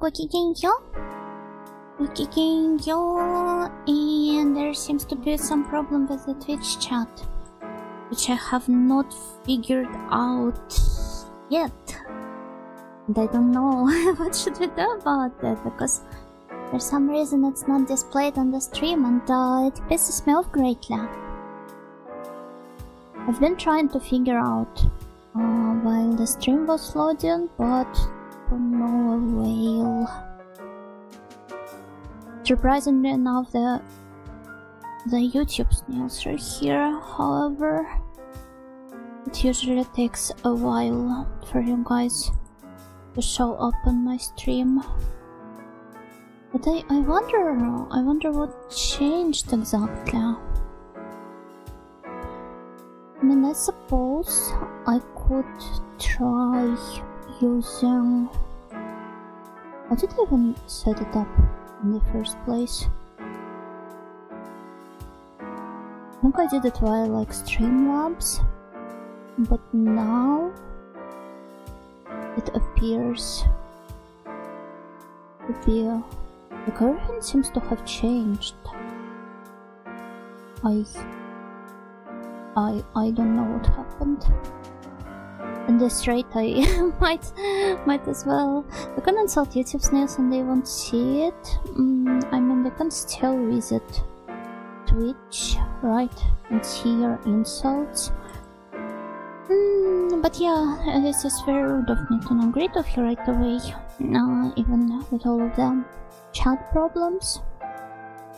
Gokigenyo. And there seems to be some problem with the Twitch chat, which I have not figured out yet. And I don't know what should we do about that, because for some reason it's not displayed on the stream, and it pisses me off greatly. I've been trying to figure out while the stream was loading, but to no avail. Surprisingly enough, the YouTube snails are here. However, it usually takes a while for you guys to show up on my stream. But I wonder what changed exactly. I mean, I suppose I could try using... How did I even set it up in the first place? I think I did it via like Streamlabs, but now it appears to be like everything seems to have changed. I don't know what happened. At this rate, I might as well. You can insult YouTube snails and they won't see it. I mean, they can still visit Twitch, right, and see your insults. But yeah, this is very rude of me to not greet of you right away. Even with all of the chat problems,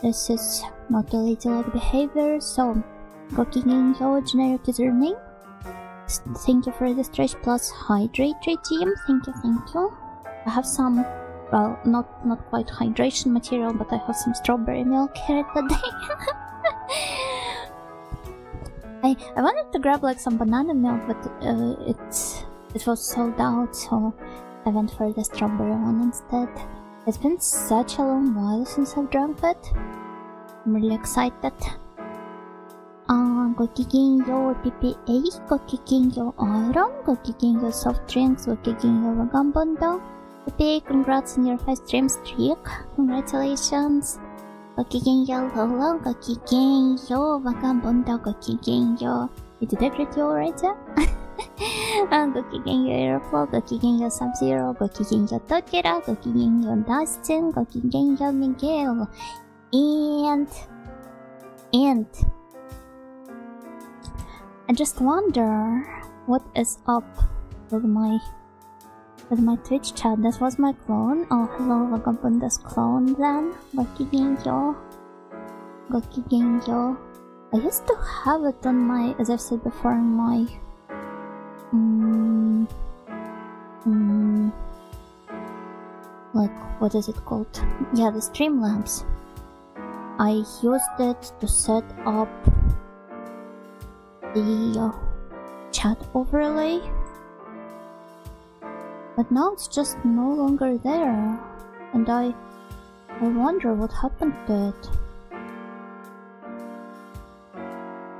this is not a ladylike behavior. So, Gokigenyo generic username. Thank you for the stretch plus hydrate team. Thank you. I have some, well, not quite hydration material, but I have some strawberry milk here today. I wanted to grab like some banana milk, but it was sold out, so I went for the strawberry one instead. It's been such a long while since I've drunk it. I'm really excited. Gokigenyo PPA, Gokigenyo Iron, Gokigenyo Soft Drinks, Gokigenyo Vagambondo. PPA, congrats on your 5 stream streak. Congratulations. Gokigenyo Lolo, Gokigenyo Vagambondo, Gokigenyo. Did I greet you already? Gokigenyo Airflow, Gokigenyo Sub-Zero, Gokigenyo Tokira, Gokigenyo Dustin, Gokigenyo Miguel. And I just wonder what is up with my Twitch chat. That was my clone. Oh, hello, Vagabunda's clone then. Gokigenyo. I used to have it on my, as I've said before, on my like, what is it called? Yeah, the Streamlabs. I used it to set up the chat overlay, but now it's just no longer there, and I wonder what happened to it.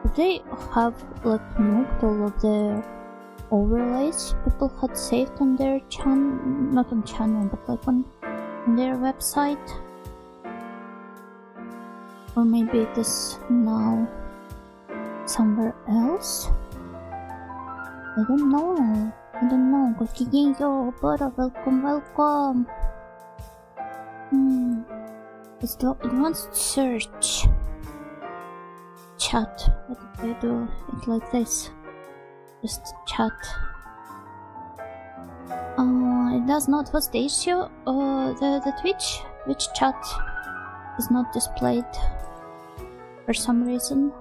Did they have like nuked all of the overlays people had saved on their channel? Not on channel, but like on their website? Or maybe it is now somewhere else? I don't know. Gokigenyo, Bora, welcome. It's the advanced search. Chat. What did I do? It's like this. Just chat. It does not. What's the issue? The Twitch chat is not displayed for some reason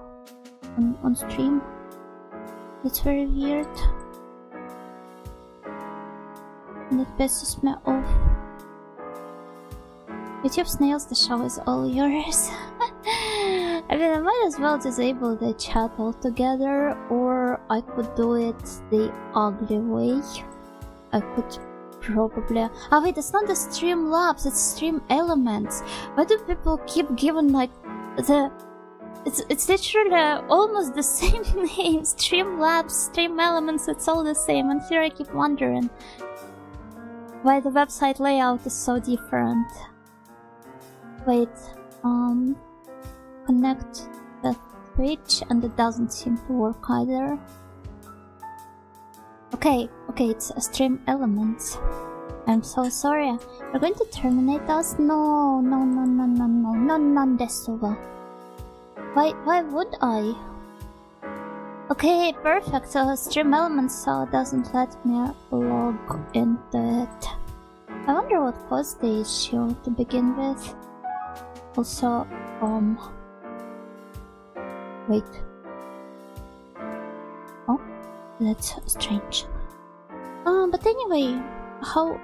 on stream. It's very weird. And it pisses me off. YouTube snails, the show is all yours. I mean, I might as well disable the chat altogether, or I could do it the ugly way. I could probably... Oh wait, it's not the Streamlabs, it's Stream Elements. Why do people keep giving like the... It's literally almost the same name. Streamlabs, Stream Elements, it's all the same, and here I keep wondering. Why the website layout is so different. Wait, connect the Twitch and it doesn't seem to work either. Okay, it's a stream elements. I'm so sorry. You're going to terminate us? No, none desu wa. Why would I? Okay, perfect. So stream elements doesn't let me log into it. I wonder what caused the issue to begin with. Also, wait. Oh, that's strange. But anyway, how...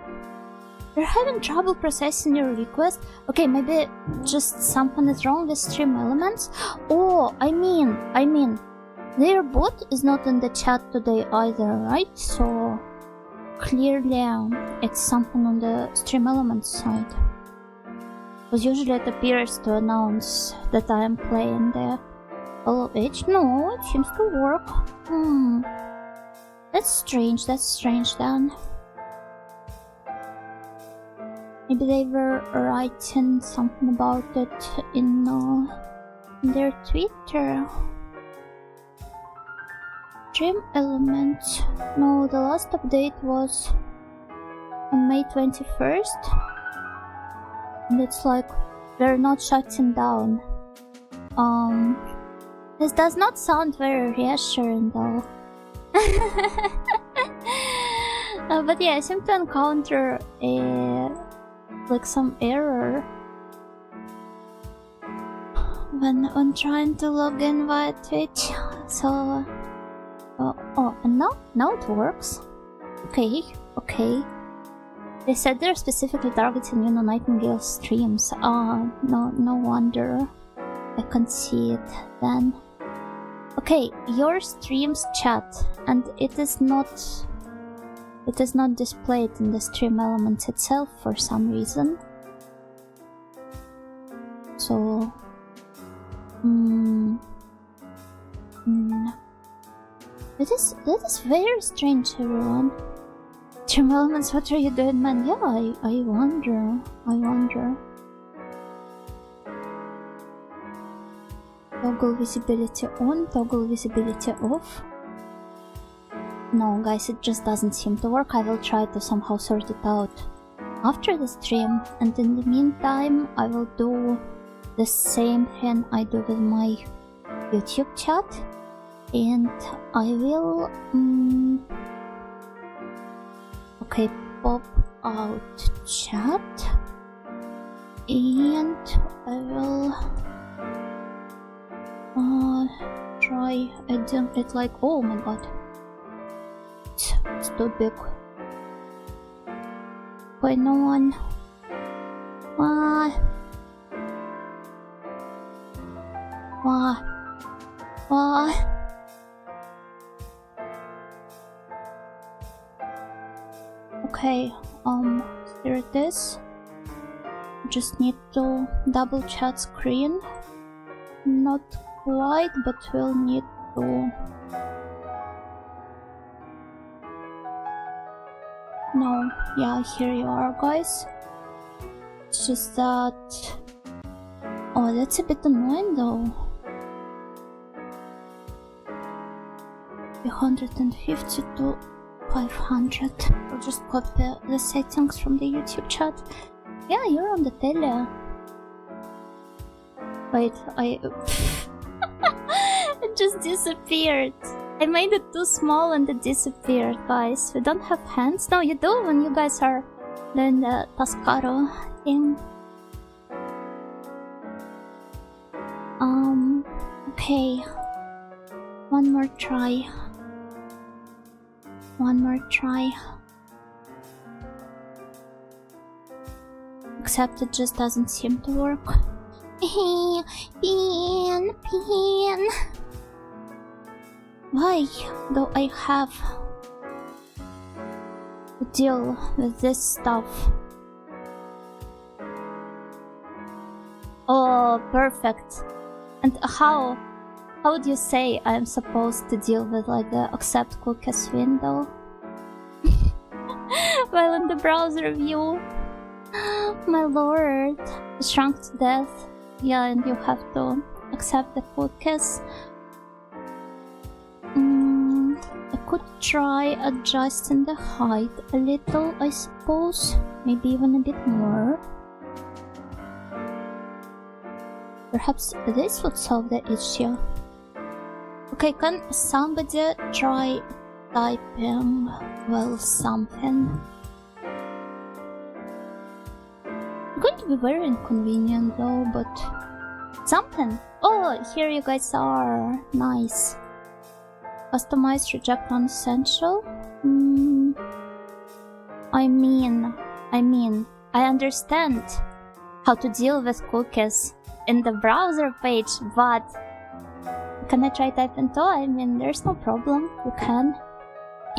You're having trouble processing your request? Okay, maybe just something is wrong with stream elements? Oh, I mean, their bot is not in the chat today either, right? So, clearly it's something on the stream elements side. Because usually it appears to announce that I am playing the LOH. No, it seems to work. That's strange then. Maybe they were writing something about it in their Twitter. Stream elements. No, the last update was on May 21st. And it's like, they're not shutting down. This does not sound very reassuring though. But yeah, I seem to encounter like some error when trying to log in via Twitch. So, oh, and now it works. Okay. They said they're specifically targeting Nightingale streams. No wonder. I can't see it then. Okay, your streams chat, and it is not displayed in the stream elements itself for some reason. So, that is very strange, everyone. Stream elements, what are you doing, man? Yeah, I wonder. Toggle visibility on, toggle visibility off. No, guys, it just doesn't seem to work. I will try to somehow sort it out after the stream, and in the meantime, I will do the same thing I do with my YouTube chat, and I will okay, pop out chat, and I will try adding it like, oh my god, it's too big. Wait, no one. Why? Okay, here it is. Just need to double chat screen. Not quite, but we'll need to... No, yeah, here you are, guys. It's just that... Oh, that's a bit annoying though. 350 to 500. I'll just copy the settings from the YouTube chat. Yeah, you're on the tele. Wait, it just disappeared. I made it too small and it disappeared, guys. We don't have hands. No, you do when you guys are doing the Tascaro thing. Okay. One more try. Except it just doesn't seem to work. Pin. Why do I have to deal with this stuff? Oh, perfect. And how would you say I'm supposed to deal with like the accept cookies window? while in the browser view. My lord, shrunk to death. Yeah, and you have to accept the cookies. I could try adjusting the height a little, I suppose. Maybe even a bit more. Perhaps this would solve the issue. Okay, can somebody try typing, well, something? It's going to be very inconvenient though, but something. Oh, here you guys are. Nice. Customize, reject non-essential. I mean, I understand how to deal with cookies in the browser page, but can I try typing too? I mean, there's no problem. You can.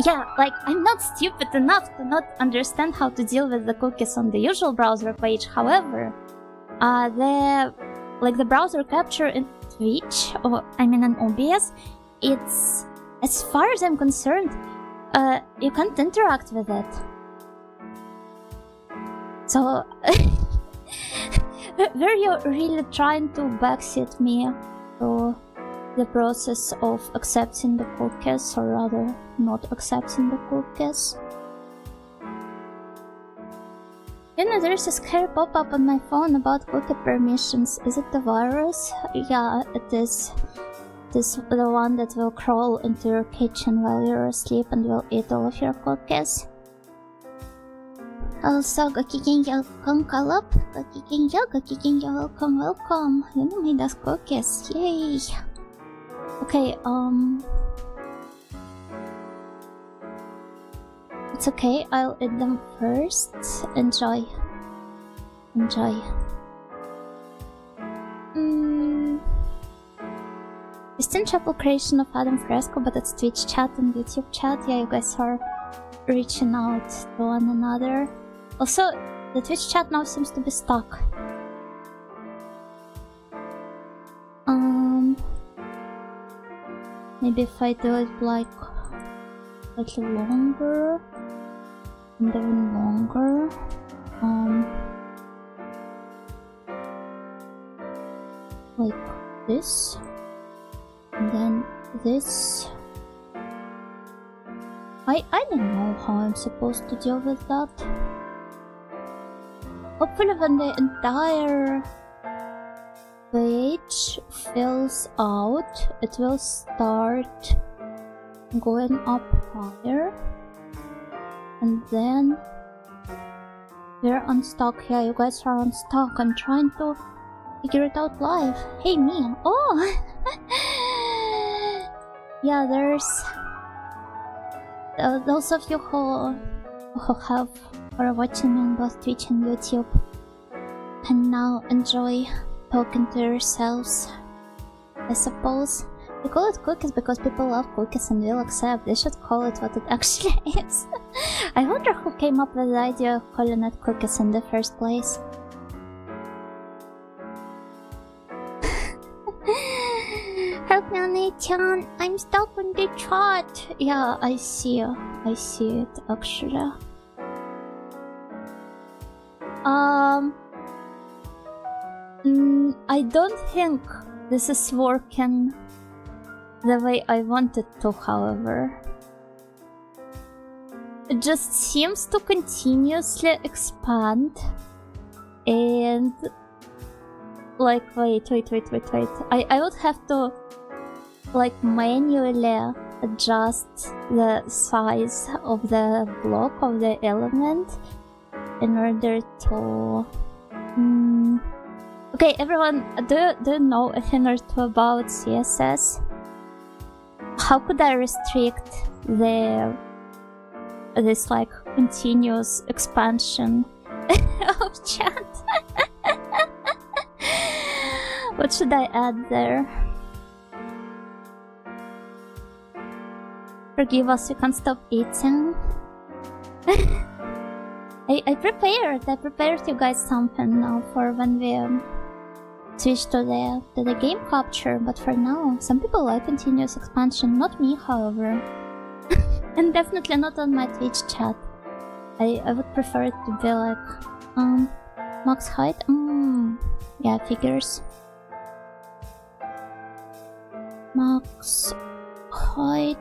Yeah, like, I'm not stupid enough to not understand how to deal with the cookies on the usual browser page. However, the browser capture in Twitch, or I mean in OBS, it's, as far as I'm concerned, you can't interact with it. So, were you really trying to backseat me through the process of accepting the cookies, or rather, not accepting the cookies? You know, there's a scary pop-up on my phone about cookie permissions. Is it the virus? Yeah, it is. It is the one that will crawl into your kitchen while you're asleep and will eat all of your cookies. Also, Gakigenyo, Konkalop, Gakigenyo, welcome. You made us cookies, yay! Okay, it's okay, I'll eat them first. Enjoy. Distant chapel creation of Adam Fresco, but it's Twitch chat and YouTube chat. Yeah, you guys are reaching out to one another. Also, the Twitch chat now seems to be stuck. Maybe if I do it like slightly longer and even longer. Like this. And then this. I don't know how I'm supposed to deal with that. Hopefully when the entire page fills out, it will start going up higher. And then we're unstuck. Yeah, you guys are unstuck. I'm trying to figure it out live. Hey, me. Oh! Yeah, there's those of you who are watching me on both Twitch and YouTube can now enjoy talking to yourselves. I suppose they call it cookies because people love cookies and will accept. They should call it what it actually is. I wonder who came up with the idea of calling it cookies in the first place. Help me, Onei-chan. I'm stuck on the chat. Yeah, I see it actually. I don't think this is working the way I want it to, however. It just seems to continuously expand and like wait. I would have to like manually adjust the size of the block of the element in order to okay, everyone, do you know a thing or two about CSS? How could I restrict this like continuous expansion of chat? What should I add there? Forgive us, you can't stop eating. I prepared you guys something now for when we switch to the game capture, but for now, some people like continuous expansion, not me, however. And definitely not on my Twitch chat. I would prefer it to be like max height. Yeah, figures. Max height.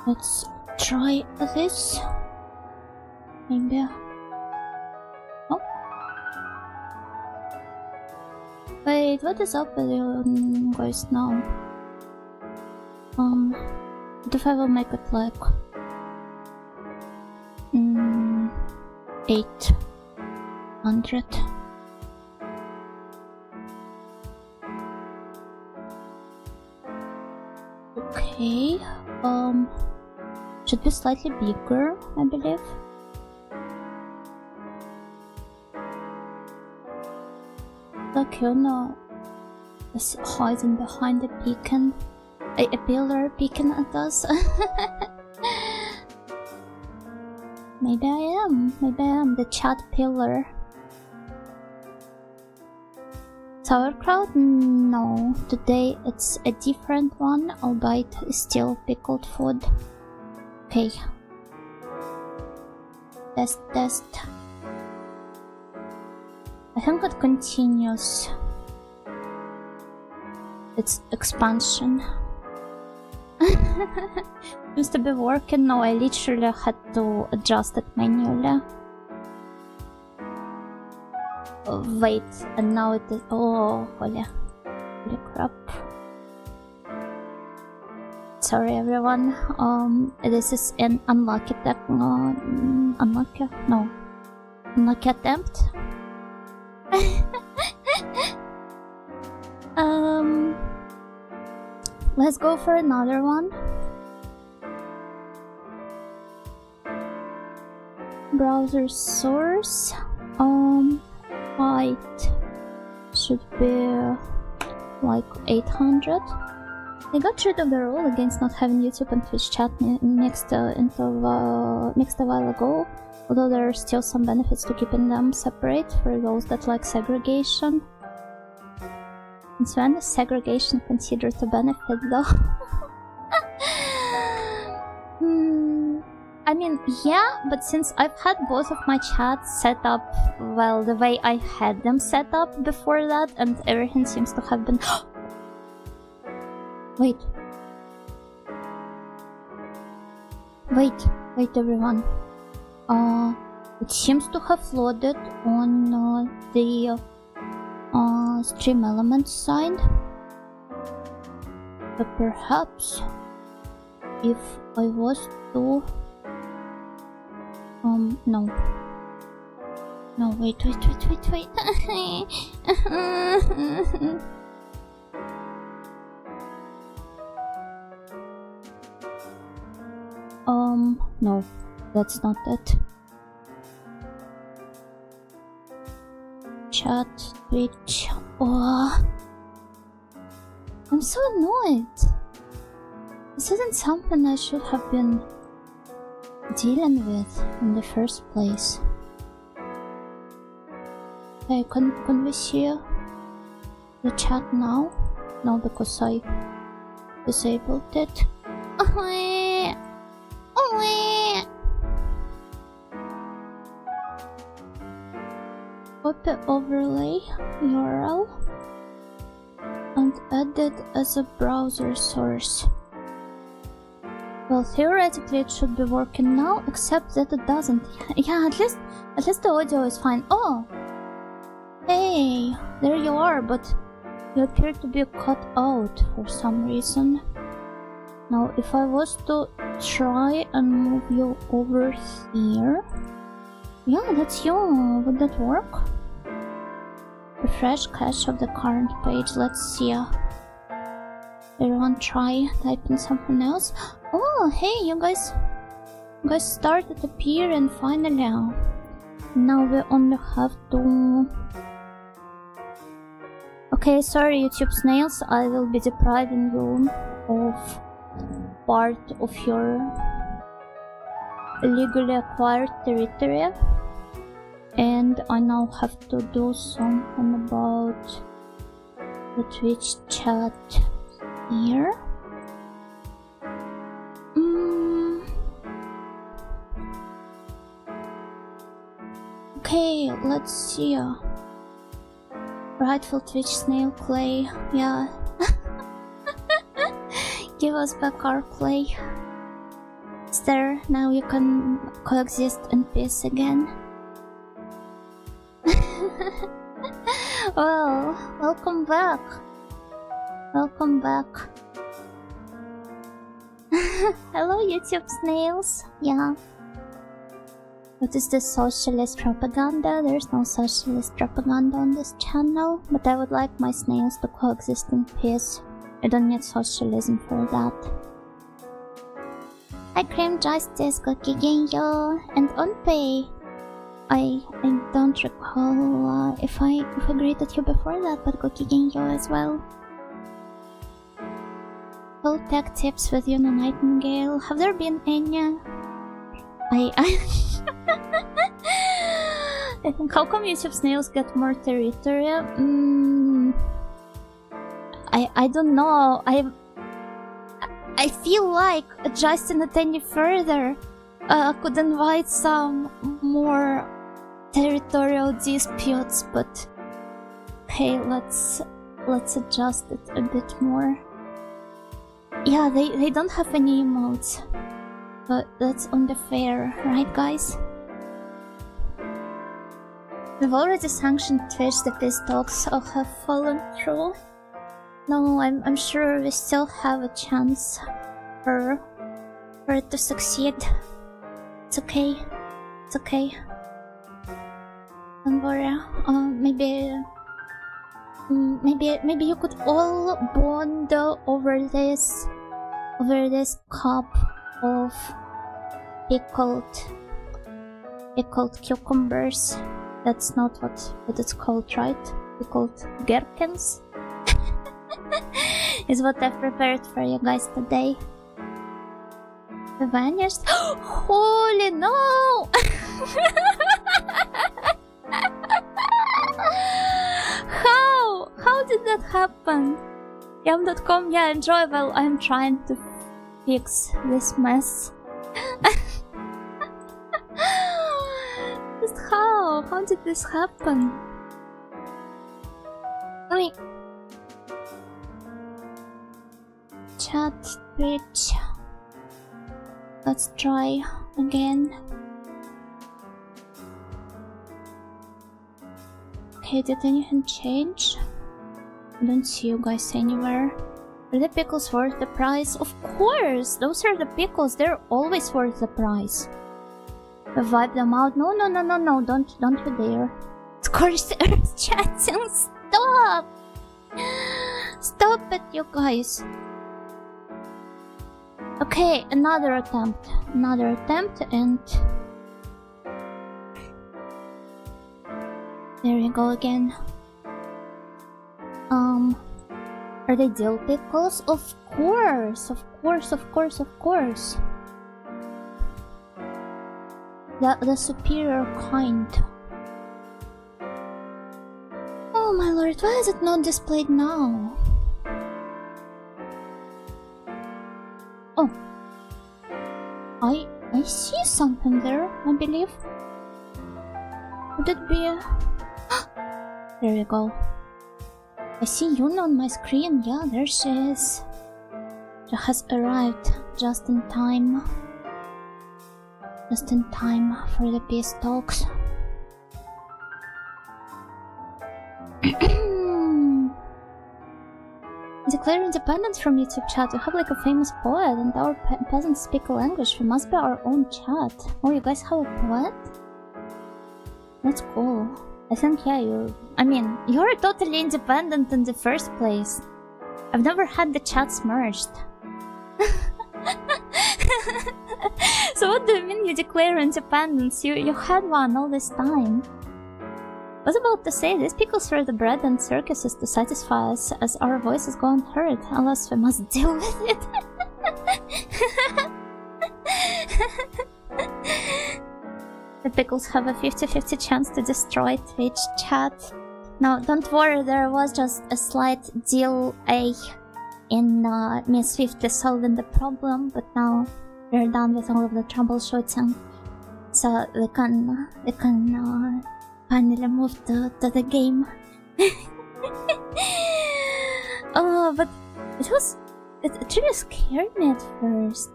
Let's try this. Maybe. Oh. Wait, what is up with you guys now? What if I will make it like 800? Okay, should be slightly bigger, I believe. Like, you know, it's hiding behind the beacon. A pillar peeking at us. Maybe I am the chat pillar. Sauerkraut? No, today it's a different one, albeit still pickled food. Okay. Test. I think it continues its expansion. Seems to be working. No, I literally had to adjust it manually. Oh, wait, and now it is. Oh, holy crap. Sorry, everyone. This is an unlucky attempt. Let's go for another one. Browser source. Height should be like 800. I got rid of the rule against not having YouTube and Twitch chat mixed a while ago, although there are still some benefits to keeping them separate for those that like segregation. And so when is segregation considered a benefit, though? I mean, yeah, but since I've had both of my chats set up, well, the way I had them set up before that, and everything seems to have been... Wait, everyone. It seems to have loaded on the stream elements side. But perhaps if I was to no, wait. No, that's not it. Chat, Twitch. Oh, I'm so annoyed. This isn't something I should have been dealing with in the first place. Hey, can we see the chat now? No, because I disabled it. Copy overlay URL and add it as a browser source. Well, theoretically it should be working now, except that it doesn't. Yeah, at least the audio is fine. Oh! Hey, there you are, but you appear to be cut out for some reason. Now, if I was to try and move you over here... Yeah, that's you. Would that work? Refresh cache of the current page. Let's see. Everyone try typing something else. Oh, hey, you guys started appearing finally. Now we only have to... Okay, sorry, YouTube snails. I will be depriving you of part of your legally acquired territory. And I now have to do something about the Twitch chat here. Okay, let's see. Rightful Twitch snail clay, yeah. Give us back our clay. It's there, now you can coexist in peace again. Well, welcome back. Welcome back. Hello YouTube snails, yeah. What is this socialist propaganda? There's no socialist propaganda on this channel, but I would like my snails to coexist in peace. I don't need socialism for that. Hi Cream Justice, Gokigenyo, and Onpei. I don't recall if I greeted you before that, but Gokigenyo as well. Full tech tips with Yuna Nightingale. Have there been any? How come YouTube snails get more territory? I don't know. I feel like adjusting it any further could invite some more territorial disputes, but hey, let's adjust it a bit more. Yeah, they don't have any emotes, but that's only fair, right guys? We've already sanctioned Twitch, the peace talks have fallen through. No, I'm sure we still have a chance for it to succeed. It's okay. It's okay. Don't worry. Maybe you could all bond over this cup of pickled cucumbers. That's not what it's called, right? Pickled gherkins. Is what I've prepared for you guys today. The vanished. Holy no! How did that happen? Yam.com, yeah, enjoy while I'm trying to fix this mess. Just how? How did this happen? Wait. Chat, Twitch. Let's try again. Okay, did anything change? I don't see you guys anywhere. Are the pickles worth the price? Of course! Those are the pickles, they're always worth the price. Wipe them out. No, don't you dare. Scorched Earth chatting, stop! Stop it, you guys. Okay, another attempt, and there you go again. Are they dill pickles? Of course. The superior kind. Oh my lord, why is it not displayed now? Oh, I see something there, I believe. Would it be a... There you go. I see Yuna on my screen. Yeah, there she is. She has arrived just in time. Just in time for the peace talks. Declare independence from YouTube chat. We have like a famous poet and our peasants speak a language. We must be our own chat. Oh, you guys have a poet? That's cool. I think, yeah, you're totally independent in the first place. I've never had the chats merged. So what do you mean you declare independence? You had one all this time. I was about to say, these people serve the bread and circuses to satisfy us as our voices go unheard, unless we must deal with it. The pickles have a 50-50 chance to destroy Twitch chat. No, don't worry, there was just a slight delay in me swiftly solving the problem, but now we're done with all of the troubleshooting. so we can finally move to the game. Oh, but it really scared me at first.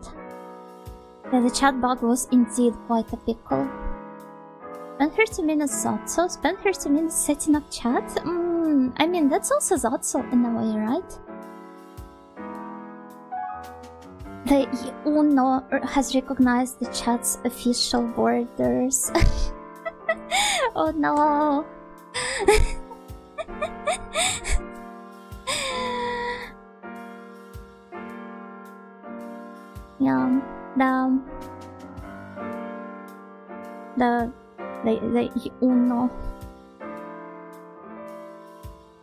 Yeah, the chat bug was indeed quite a pickle. Spend 30 minutes Zotso, spend 30 minutes setting up chat? I mean, that's also Zotso in a way, right? The Uno has recognized the chat's official borders. Oh no! Yeah, the Uno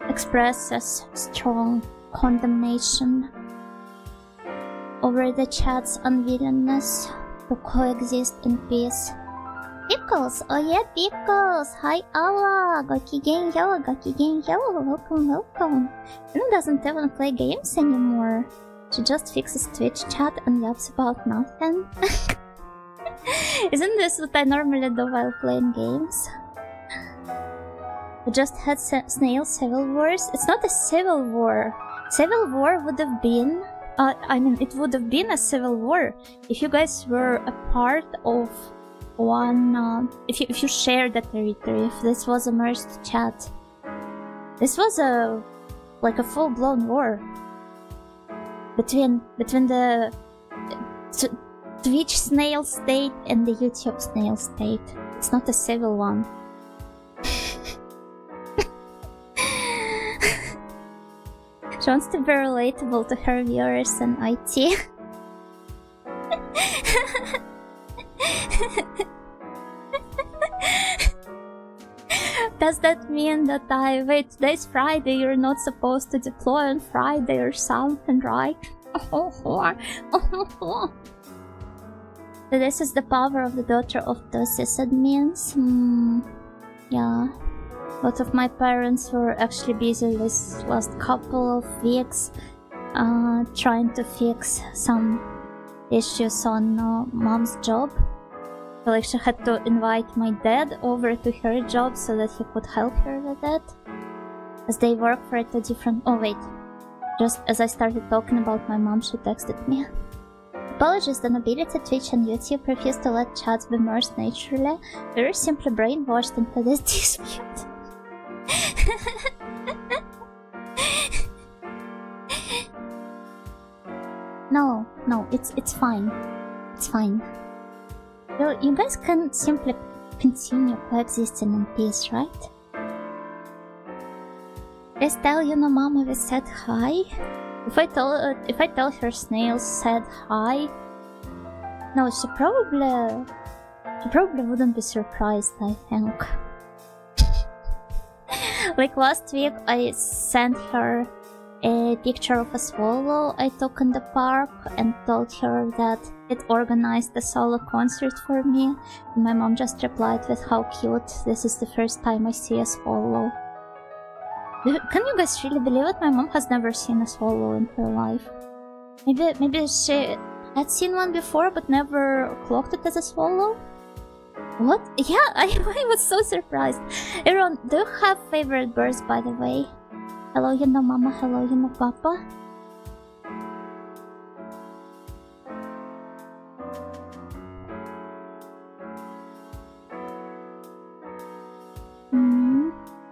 expresses strong condemnation over the chat's unwillingness to coexist in peace. Pickles! Oh yeah, Pickles! Hi Awa! Gokigenyo! Welcome, welcome! Ina doesn't even play games anymore. She just fixes Twitch chat and yaps about nothing. Isn't this what I normally do while playing games? We just had Snail Civil Wars. It's not a civil war. Civil war would have been... I mean, it would have been a civil war if you guys were a part of one... if you shared the territory, if this was a merged chat. This was like a full-blown war. Between the Twitch snail state and the YouTube snail state. It's not a civil one. She wants to be relatable to her viewers and IT. Does that mean that wait, today's Friday, you're not supposed to deploy on Friday or something, right? So this is the power of the daughter of the sysadmins. Yeah. Both of my parents were actually busy this last couple of weeks trying to fix some issues on mom's job. So like she had to invite my dad over to her job so that he could help her with it. As they work for two different... Oh wait. Just as I started talking about my mom, she texted me. Apologies, the nobility, Twitch and YouTube refuse to let chats be merged naturally. We were simply brainwashed into this dispute. No, it's fine. It's fine. You guys can simply continue coexisting in peace, right? Please tell Yuno Mama we said hi. If I tell her Snails said hi, no, she probably wouldn't be surprised, I think. Like last week, I sent her a picture of a swallow I took in the park and told her that it organized a solo concert for me. And my mom just replied with how cute, this is the first time I see a swallow. Can you guys really believe it? My mom has never seen a swallow in her life. Maybe she had seen one before but never clocked it as a swallow? What? Yeah, I was so surprised. Everyone, do you have favorite birds, by the way? Hello, Yuno Mama. Hello, Yuno Papa.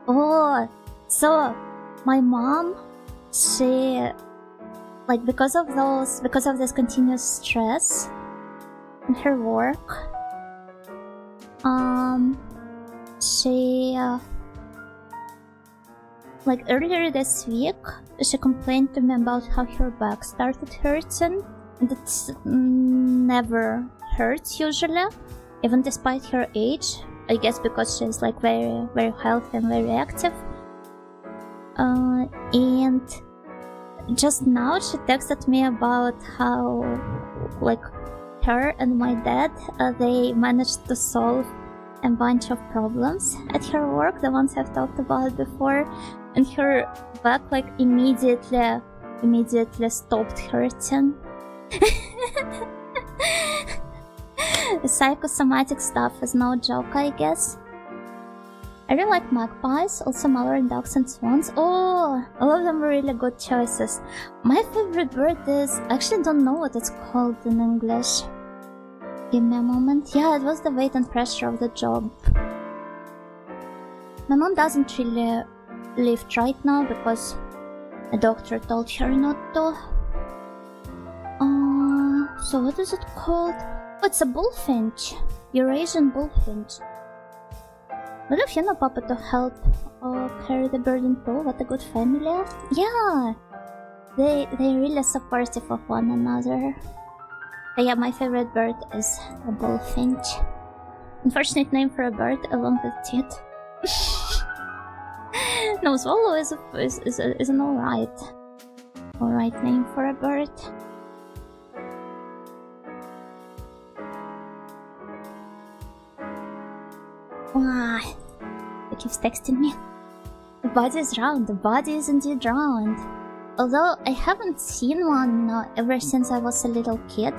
Oh, so my mom, she, like, because of this continuous stress in her work, she, like earlier this week, she complained to me about how her back started hurting, and it never hurts usually, even despite her age. I guess because she's like very, very healthy and very active. And just now she texted me about how, like, her and my dad, they managed to solve a bunch of problems at her work, the ones I've talked about before, and her back like immediately The psychosomatic stuff is no joke, I guess. I really like magpies, also mallard ducks and swans. Oh, all of them were really good choices. My favorite bird is... I actually don't know what it's called in English. Give me a moment. Yeah, it was the weight and pressure of the job. My mom doesn't really lift right now because a doctor told her not to. So what is it called? Oh, it's a bullfinch. Eurasian bullfinch. What if you know Papa to help carry the bird in tow? What a good family. Yeah, they're really supportive of one another. But yeah, my favorite bird is a bullfinch. Unfortunate name for a bird along with teeth. No, swallow is an alright name for a bird. Ah, he keeps texting me. The body is round. The body is indeed round. Although I haven't seen one ever since I was a little kid.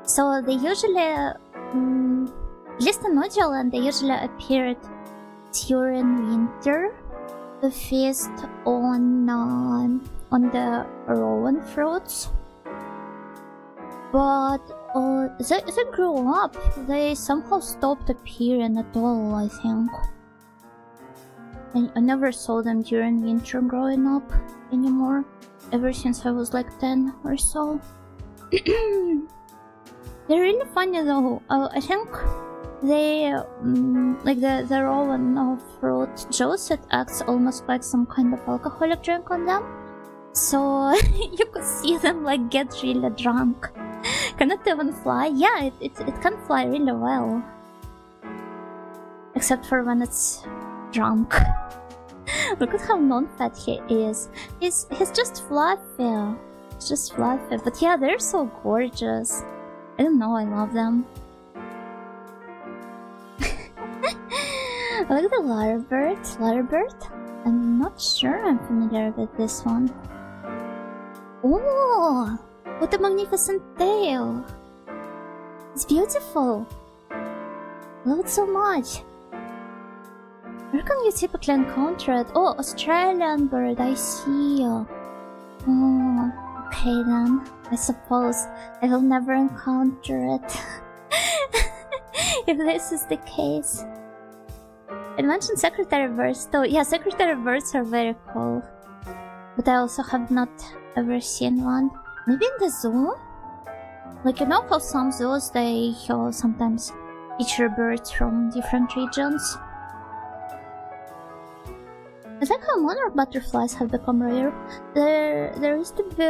So they usually, at least in New Zealand, they usually appeared during winter to feast on the rowan fruits. But they grew up. They somehow stopped appearing at all, I think. I never saw them during winter growing up anymore. Ever since I was like 10 or so. They're really funny though. I think they, like the rowan fruit juice, it acts almost like some kind of alcoholic drink on them. So you could see them like get really drunk. Cannot even fly. Yeah, it can fly really well. Except for when it's drunk. Look at how non-fat he is. He's just fluffy. He's just fluffy. But yeah, they're so gorgeous. I don't know, I love them. I like the lyrebird. Lyrebird? I'm not sure I'm familiar with this one. Oh! What a magnificent tail! It's beautiful! Love it so much! Where can you typically encounter it? Oh, Australian bird, I see. Oh, okay then. I suppose I will never encounter it. If this is the case. It mentioned secretary birds though. Yeah, secretary birds are very cool. But I also have not ever seen one. Maybe in the zoo? Like, you know how some zoos, they sometimes feature birds from different regions? I like how monarch butterflies have become rare. There used to be...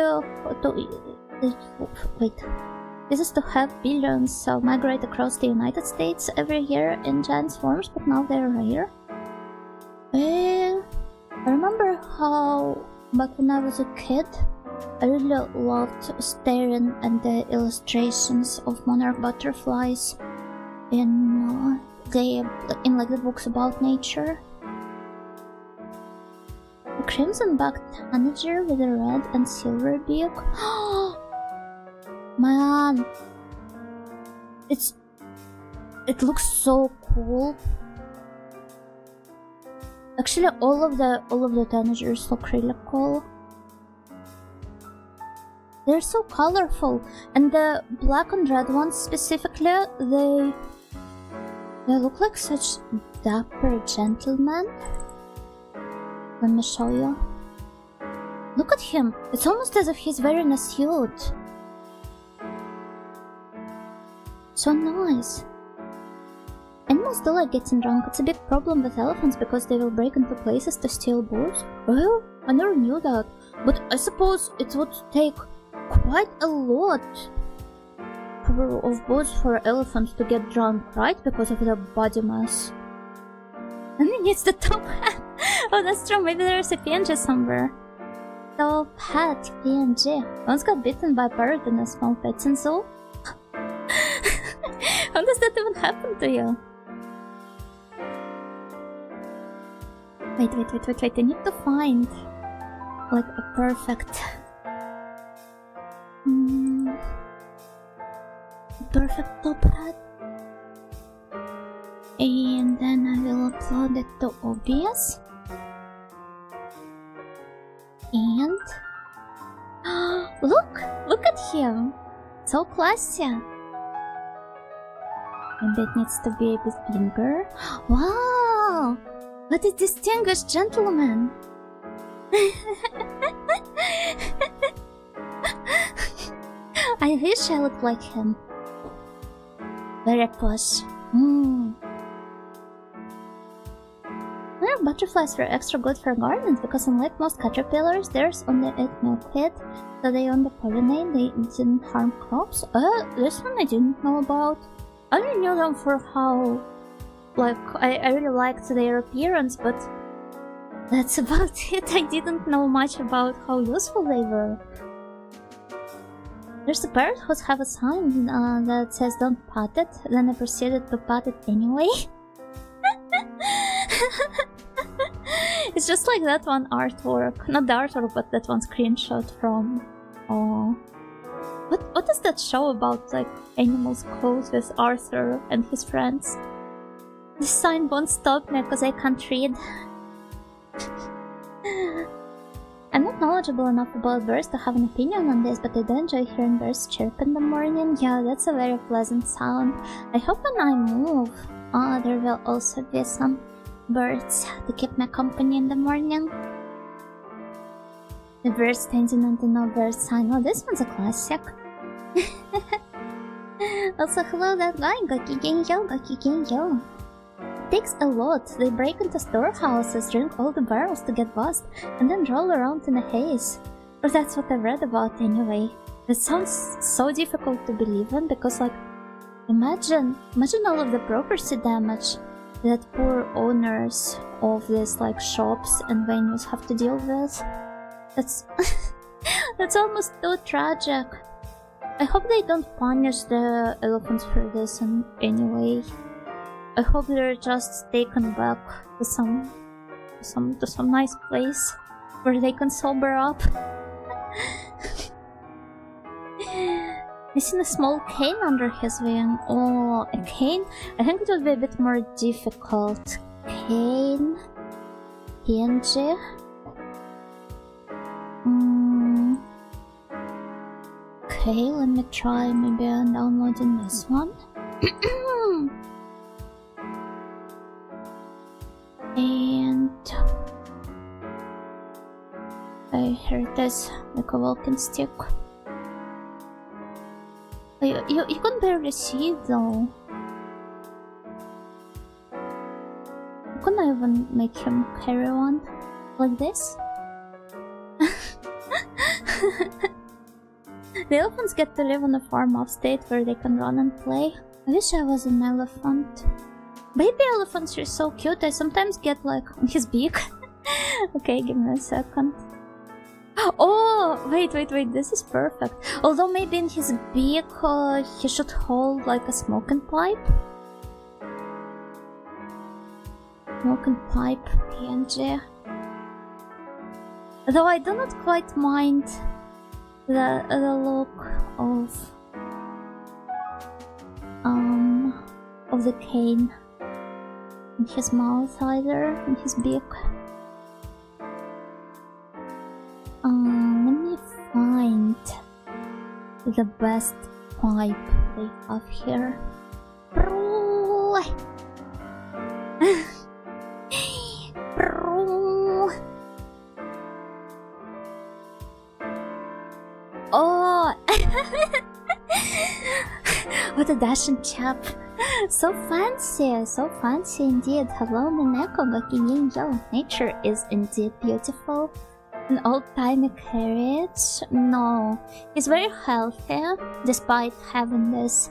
wait. This is to have billions migrate across the United States every year in giant swarms, but now they're rare. I remember how, back when I was a kid, I really loved staring at the illustrations of monarch butterflies in like the books about nature. A crimson-backed tanager with a red and silver beak. Man, it looks so cool. Actually, all of the tanagers look really cool. They're so colorful, and the black and red ones specifically, they look like such dapper gentlemen. Let me show you. Look at him. It's almost as if he's wearing a suit. So nice. Animals do like getting drunk. It's a big problem with elephants because they will break into places to steal booze. Well, I never knew that. But I suppose it would take quite a lot of booze for elephants to get drunk, right? Because of their body mass. And he needs the top hat. Oh, that's true. Maybe there's a PNG somewhere. Top hat, PNG. Once got bitten by a parrot in a small petting zoo. How does that even happen to you? Wait. I need to find like a perfect top hat. sounded too obvious. And look at him, so classy. Maybe it needs to be a bit bigger. Wow, what a distinguished gentleman. I wish I looked like him. Very posh. Butterflies are extra good for gardens because unlike most caterpillars, theirs only eat milkweed, so they only pollinate, they didn't harm crops. This one I didn't know about. I only knew them for how, I really liked their appearance, but that's about it. I didn't know much about how useful they were. There's a bird who have a sign that says don't pat it, then I proceeded to pat it anyway. It's just like that one artwork, not the artwork, but that one screenshot from... What is that show about, like, animals close with Arthur and his friends? This sign won't stop me because I can't read. I'm not knowledgeable enough about birds to have an opinion on this, but I do enjoy hearing birds chirp in the morning. Yeah, that's a very pleasant sound. I hope when I move, there will also be some birds to keep me company in the morning. The bird standing on the no bird sign. Oh, this one's a classic. Also, hello that guy, Gakigenyo. It takes a lot. They break into storehouses, drink all the barrels to get buzzed, and then roll around in a haze. Or that's what I read about anyway. It sounds so difficult to believe in because, like, imagine all of the property damage that poor owners of these, like, shops and venues have to deal with. That's that's almost too tragic. I hope they don't punish the elephants for this in any way. I hope they're just taken back to some nice place where they can sober up. I seen a small cane under his wing. Oh, a cane? I think it would be a bit more difficult. Cane. PNG. Okay, let me try maybe downloading this one. And here it is, like a walking stick. You can barely see it though. Couldn't I even make him carry one like this? The elephants get to live on a farm upstate where they can run and play. I wish I was an elephant. Baby elephants are so cute, I sometimes get like on his beak. Okay, give me a second. Oh, wait, this is perfect. Although maybe in his beak he should hold like a smoking pipe. Smoking pipe, PNG. Though I do not quite mind the look of the cane in his mouth either, in his beak. Let me find the best pipe they have here. Oh! What a dashing chap! So fancy indeed. Hello, Mineko Gakigenyo. Nature is indeed beautiful. An old-timey carriage? No. He's very healthy, despite having this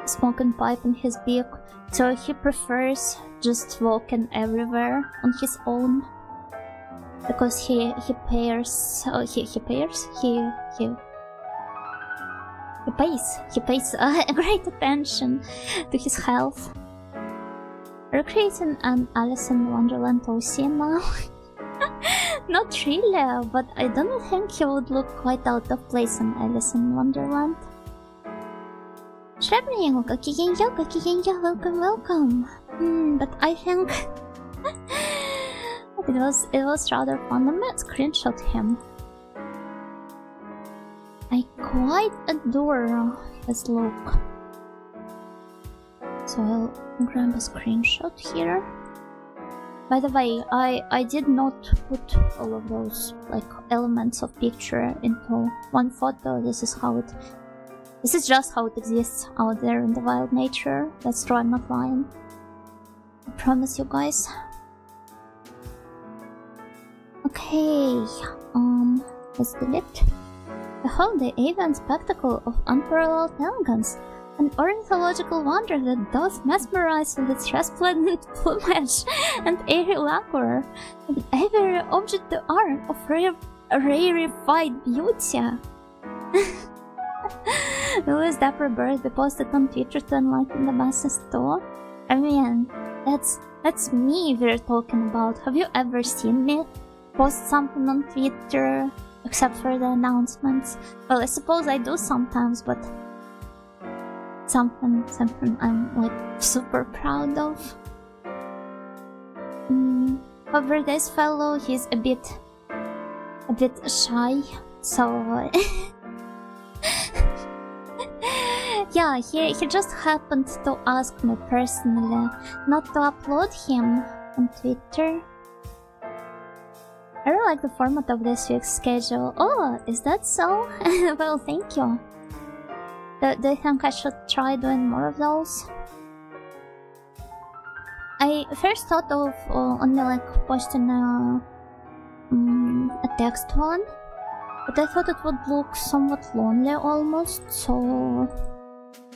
smoking pipe in his beak. So he prefers just walking everywhere on his own. Because he pays great attention to his health. Are you creating an Alice in Wonderland OC now? Not really, but I don't think he would look quite out of place in Alice in Wonderland. Gakigenyo, welcome. But I think it was rather fun. Let me screenshot him. I quite adore his look. So I'll grab a screenshot here. By the way, I did not put all of those like elements of picture into one photo. This is just how it exists out there in the wild nature. That's true, I'm not lying. I promise you guys. Okay, let's delete. Behold the avian spectacle of unparalleled elegance. An ornithological wonder that doth mesmerize with its resplendent plumage and airy lacquer, and every object the art of rarefied beauty. Will this dapper bird be posted on Twitter to enlighten the masses too? I mean, that's me we're talking about. Have you ever seen me post something on Twitter, except for the announcements? Well, I suppose I do sometimes, but something I'm like super proud of. However, this fellow, he's a bit shy, so yeah, he just happened to ask me personally not to upload him on Twitter. I really like the format of this week's schedule. Oh, is that so? Well, thank you. Do you think I should try doing more of those? I first thought of only like posting a text one, but I thought it would look somewhat lonely almost, so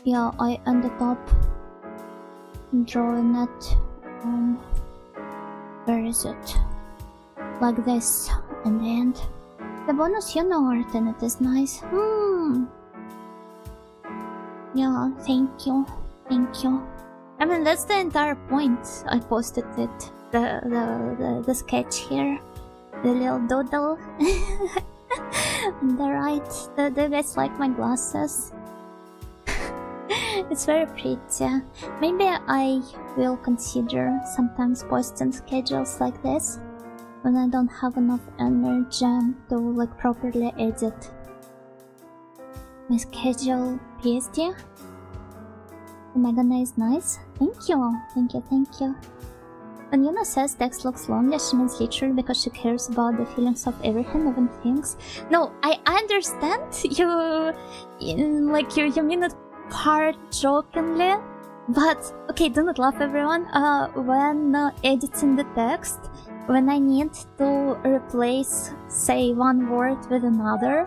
yeah, I ended up drawing it, where is it? Like this in the end. The bonus art in it is nice. Yeah, thank you. I mean, that's the entire point. I posted it. The sketch here. The little doodle. On the right. The guys like my glasses. It's very pretty. Maybe I will consider sometimes posting schedules like this when I don't have enough energy to like properly edit my schedule. PSD. Megana is nice. Thank you. When Yuna says text looks lonely, she means literally because she cares about the feelings of everything, even things. No, I understand you mean it part jokingly, but okay, do not laugh, everyone. When editing the text, when I need to replace, say, one word with another,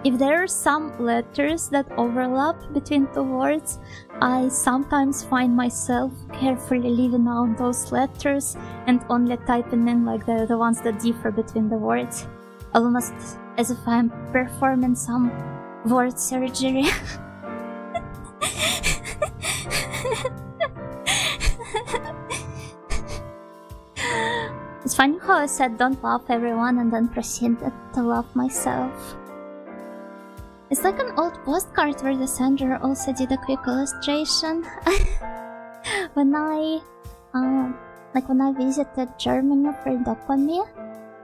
if there are some letters that overlap between two words, I sometimes find myself carefully leaving out those letters and only typing in like the ones that differ between the words, almost as if I'm performing some word surgery. It's funny how I said don't laugh, everyone, and then proceeded to laugh myself. It's like an old postcard where the sender also did a quick illustration. When I visited Germany for Dopamine,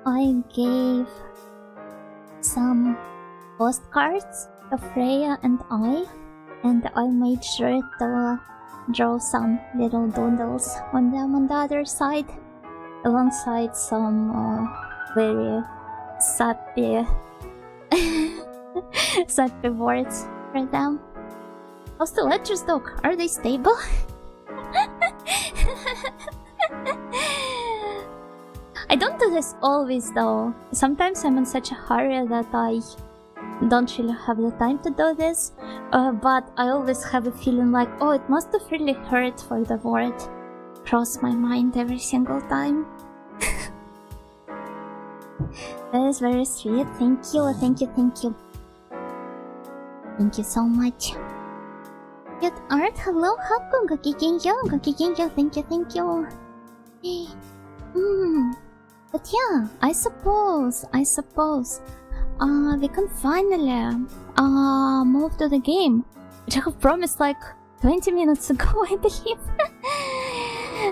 I gave some postcards to Freya and I made sure to draw some little doodles on them on the other side, alongside some very sappy sappy words for them. How's the letters though? Are they stable? I don't do this always though. Sometimes I'm in such a hurry that I don't really have the time to do this, but I always have a feeling like, oh, it must have really hurt for the word cross my mind every single time. That is very sweet. Thank you. Thank you so much. Good art. Hello, Haku. Gakigenyo. Thank you. But yeah, I suppose we can finally move to the game, which I have promised like 20 minutes ago, I believe.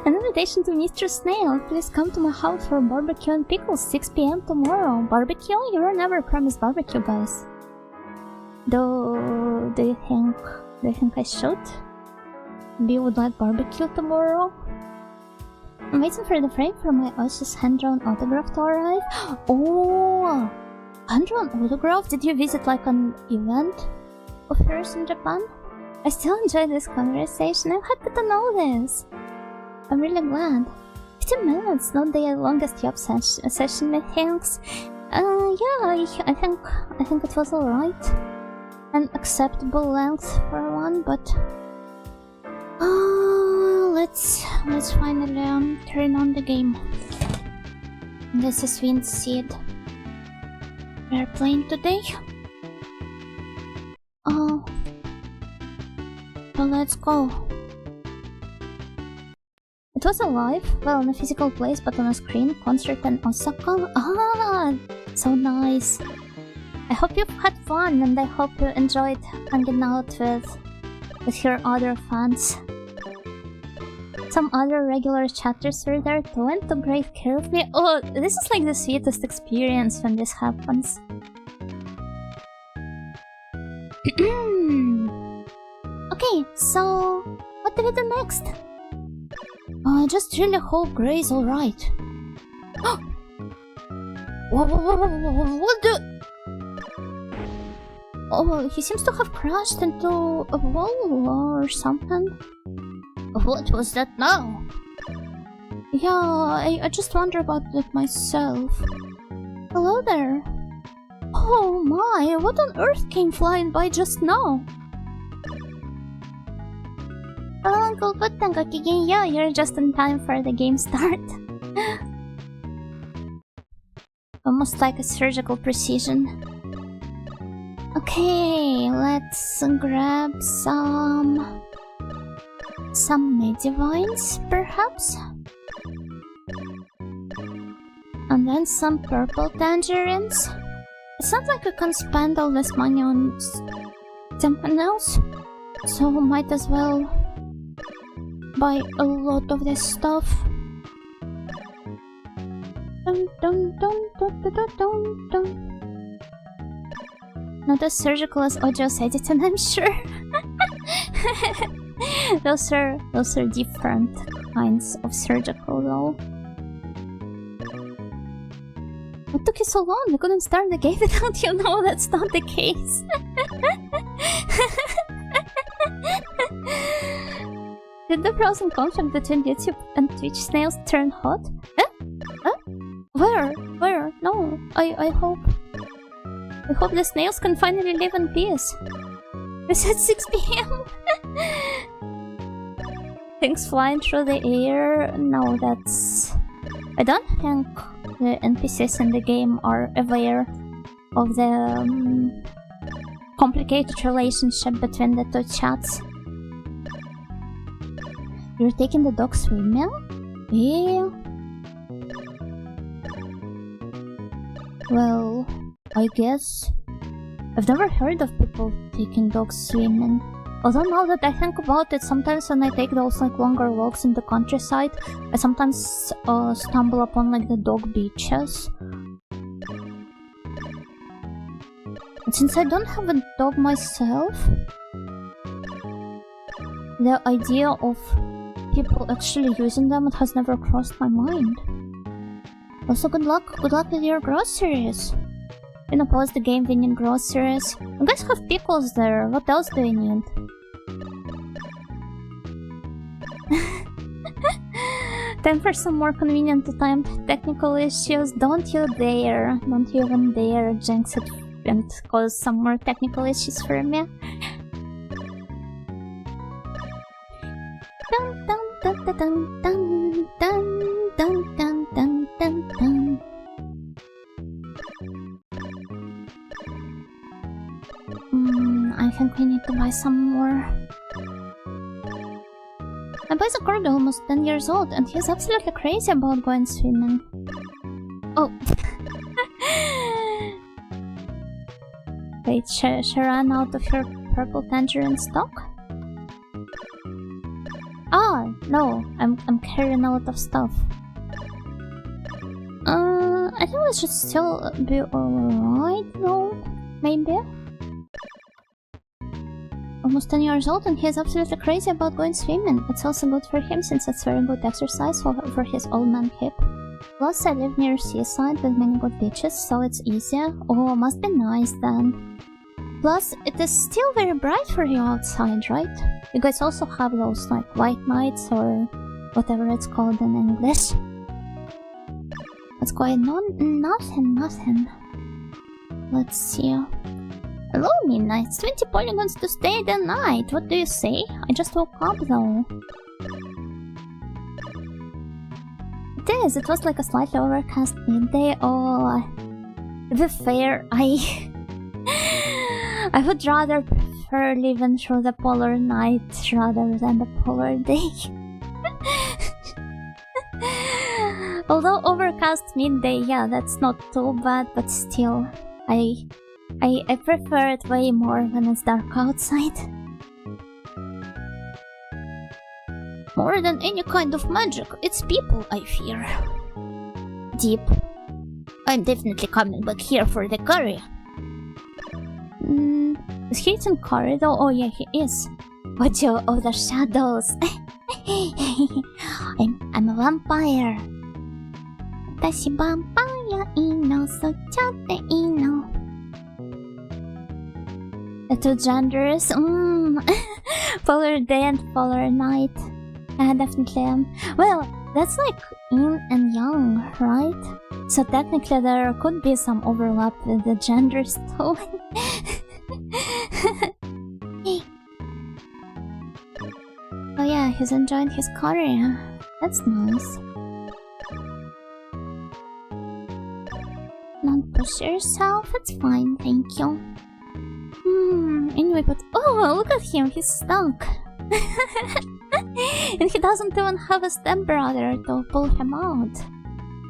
An invitation to Mr. Snail. Please come to my house for barbecue and pickles 6 p.m. tomorrow. Barbecue? You were never promised barbecue, guys. Do you think I should? Do you would like barbecue tomorrow? I'm waiting for the frame for my Osh's hand-drawn autograph to arrive. Oh! Hand-drawn autograph? Did you visit like an event of hers in Japan? I still enjoy this conversation. I'm happy to know this. I'm really glad. 15 minutes, not the longest job session, methinks. Yeah, I think it was alright. An acceptable length for one, but let's finally turn on the game. This is Wind Seed. We're playing today. So let's go. It was a live, well, in a physical place, but on a screen, concert in Osaka. Ah, so nice. I hope you've had fun, and I hope you enjoyed hanging out with your other fans. Some other regular chatters were there too, and took great care of me. Oh, this is like the sweetest experience when this happens. Okay, so what do we do next? I just really hope Gray is alright. What the? Oh, he seems to have crashed into a wall or something. What was that now? Yeah, I just wonder about it myself. Hello there. Oh my, what on earth came flying by just now? Hello, Uncle Puttangakigen. Yeah, you're just in time for the game start. Almost like a surgical precision. Okay, let's grab some Medivines, perhaps? And then some purple tangerines. It sounds like I can spend all this money on something else, so might as well buy a lot of this stuff. Dun, dun, dun, dun, dun, dun, dun. Not as surgical as Ojo's editing, I'm sure. Those are different kinds of surgical though. What took you so long? We couldn't start the game without you. No, that's not the case. Did the pros and cons between YouTube and Twitch snails turn hot? Where? No, I hope the snails can finally live in peace. It's at 6 p.m. Things flying through the air. No, that's... I don't think the NPCs in the game are aware of the complicated relationship between the two chats. You're taking the dog swimming? Yeah. Well, I guess... I've never heard of people taking dogs swimming. Although now that I think about it, sometimes when I take those like longer walks in the countryside, I sometimes stumble upon like the dog beaches. And since I don't have a dog myself, the idea of people actually using them, it has never crossed my mind. Also, good luck with your groceries. You know, pause the game, we need groceries. You guys have pickles there, what else do you need? Time for some more convenient timed technical issues. Don't you dare, don't you even dare jinx it and cause some more technical issues for me. Dun dun dun dun dun dun dun dun dun dun dun. I think we need to buy some more. My boy's a Corgi almost 10 years old, and he's absolutely crazy about going swimming. Oh. Wait, she ran out of her purple tangerine stock? Ah, no, I'm carrying a lot of stuff. I think I should still be alright though, maybe? Almost 10 years old and he's absolutely crazy about going swimming. It's also good for him since it's very good exercise for his old man hip. Plus I live near seaside with many good beaches, so it's easier. Oh, must be nice then. Plus, it is still very bright for you outside, right? You guys also have those like white nights or whatever it's called in English. What's going on? Nothing. Let's see. Hello, Midnight. 20 polygons to stay the night. What do you say? I just woke up though. It is. It was like a slightly overcast midday. Oh, to be fair, I would rather prefer living through the polar night rather than the polar day. Although overcast midday, yeah, that's not too bad, but still, I prefer it way more when it's dark outside. More than any kind of magic, it's people I fear. Deep. I'm definitely coming back here for the curry. Is he eating curry though? Oh yeah, he is. What you of the shadows? I'm a vampire. Tashi vampire ino sochate ino. The two genders. Polar day and polar night. Definitely am. Well, that's like yin and yang, right? So technically there could be some overlap with the genders too. Oh yeah, he's enjoying his curry. That's nice. Don't push yourself, it's fine, thank you. Anyway, but oh, look at him, he's stuck. And he doesn't even have a stepbrother to pull him out.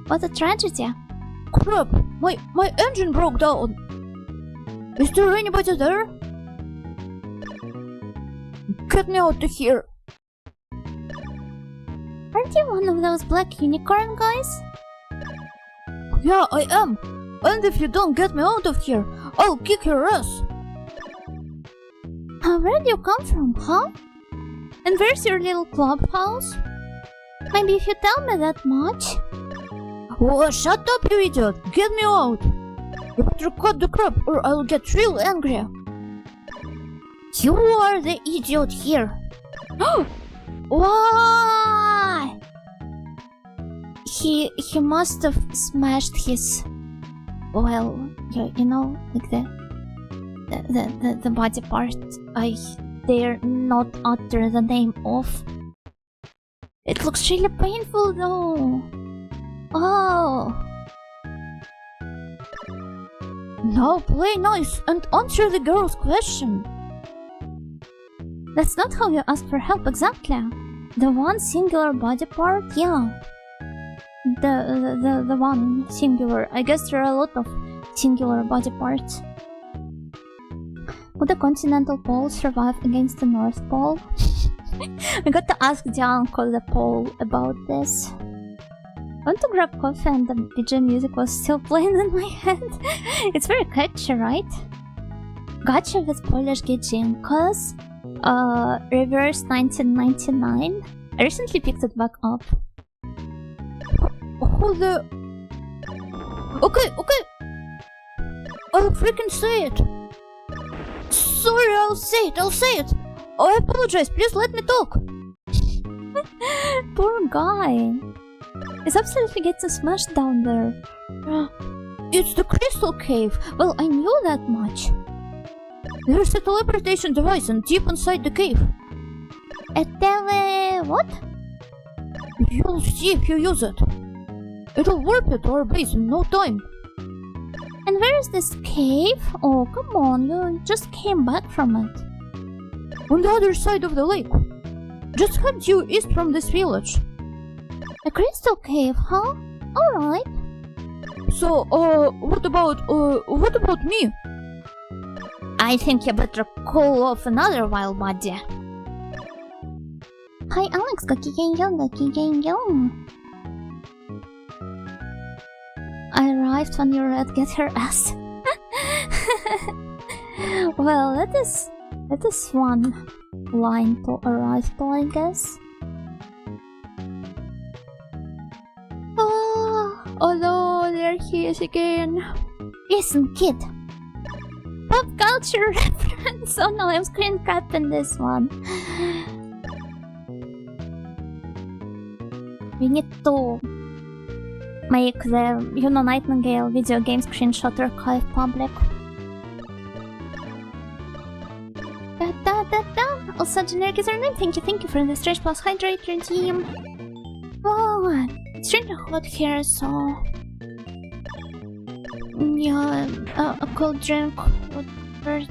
What a tragedy. Crap! My engine broke down! Is there anybody there? Get me out of here! Aren't you one of those black unicorn guys? Yeah, I am! And if you don't get me out of here, I'll kick your ass! Where do you come from, huh? And where's your little clubhouse? Maybe if you tell me that much. Oh, shut up, you idiot! Get me out! You better cut the crap or I'll get real angry! You are the idiot here! Why? He must have smashed his... Well, you know, like the body part I dare not utter the name of. It looks really painful though. Oh. Now play nice and answer the girl's question. That's not how you ask for help exactly. The one singular body part, yeah. The one singular. I guess there are a lot of singular body parts. Would the continental pole survive against the North Pole? I got to ask the uncle the pole about this. I went to grab coffee and the DJ music was still playing in my head. It's very catchy, right? Gotcha with Polish Gijinkas. Reverse 1999. I recently picked it back up. Who the... Okay. I'll freaking say it. Sorry, I'll say it. I apologize, please let me talk. Poor guy. He's absolutely getting smashed down there. It's the crystal cave. Well, I knew that much. There's a teleportation device and deep inside the cave. A what? You'll see if you use it. It'll warp you to our base in no time. And where is this cave? Oh, come on, you just came back from it. On the other side of the lake. Just head due east from this village. A crystal cave, huh? Alright. So, what about me? I think you better call off another wild body. Hi Alex, Gakigenyo. I arrived when you read get her ass. Well, that is one line to arrive to, I guess. Oh no, there he is again. Listen, kid. Pop culture reference. Oh no, I'm screen capping this one. We need to make the Nightingale video game screenshot archive public. Also, generic is our name. Thank you for the stretch plus hydrator team. Oh, it's really hot here, so yeah, a cold drink would hurt.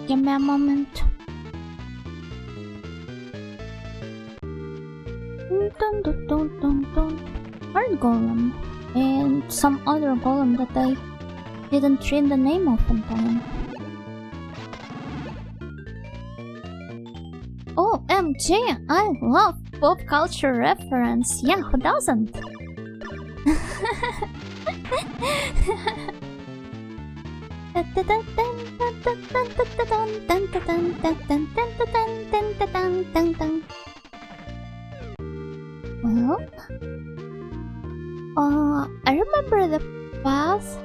Give me a moment. Hard golem and some other golem that I didn't read the name of in time. OMG, I love pop culture reference. Yeah, who doesn't? Well, I remember the path.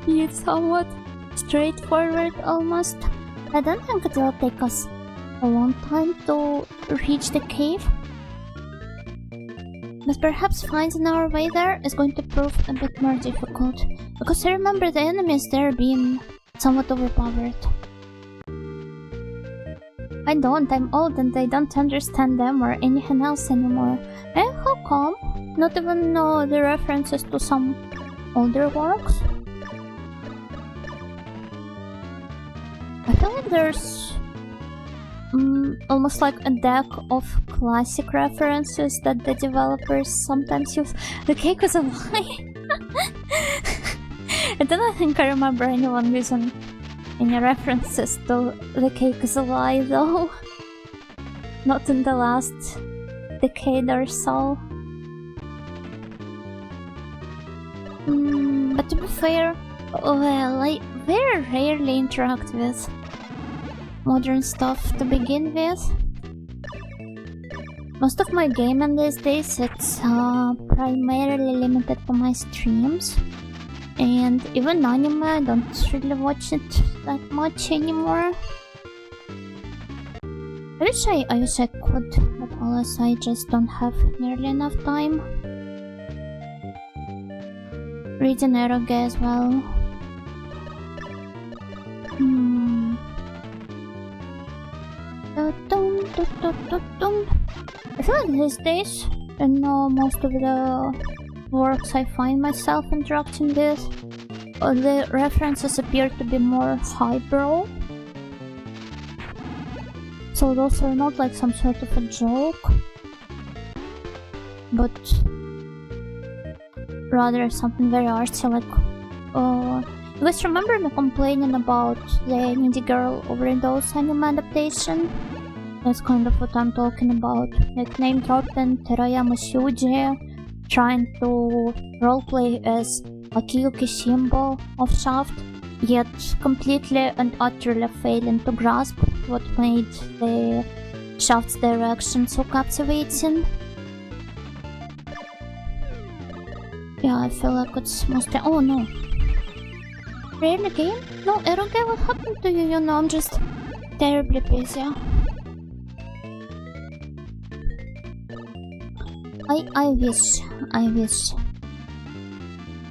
It's somewhat straightforward almost. I don't think it will take us a long time to reach the cave. But perhaps finding our way there is going to prove a bit more difficult. Because I remember the enemies there being somewhat overpowered. I'm old and I don't understand them or anything else anymore. Eh, how come? Not even know the references to some older works? I feel like there's almost like a deck of classic references that the developers sometimes use. The cake is a lie. I don't think I remember anyone using any references to the cake is a lie though. Not in the last decade or so. But to be fair, well, I very rarely interact with modern stuff to begin with. Most of my gaming these days, it's primarily limited to my streams. And even anime, I don't really watch it that much anymore. I wish I could, but alas, I just don't have nearly enough time. Reading eroge as well. I feel like these days, and most of the works I find myself interacting with, the references appear to be more highbrow. So those are not like some sort of a joke, but rather something very artsy, like you guys remember me complaining about the Needy Girl Overdose anime adaptation? That's kind of what I'm talking about, like name dropping Terayama Shuji, trying to roleplay as Akiyuki Shimbo of Shaft, yet completely and utterly failing to grasp what made the Shaft's direction so captivating. Yeah, I feel like it's mostly— oh no. Really game? No, eroge, what happened to you? You know, I'm just terribly busy. I wish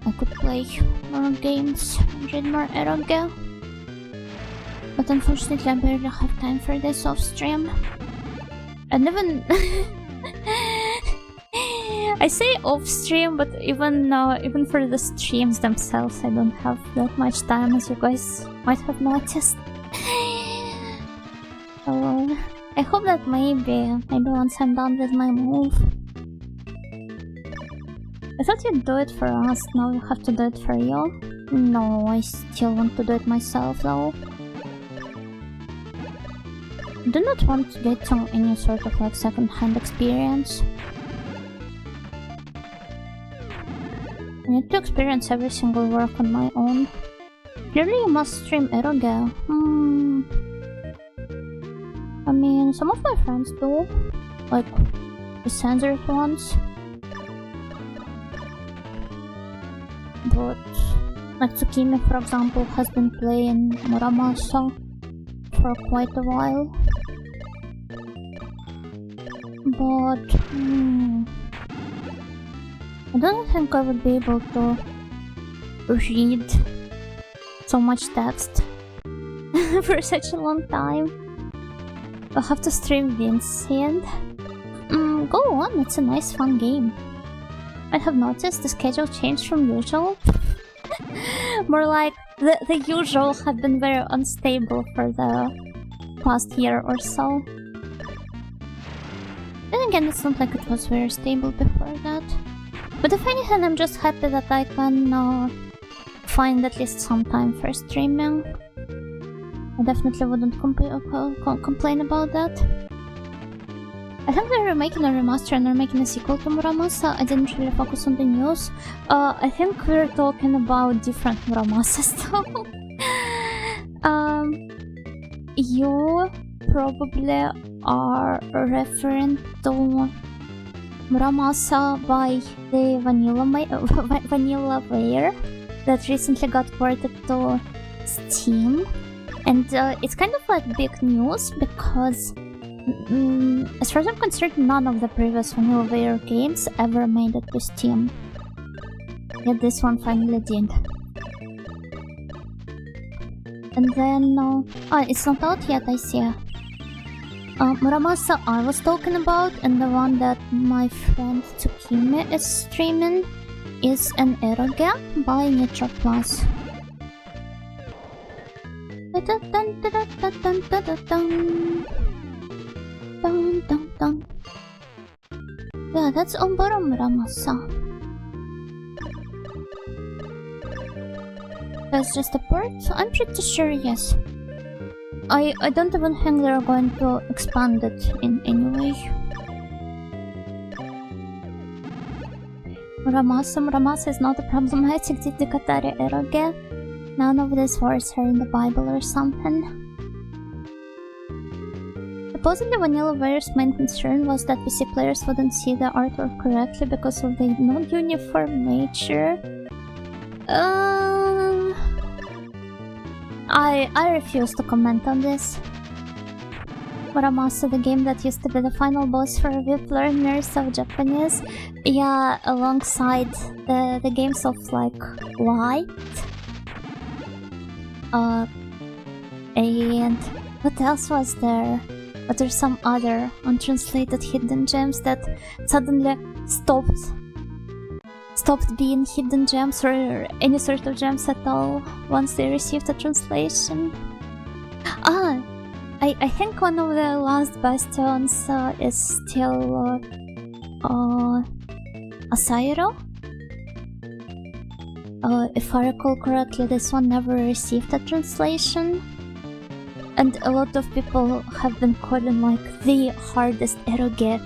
I could play more games and read more eroge. But unfortunately I barely have time for this off stream. And even I say off stream, but even for the streams themselves I don't have that much time, as you guys might have noticed. So I hope that maybe once I'm done with my move. I thought you'd do it for us, now you have to do it for you. No, I still want to do it myself though. do not want to get any sort of like second-hand experience. I need to experience every single work on my own. Clearly you must stream eroge. I mean, some of my friends do. Like, the censored ones. But, like Tsukimi, for example, has been playing Muramasa for quite a while. But, I don't think I would be able to read so much text for such a long time. I'll have to stream Vincent. Go on, it's a nice fun game. I have noticed the schedule changed from usual. More like the usual have been very unstable for the past year or so. Then again, it's not like it was very stable before that. But if anything, I'm just happy that I can find at least some time for streaming. I definitely wouldn't complain about that. I think they're making a remaster and they're making a sequel to Muramasa. I didn't really focus on the news. I think we're talking about different Muramasas though. You probably are referring to Muramasa by the Vanillaware that recently got ported to Steam. And it's kind of like big news because as far as I'm concerned, none of the previous Vanillaware games ever made it to Steam. Yet this one finally did. And then, it's not out yet, I see. Muramasa I was talking about, and the one that my friend Tsukimi is streaming, is an eroge by Nitro Plus. Yeah, that's Oboro Muramasa. That's just a port? I'm pretty sure yes. I don't even think they're going to expand it in any way. Muramasa is not a problematic Didikatari eroge. None of these words are in the Bible or something. Supposedly Vanillaware's main concern was that PC players wouldn't see the artwork correctly because of the non-uniform nature. I refuse to comment on this. Muramasa, the game that used to be the final boss for VIP learners of Japanese. Yeah, alongside the games of like Light. And what else was there? But there's some other untranslated hidden gems that suddenly stopped being hidden gems or any sort of gems at all once they received a translation. I think one of the last bastions is still Asairo. If I recall correctly, this one never received a translation. And a lot of people have been calling like the hardest eroge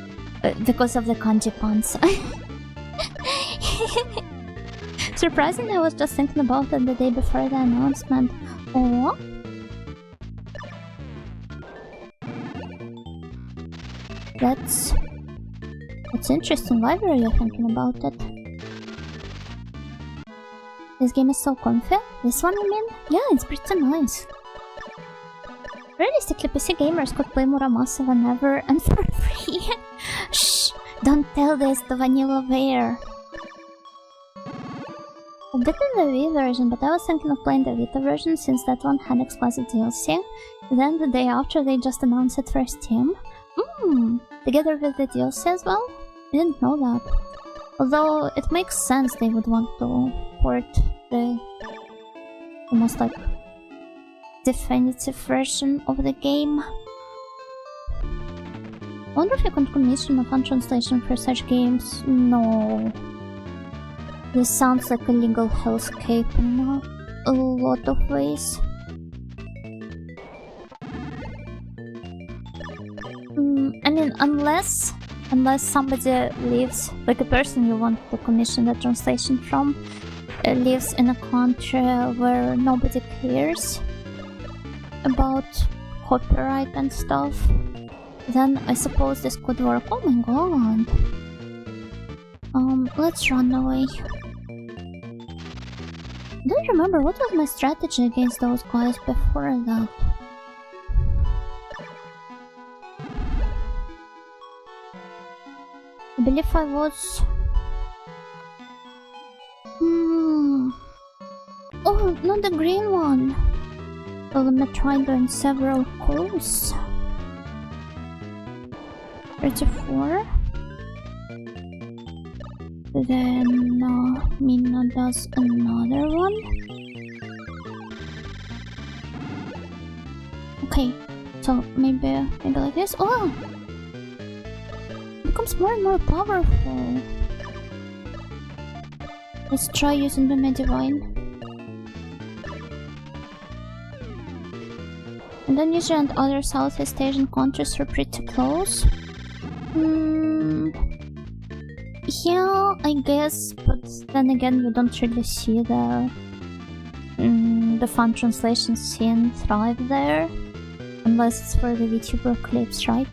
because of the kanji puns. Surprisingly, I was just thinking about it the day before the announcement. Oh, that's interesting. Why were you thinking about it? This game is so comfy. This one, you mean? Yeah, it's pretty nice. Realistically, PC gamers could play Muramasa whenever and for free. Shh! Don't tell this to Vanillaware. I've beaten the Wii version, but I was thinking of playing the Vita version since that one had exclusive DLC. Then the day after, they just announced it for Steam. Together with the DLC as well? I didn't know that. Although it makes sense they would want to port the almost like definitive version of the game. I wonder if you can commission a fun translation for such games. No. This sounds like a legal hellscape in a lot of ways. unless somebody lives, like a person you want to commission the translation from, lives in a country where nobody cares about copyright and stuff, then I suppose this could work. Oh my god. Let's run away. Don't remember what was my strategy against those guys before that. I believe I was... Oh, not the green one. Well, let me try doing several calls. 34. Then Mina does another one. Okay, so maybe like this. Oh! It becomes more and more powerful. Let's try using the Medivine. Indonesia and other Southeast Asian countries are pretty close. Yeah, I guess, but then again, we don't really see the fan translation scene thrive there, unless it's for the VTuber clips, right?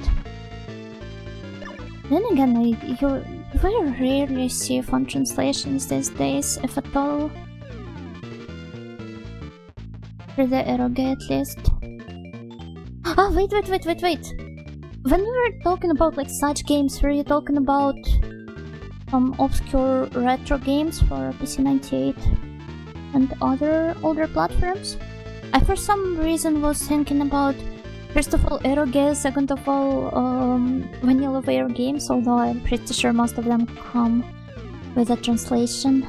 Then again, you very rarely see fan translations these days, if at all. For the eroge at least. Ah, wait. When we were talking about like such games, were you talking about obscure retro games for PC-98 and other older platforms? I for some reason was thinking about, first of all, eroge, second of all, Vanillaware games, although I'm pretty sure most of them come with a translation.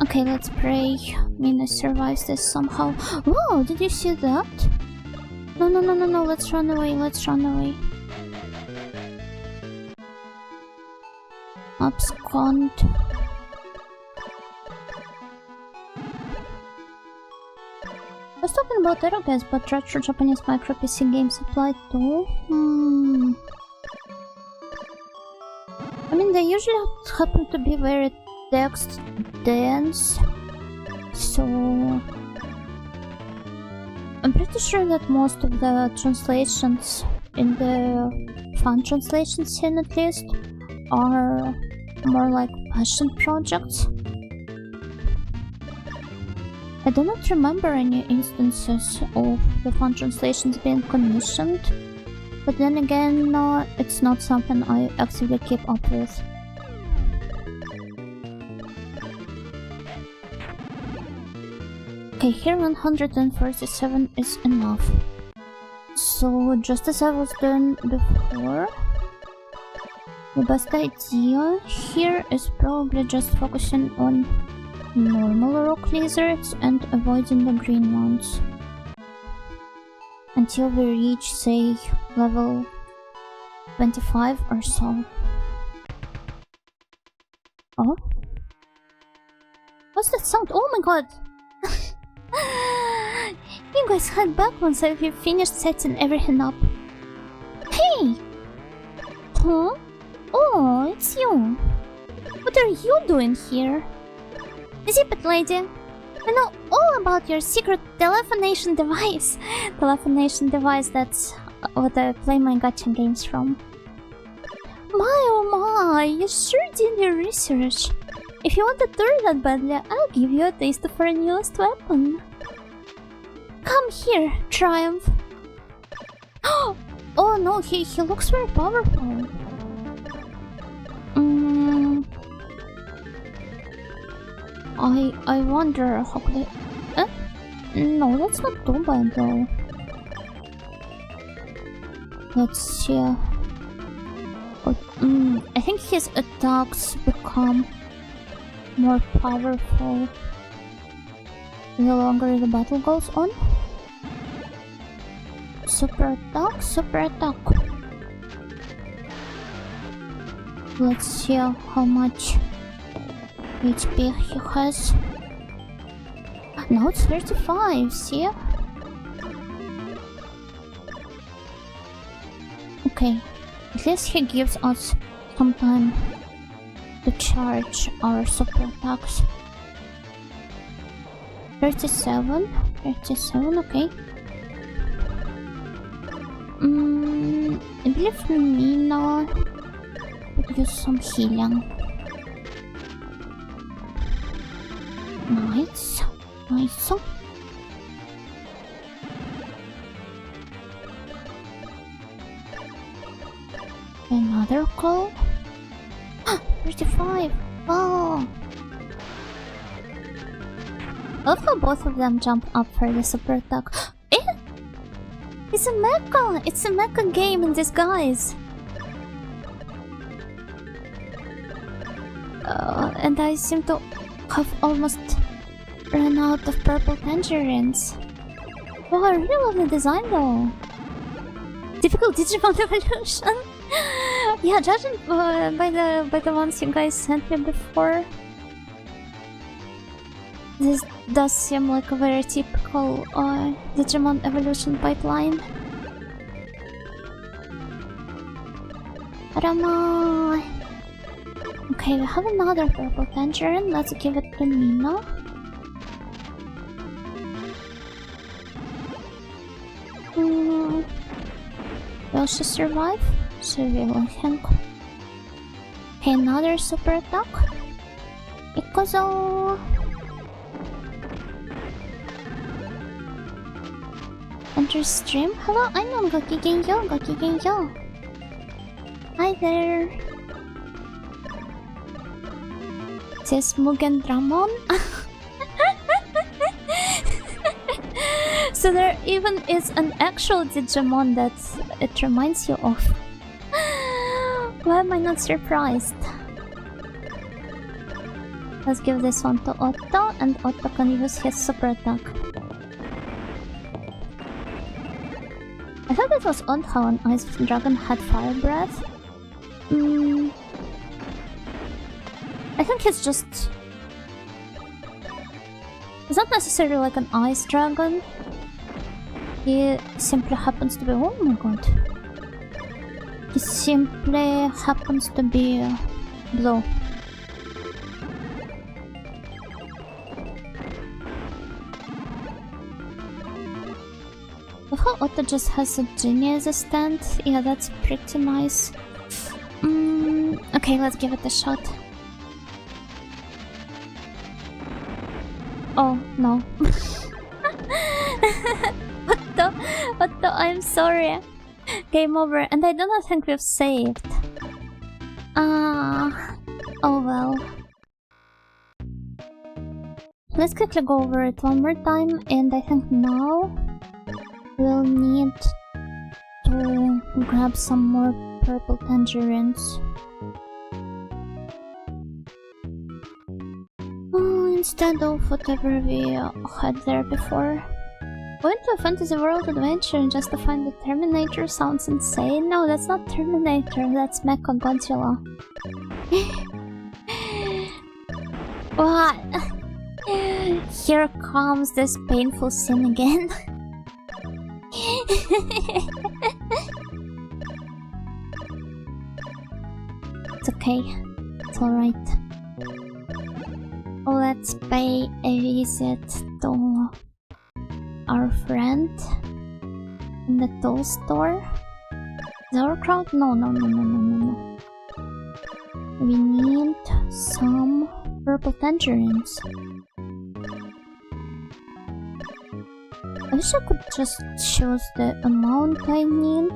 Okay, let's pray Mina survives this somehow. Whoa, did you see that? No, let's run away. Abscond. I was talking about eroges, but retro Japanese micro PC games apply too? I mean, they usually happen to be very text dense, so I'm pretty sure that most of the translations in the fan translation scene at least are more like passion projects. I do not remember any instances of the fan translations being commissioned, but then again, it's not something I actively keep up with. Okay, here 147 is enough. So, just as I was doing before, the best idea here is probably just focusing on normal rock lizards and avoiding the green ones. Until we reach, say, level 25 or so. Oh? What's that sound? Oh my god! You guys head back once I've finished setting everything up. Hey! Huh? Oh, it's you. What are you doing here? Zip it, lady. I know all about your secret telephonation device. Telephonation device, that's what I play my gacha games from. My oh my, you sure did your research. If you want a tour that badly, I'll give you a taste of our newest weapon. Come here, Triumph. Oh no, he looks very powerful. I wonder how could I... No, that's not too bad though. Let's see. I think his attacks become more powerful the longer the battle goes on. Super attack, super attack. Let's see how much HP he has. Now it's 35, see? Okay, at least he gives us some time to charge our super attacks. 37, okay. I believe Mina would use some healing. Nice. Another call? 35! Oh! I love how both of them jump up for the super attack. Eh? It's a mecha! It's a mecha game in disguise! And I seem to have almost run out of purple tangerines. Wow, I really love the design though. Typical Digimon evolution. Yeah, judging by the ones you guys sent me before, this does seem like a very typical Digimon evolution pipeline. Rama. Okay, we have another purple tangerine. Let's give it to Mina. Will she survive? She will, I think. Okay, another super attack. Ikozo! Enter stream? Hello, I'm Gakigenyo. Hi there. It says Mugen Dramon. So there even is an actual Digimon that it reminds you of. Why am I not surprised? Let's give this one to Otto, and Otto can use his super attack. I thought it was odd how an ice dragon had fire breath. I think it's just... It's not necessarily like an ice dragon. He simply happens to be... Oh my god. He simply happens to be blue. I how Otto just has a genie as a stand. Yeah, that's pretty nice. Okay, let's give it a shot. Oh, no. Otto, I'm sorry. Game over, and I do not think we've saved. Oh well. Let's quickly go over it one more time, and I think now we'll need to grab some more purple tangerines. Instead of whatever we had there before. Going to a fantasy world adventure just to find the Terminator sounds insane. No, that's not Terminator, that's Mecha Godzilla. What? Here comes this painful scene again. It's okay. It's alright. Let's pay a visit to our friend in the tool store. Sauerkraut? No. We need some purple tangerines. I wish I could just choose the amount I need,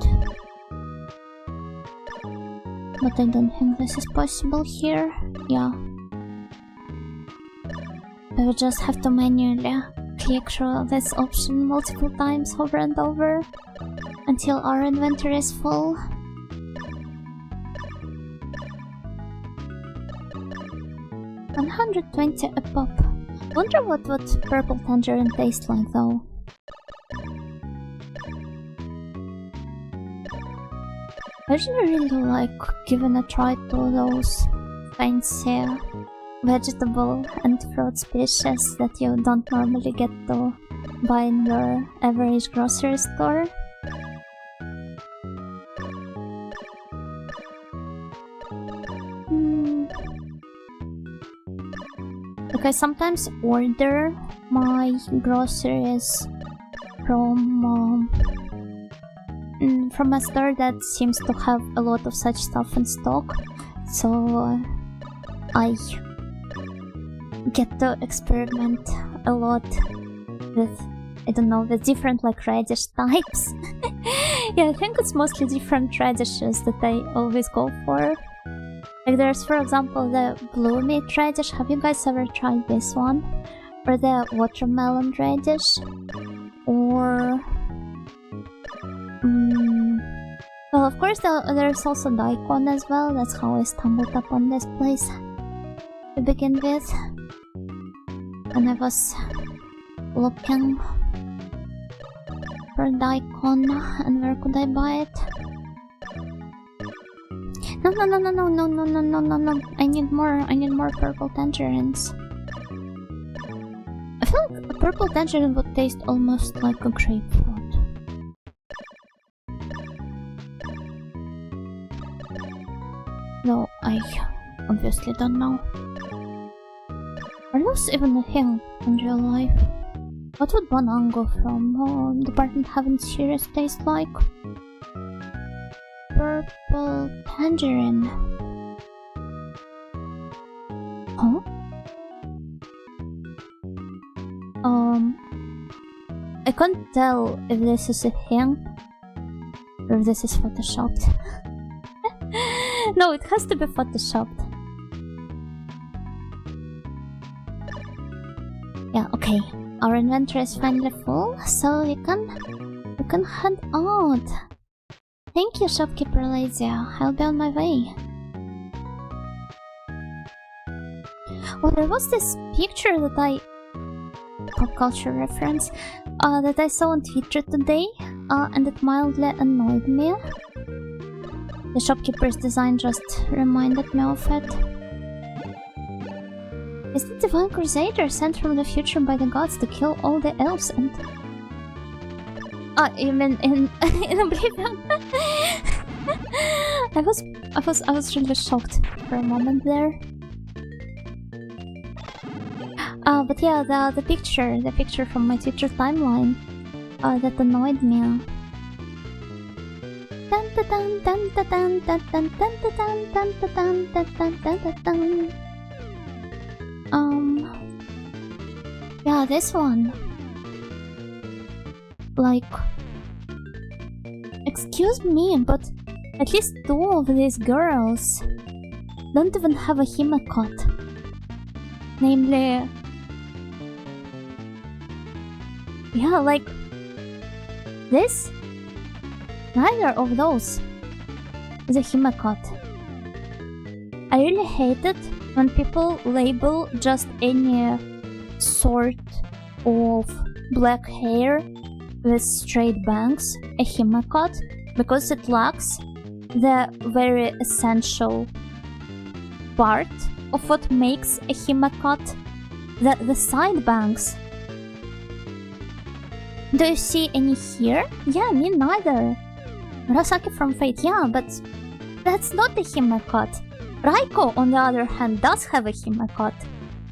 but I don't think this is possible here. Yeah. I would just have to manually click through this option multiple times over and over until our inventory is full. $120 a pop. Wonder what would purple tangerine taste like though. I usually really like giving a try to those fancy vegetable and fruit species that you don't normally get to buy in your average grocery store. Like I sometimes order my groceries from a store that seems to have a lot of such stuff in stock, so I get to experiment a lot with, I don't know, with different like radish types. Yeah, I think it's mostly different radishes that I always go for. Like there's, for example, the blue meat radish. Have you guys ever tried this one? Or the watermelon radish? Or... well, of course, there's also daikon as well. That's how I stumbled upon this place to begin with. When I was looking for daikon and where could I buy it? No, I need more purple tangerines. I feel like a purple tangerine would taste almost like a grapefruit. Though I obviously don't know. Are those even a thing in real life? What would banango from Department Heaven series taste like? Purple tangerine. Huh? I can't tell if this is a thing or if this is photoshopped. No, it has to be photoshopped. Yeah, okay. Our inventory is finally full, so we can head out. Thank you, shopkeeper lady. I'll be on my way. Well, there was this picture that I... pop culture reference that I saw on Twitter today, and it mildly annoyed me. The shopkeeper's design just reminded me of it. Is the Divine Crusader sent from the future by the gods to kill all the elves and... you mean in Oblivion? I was really shocked for a moment there. But yeah, the picture from my Twitter timeline that annoyed me. Yeah, this one. Like, excuse me, but at least two of these girls don't even have a himecut. Namely, yeah, like this. Neither of those is a himecut. I really hate it when people label just any sort of black hair with straight bangs a himecut, because it lacks the very essential part of what makes a himecut, the side bangs. Do you see any here? Yeah, me neither. Murasaki from Fate, yeah, but that's not a himecut. Raiko, on the other hand, does have a himecut.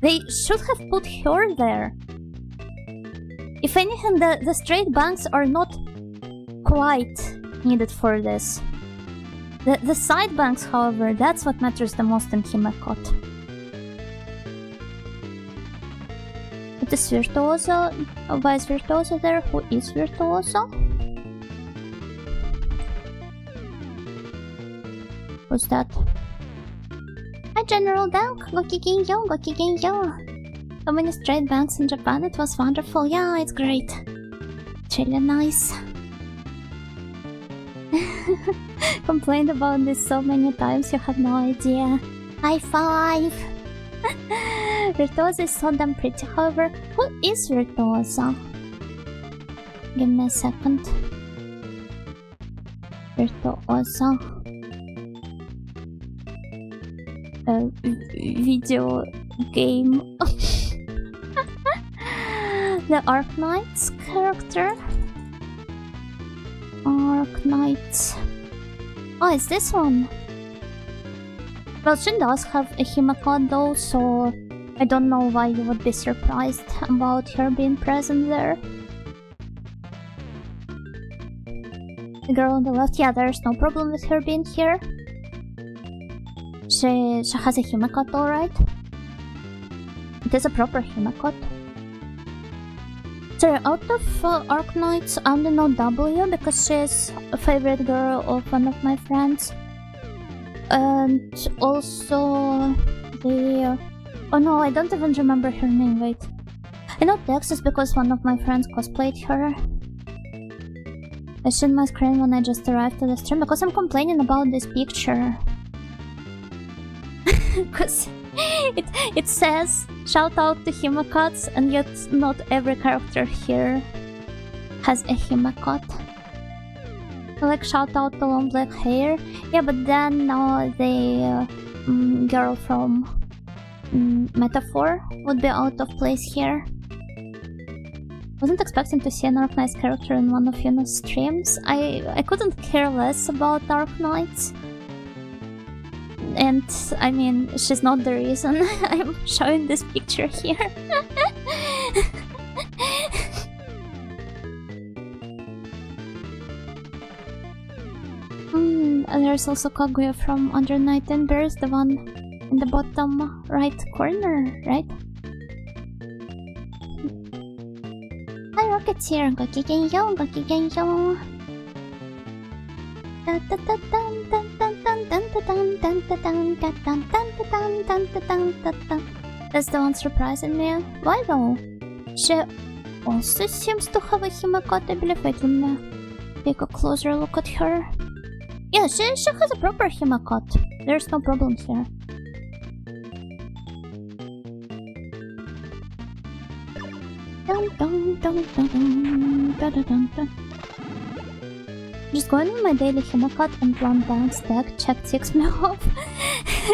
They should have put her there. If anything, the straight bangs are not quite needed for this. The side bangs, however, that's what matters the most in himecut. It is Virtuoso. Why is Virtuoso there? Who is Virtuoso? Who's that? Hi, General Dunk! Gokigenyo, Gokigenyo! So many straight bangs in Japan, it was wonderful. Yeah, it's great. It's really nice. Complained about this so many times, you have no idea. High five! Virtuoso is so damn pretty, however. Who is Virtuoso? Give me a second. Virtuoso. game. The Arknights character. Arknights. Oh, it's this one. Well, she does have a Himacod though, so I don't know why you would be surprised about her being present there. The girl on the left, yeah, there's no problem with her being here. She has a Himacod, alright. It is a proper Himacod. So out of Arknights, I only know W because she's a favorite girl of one of my friends. And also the... oh no, I don't even remember her name, wait. I know Texas because one of my friends cosplayed her. I shared my screen when I just arrived to the stream because I'm complaining about this picture. Because it says shout out to Himacods, and yet not every character here has a Himacod. Like shout out to long black hair, yeah, but then the girl from Metaphor would be out of place here. Wasn't expecting to see an Arknights character in one of Yuna's streams. I couldn't care less about Arknights. And I mean, she's not the reason I'm showing this picture here. There's also Kaguya from Under Night Embers, the one in the bottom right corner, right? Hi, Rocketeer! Gokigenyo, gokigenyo! That's the one surprising me. Why though? She also seems to have a Himacod, I believe. Wait, let me take a closer look at her. Yeah, she has a proper Himacod. There's no problem here. Just going on my daily Himacod and one balance tag check ticks me off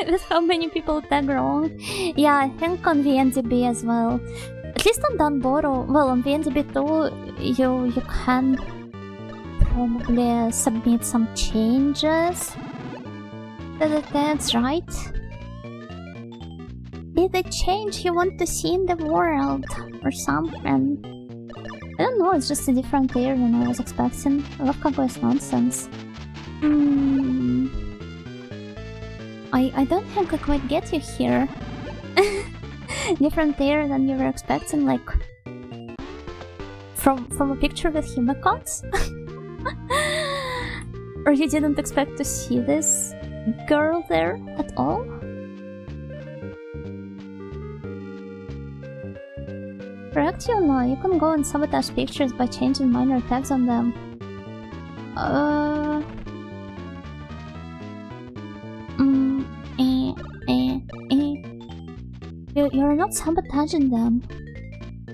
with how many people tag wrong. Yeah, I think on VNDB as well. At least on Danboro, well, on VNDB too, you can probably submit some changes to the tags, right? Be the change you want to see in the world or something. I don't know, it's just a different layer than I was expecting. I love Kaguya's nonsense. I don't think I quite get you here. Different layer than you were expecting, like from a picture with Himacods? Or you didn't expect to see this girl there at all? Correct, you know, you can go and sabotage pictures by changing minor tags on them. You're not sabotaging them.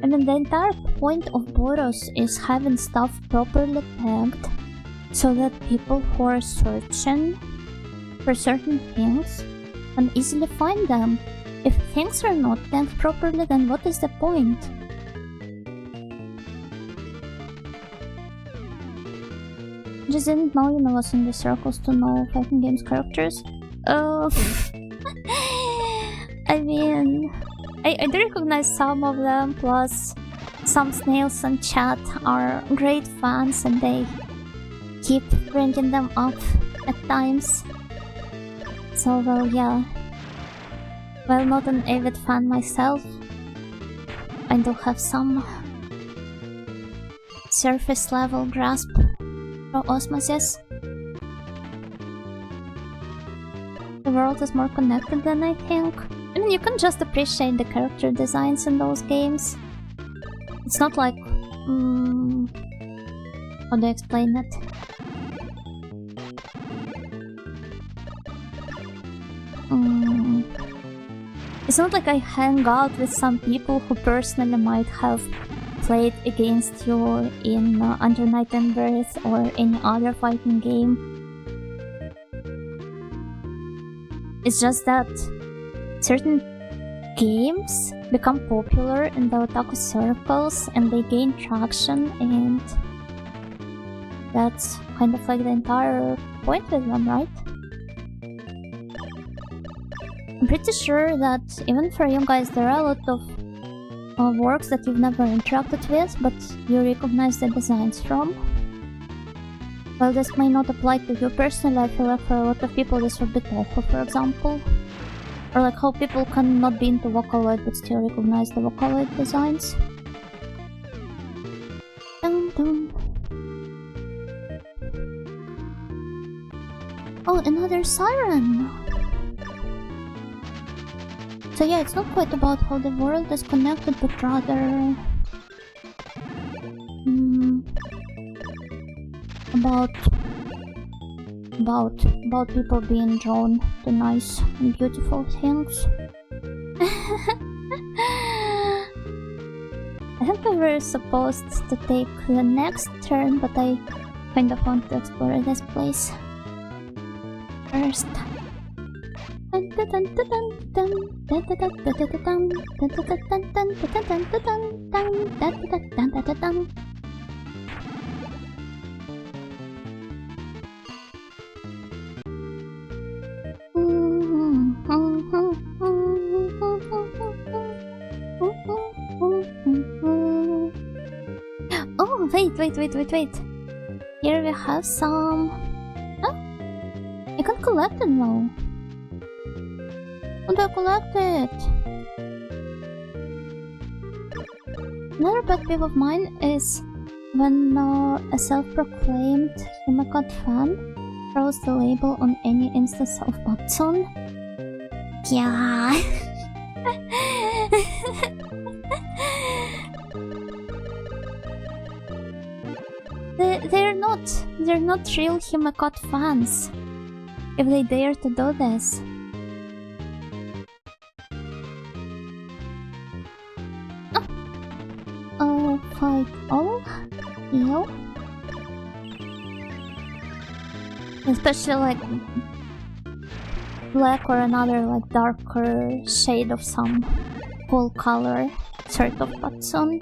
I mean, the entire point of Boros is having stuff properly tagged so that people who are searching for certain things can easily find them. If things are not tagged properly, then what is the point? Just didn't know you was in the circles to know fighting games characters. I mean, I do recognize some of them, plus some snails in chat are great fans and they keep bringing them up at times. So, well, yeah. While not an avid fan myself, I do have some surface level grasp for osmosis. The world is more connected than I think. I mean, you can just appreciate the character designs in those games. It's not like... how do I explain it? It's not like I hang out with some people who personally might have played against you in Under Night and Birth or any other fighting game. It's just that certain games become popular in the otaku circles and they gain traction, and that's kind of like the entire point with them, right? I'm pretty sure that even for you guys there are a lot of works that you've never interacted with, but you recognize the designs from. Well, this may not apply to you personally. I feel like for a lot of people this would be Toho, for example. Or like how people can not be into Vocaloid but still recognize the Vocaloid designs. Dun, dun. Oh, another siren! So yeah, it's not quite about how the world is connected, but rather... about people being drawn to nice and beautiful things. I think we were supposed to take the next turn, but I kind of want to explore this place first. Oh, wait. Here we have some... Huh? I can't collect it now. How do I collect it? Another pet peeve of mine is when a self-proclaimed Himekot fan throws the label on any instance of Batsun. Yeah. They're not real Himekot fans if they dare to do this. Fight all? Yo? Especially like black or another like darker shade of some cool color sort of Batsun.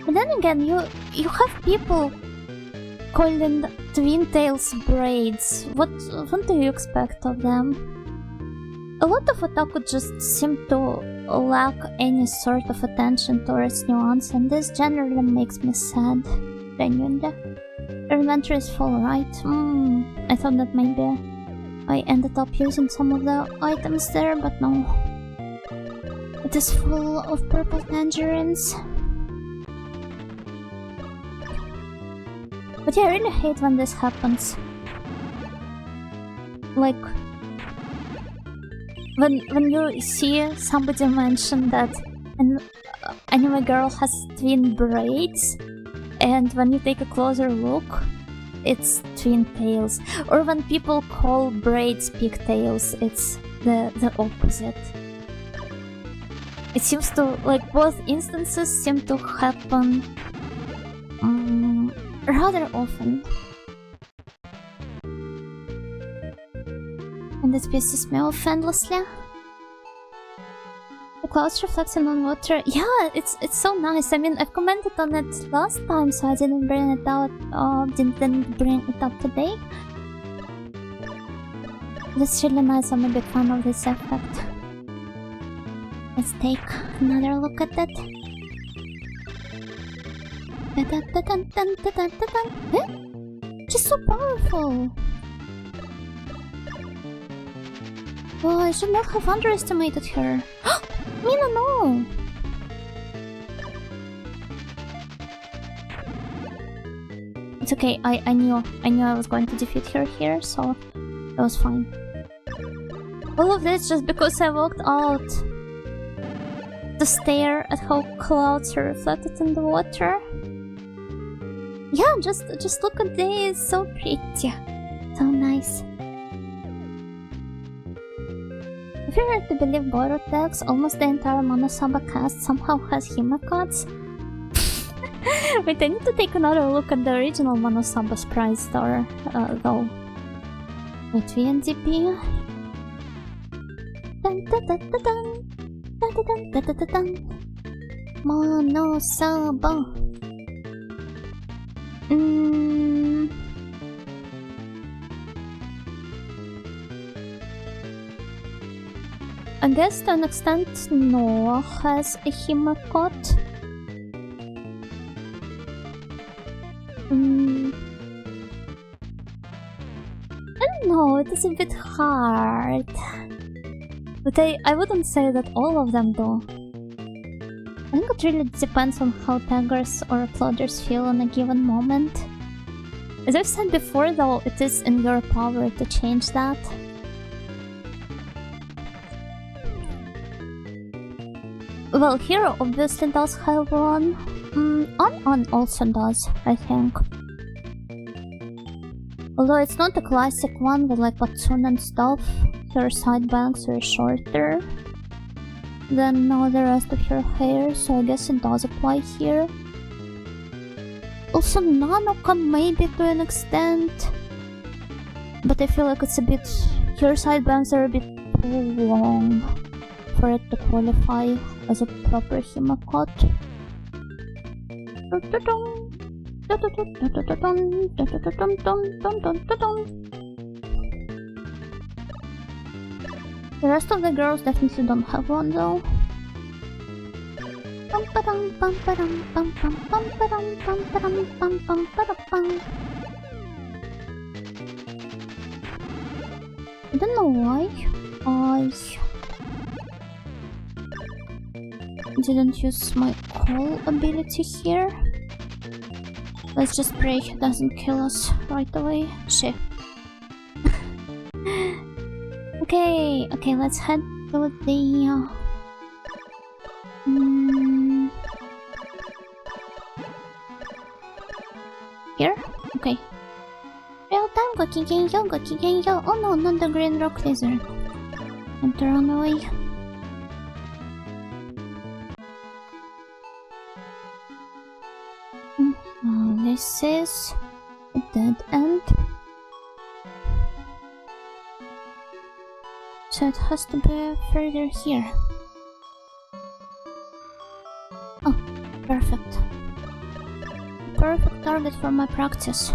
But then again, you have people calling twin tails braids. What do you expect of them? A lot of otaku just seem to lack any sort of attention towards nuance, and this generally makes me sad. Genuinely. Your inventory is full, right? I thought that maybe I ended up using some of the items there, but no. It is full of purple tangerines. But yeah, I really hate when this happens. Like... When you see somebody mention that an anime girl has twin braids, and when you take a closer look, it's twin tails. Or when people call braids pigtails, it's the opposite. It seems to, like, both instances seem to happen rather often. And this pisses me off endlessly. The clouds reflecting on water. Yeah, it's so nice. I mean, I've commented on it last time, so I didn't bring it out. Didn't bring it up today. It's really nice. I'm a big fan of this effect. Let's take another look at it. She's so powerful. Oh, I should not have underestimated her. Mina, no! It's okay, I knew I was going to defeat her here, so it was fine. All of this just because I walked out to stare at how clouds are reflected in the water. Yeah, just look at this, so pretty. So nice. If you were to believe Borutex, almost the entire Monosaba cast somehow has Himekots. Wait, I need to take another look at the original Monosaba sprite store, though. Wait, VNDP? Dun dun dun dun dun. Dun dun dun dun dun dun dun. Mono Sabo. I guess to an extent Noah has a Himakot. I don't know, it is a bit hard. But I wouldn't say that all of them do. I think it really depends on how taggers or uploaders feel in a given moment. As I've said before though, it is in your power to change that. Well, Hero obviously does have one. On also does, I think. Although it's not a classic one with like Watsun and stuff, her side bangs are shorter than the rest of her hair, so I guess it does apply here. Also Nanoka maybe to an extent, but I feel like it's a bit... her side bangs are a bit too long for it to qualify as a proper Himakot. The rest of the girls definitely don't have one though. I don't know why I didn't use my call ability here. Let's just pray he doesn't kill us right away. Shit. Okay, let's head to the... here? Okay. Real time, Gokigenyo. Oh no, not the green rock lizard. And to run away. This is a dead end. So it has to be further here. Oh, perfect. Perfect target for my practice.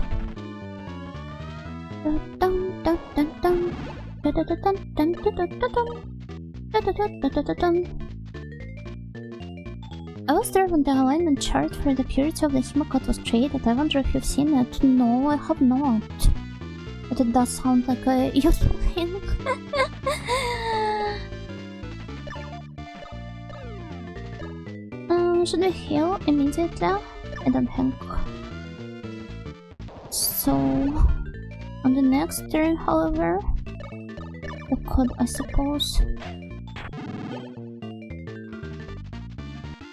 I was there when the alignment chart for the purity of the Himakot was created. I wonder if you've seen it. No, I have not. But it does sound like a useful thing. Should we heal immediately? I don't think so. On the next turn, however, we could, I suppose.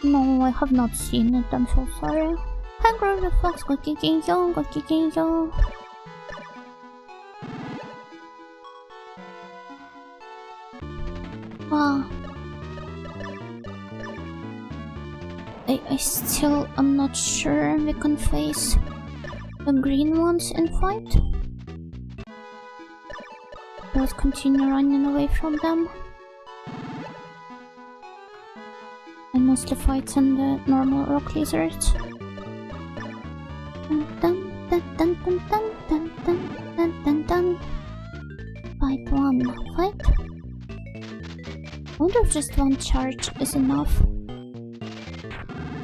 No, I have not seen it, I'm so sorry. Hi, Groovy Fox, Gokigenyo. Wow. I still am not sure we can face the green ones in fight. Let's continue running away from them. And mostly fights on the normal rock lizards. Fight one. Fight. I wonder if just one charge is enough.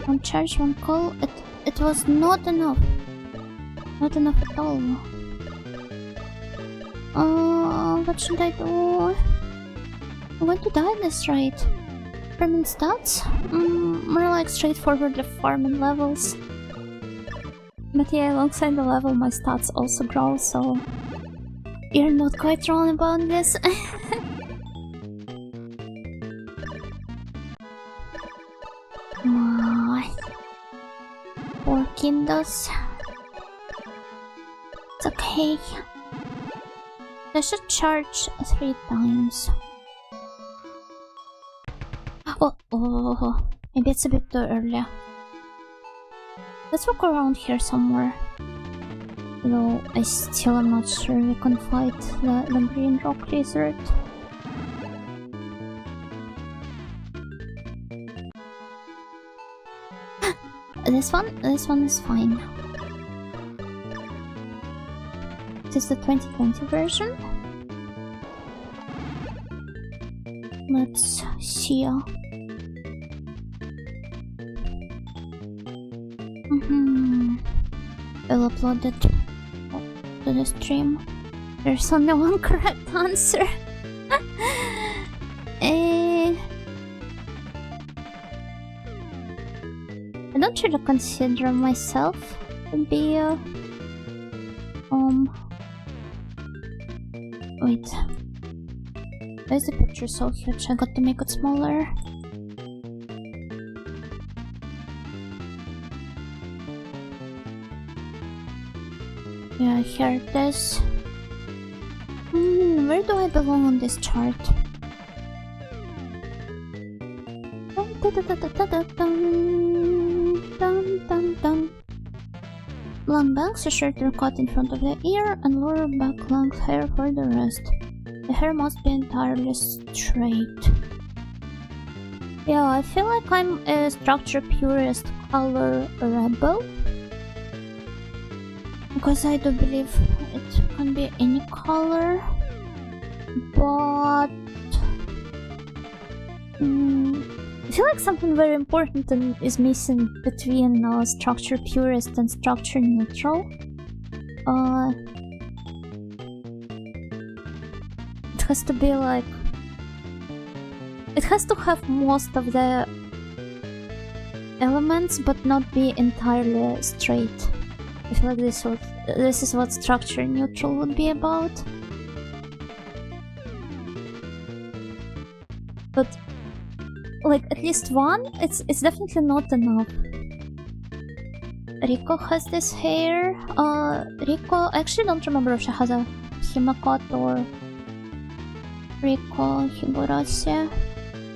One charge, one call. It was not enough. Not enough at all. What should I do? I'm going to die this right. Farming stats? More like straightforward farming levels. But yeah, alongside the level my stats also grow, so... You're not quite wrong about this. Poor Kindos. It's okay. I should charge 3 times. Oh, maybe it's a bit too early. Let's walk around here somewhere. Though I still am not sure we can fight the green rock lizard. This one is fine. This is the 2020 version. Let's see. I'll upload it to the stream. There's only one correct answer. I don't really consider myself to be wait. Why is the picture so huge? I got to make it smaller. Yeah, here it is. Where do I belong on this chart? Long bangs are shorter cut in front of the ear and lower back length hair for the rest. The hair must be entirely straight. Yeah, I feel like I'm a structure purist color rebel. Because I do believe it can be any color. But I feel like something very important is missing between structure purist and structure neutral. It has to be like... It has to have most of the elements but not be entirely straight. I feel like this is what structure neutral would be about. But like at least one, it's definitely not enough. Rico has this hair. Rico, I actually don't remember if she has a himacut or Rico Higurashi.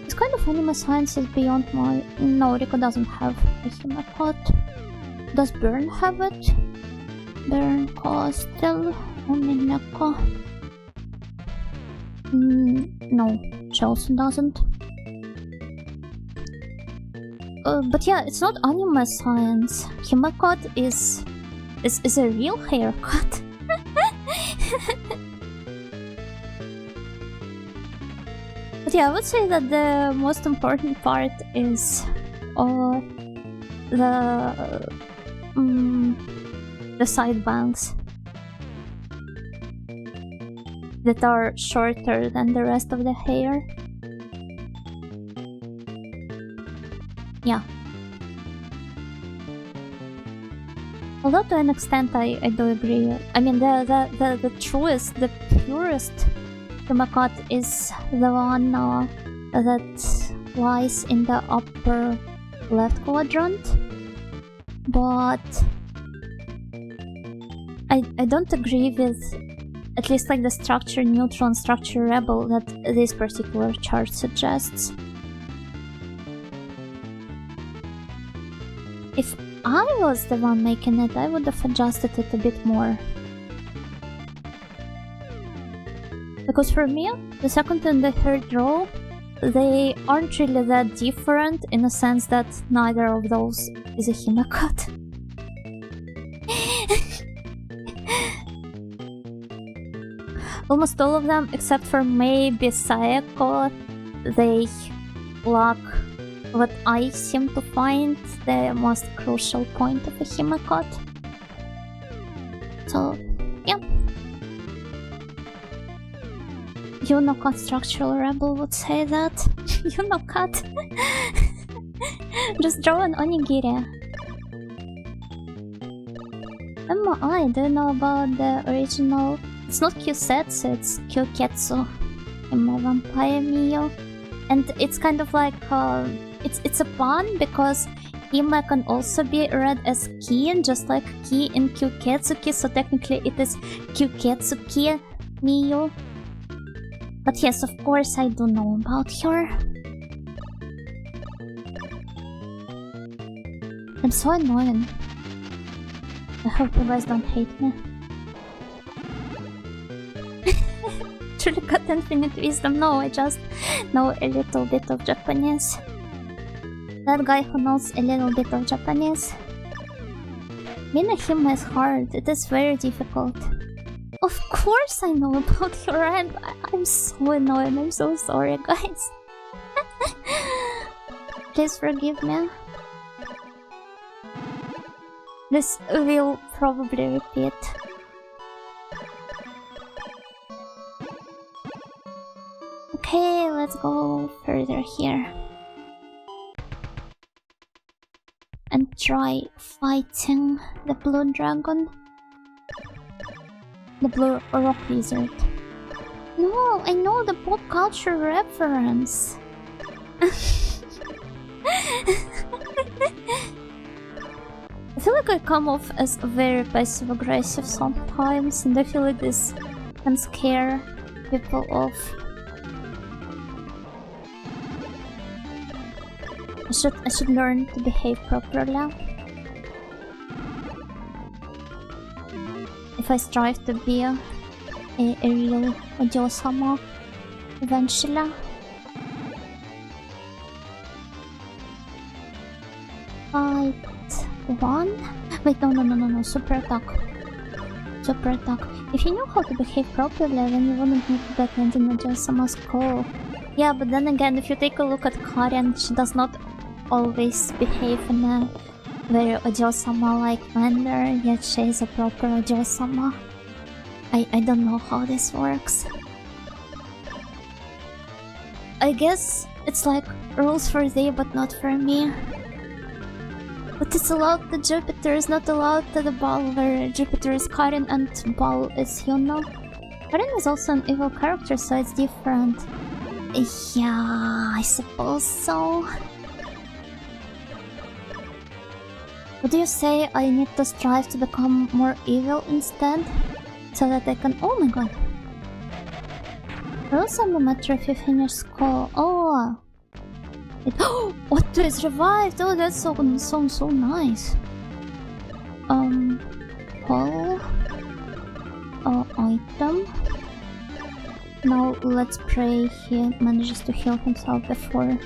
It's kind of anime science is beyond my... No, Rico doesn't have a himacut. Does Burn have it? Burn Coastal Omineko. No, she also doesn't. But yeah, it's not anime science. Himacut is a real haircut. But yeah, I would say that the most important part is the side bangs that are shorter than the rest of the hair. Yeah. Although to an extent I do agree. I mean the truest, the purest himacut is the one that lies in the upper left quadrant. But I don't agree with at least like the structure neutral and structure rebel that this particular chart suggests. If I was the one making it, I would have adjusted it a bit more. Because for me, the second and the third row, they aren't really that different in the sense that neither of those is a himacut. Almost all of them, except for maybe Saeko, they lack what I seem to find the most crucial point of a himacut. So, yeah. Unocut Structural Rebel would say that. Unocut. Just draw an onigiri. I do know about the original. It's not Kyusetsu, it's Kyuketsu in my Vampire Mio. And it's kind of like it's a pun because Hime can also be read as Ki, just like Ki in Kyuketsuki, so technically it is Kyuketsuki Mio. But yes, of course I do know about her. I'm so annoying. I hope you guys don't hate me. Truly got infinite wisdom. No, I just know a little bit of Japanese. That guy who knows a little bit of Japanese Being a human is hard. It is very difficult. Of course I know about your rant. I'm so annoyed. I'm so sorry, guys. Please forgive me. This will probably repeat. Okay, let's go further here. And try fighting the blue dragon. The blue rock lizard. No, I know the pop culture reference. I feel like I come off as very passive-aggressive sometimes, and I feel like this can scare people off. I should learn to behave properly. If I strive to be a real Ojo-sama eventually. Fight 1? Wait, no, super attack. Super attack. If you know how to behave properly, then you wouldn't need to get into Ojo-sama's call. Yeah, but then again, if you take a look at Karen, she does not always behave in a very Ojo-sama-like manner, yet she is a proper Ojo-sama. I don't know how this works. I guess it's like rules for thee, but not for me. But it's allowed to Jupiter, is not allowed to the Ball, where Jupiter is Karen and Ball is Hyuna. Karen is also an evil character, so it's different. Yeah, I suppose so. Would you say I need to strive to become more evil instead? So that I can— oh my god! Rules on the matter if you finish school. Oh! Otto is revived! Oh, that's so nice. Call. Item. Now let's pray he manages to heal himself before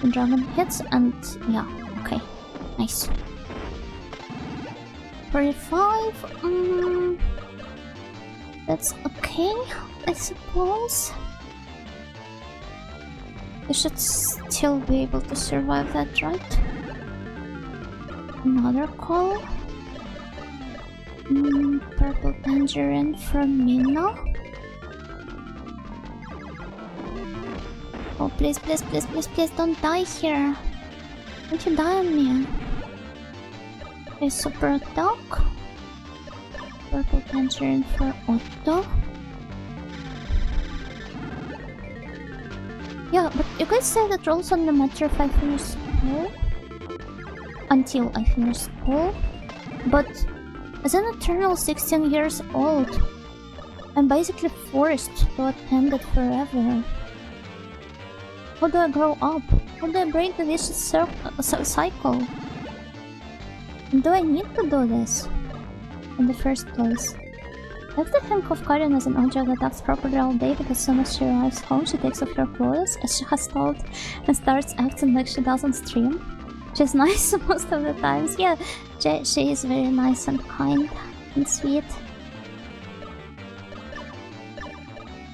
the dragon hits, and yeah, okay. Nice. 45, that's okay, I suppose. I should still be able to survive that, right? Another call. Purple tangerine from Mina. Oh, please, don't die here. Don't you die on me. Okay, super attack. Purple tangerine for Otto. Yeah, but you guys say that rules only matter if I finish school. Until I finish school. But as an eternal 16 years old, I'm basically forced to attend it forever. How do I grow up? How do I break the vicious cycle? And do I need to do this in the first place? I have to think of Karen as an object that acts properly all day, because as soon as she arrives home, she takes off her clothes, as she has told, and starts acting like she doesn't stream. She's nice most of the times. Yeah, she is very nice and kind and sweet.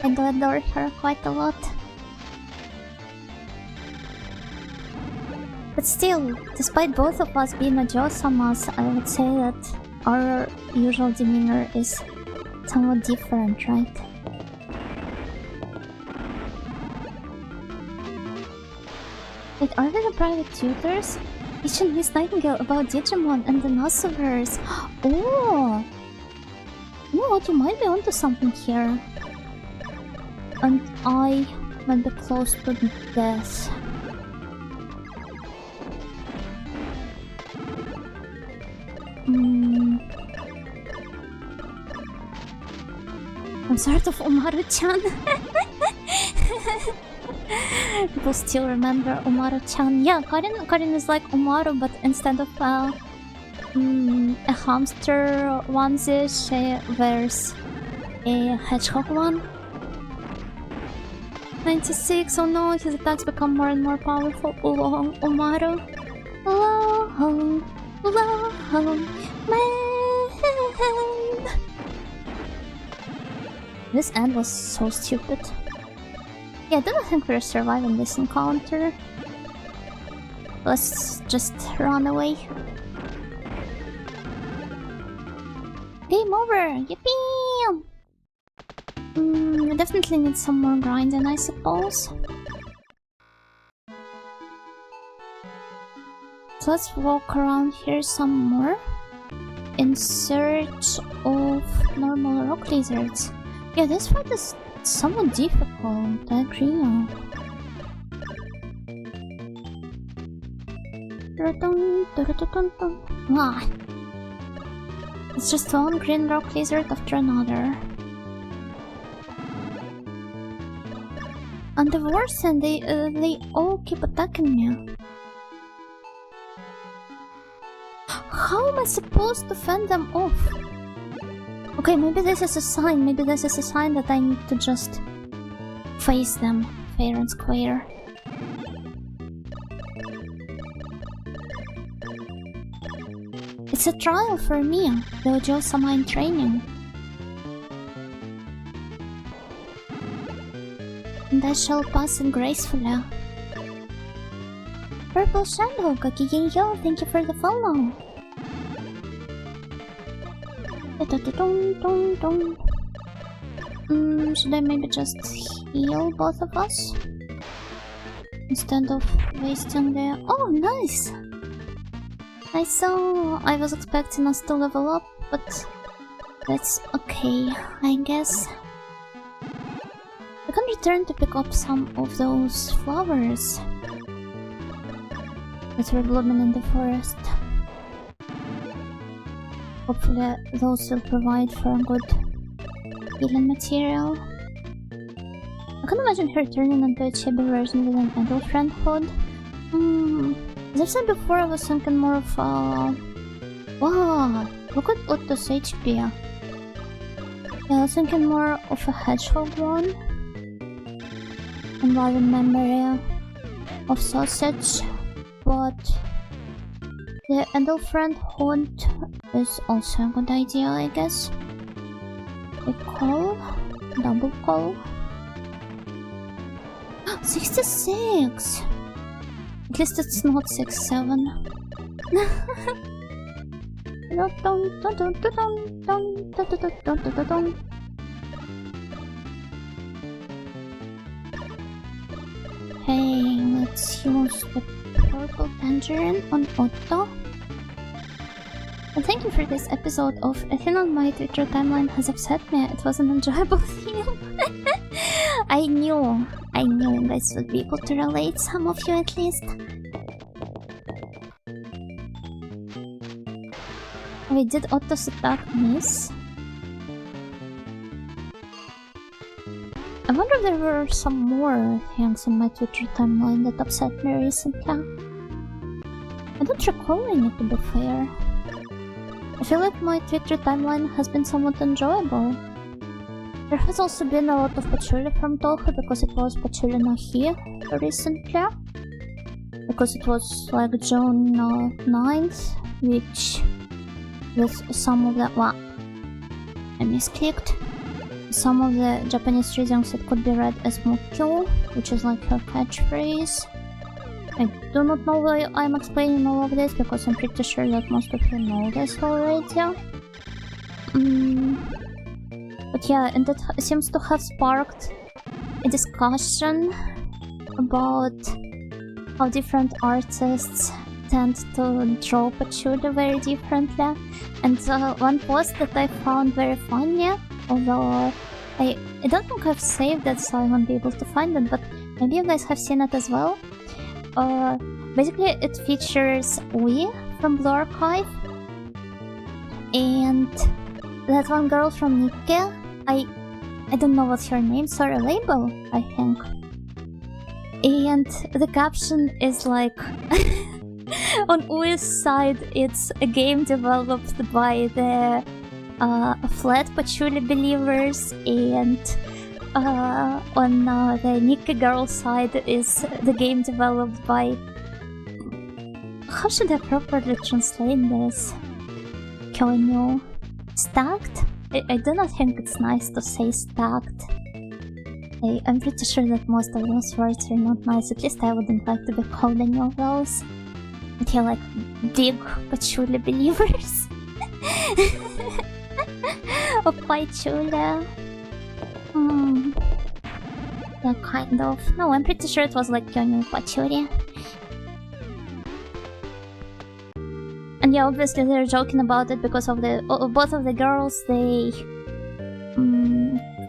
I do adore her quite a lot. But still, despite both of us being Ojo-samas, I would say that our usual demeanor is somewhat different, right? Wait, are we the private tutors? Teaching Miss Nightingale about Digimon and the Nasuverse. Oh! You know what, you might be onto something here. And I might be close to death. I'm sort of Umaru-chan. People still remember Umaru-chan. Yeah, Karin is like Umaru, but instead of a hamster onesie, she wears a hedgehog one. 96, oh no, his attacks become more and more powerful. Long Umaru. Long, long, Man! This end was so stupid. Yeah, I don't think we're surviving this encounter. Let's just run away. Game over! Yippee! We definitely need some more grinding, I suppose. So let's walk around here some more in search of normal rock lizards. Yeah, this fight is somewhat difficult, I agree. Ah. It's just one green rock lizard after another. And the worst thing, they all keep attacking me. How am I supposed to fend them off? Okay, maybe this is a sign. Maybe this is a sign that I need to just face them fair and square. It's a trial for me, the Ojosa mine training. And I shall pass it gracefully. Purple Shadow, Kakigenyo, thank you for the follow. Should I maybe just heal both of us? Instead of wasting the... Oh, nice! I saw... I was expecting us to level up, but... that's okay, I guess. I can return to pick up some of those flowers that were blooming in the forest. Hopefully those will provide for a good healing material. I can imagine her turning into a chibi version with an adult friendhood. As I said before, I was thinking more of wow, look at Otto's HP. Yeah, I was thinking more of a hedgehog one. Involving memory of sausage, but the adult friendhood is also a good idea, I guess. A call, double call. 66! At least it's not 67. Hey, let's use the purple tangerine on Otto. And thank you for this episode of I think on my Twitter timeline has upset me. It was an enjoyable theme. I knew you guys would be able to relate, some of you at least. Wait, did Otto's attack miss? I wonder if there were some more things on my Twitter timeline that upset me recently. I don't recall any, to be fair. I feel like my Twitter timeline has been somewhat enjoyable. There has also been a lot of patchouli from Toho because it was patchouli no Hi recently. Because it was like June 9th, which with some of the... well, I misclicked. Some of the Japanese readings it could be read as Mukyo, which is like her catchphrase. I do not know why I'm explaining all of this because I'm pretty sure that most of you know this already. But yeah, and that seems to have sparked a discussion about how different artists tend to draw patchouli very differently. And one post that I found very funny, although I don't think I've saved it, so I won't be able to find it, but maybe you guys have seen it as well. Basically, it features Ui from Blue Archive and that one girl from Nikke. I don't know what's her name, sorry, Label, I think. And the caption is like... on Ui's side, it's a game developed by the Flat Patchouli Believers, and on the Nikke girl side is the game developed by... how should I properly translate this? Kyonyu stacked. I do not think it's nice to say stacked. I'm pretty sure that most of those words are not nice. At least I wouldn't like to be called any of those. But yeah, like big patchouli believers. Of patchouli. Yeah, kind of. No, I'm pretty sure it was like Kyonyu patchouli. And yeah, obviously they're joking about it because of the both of the girls. They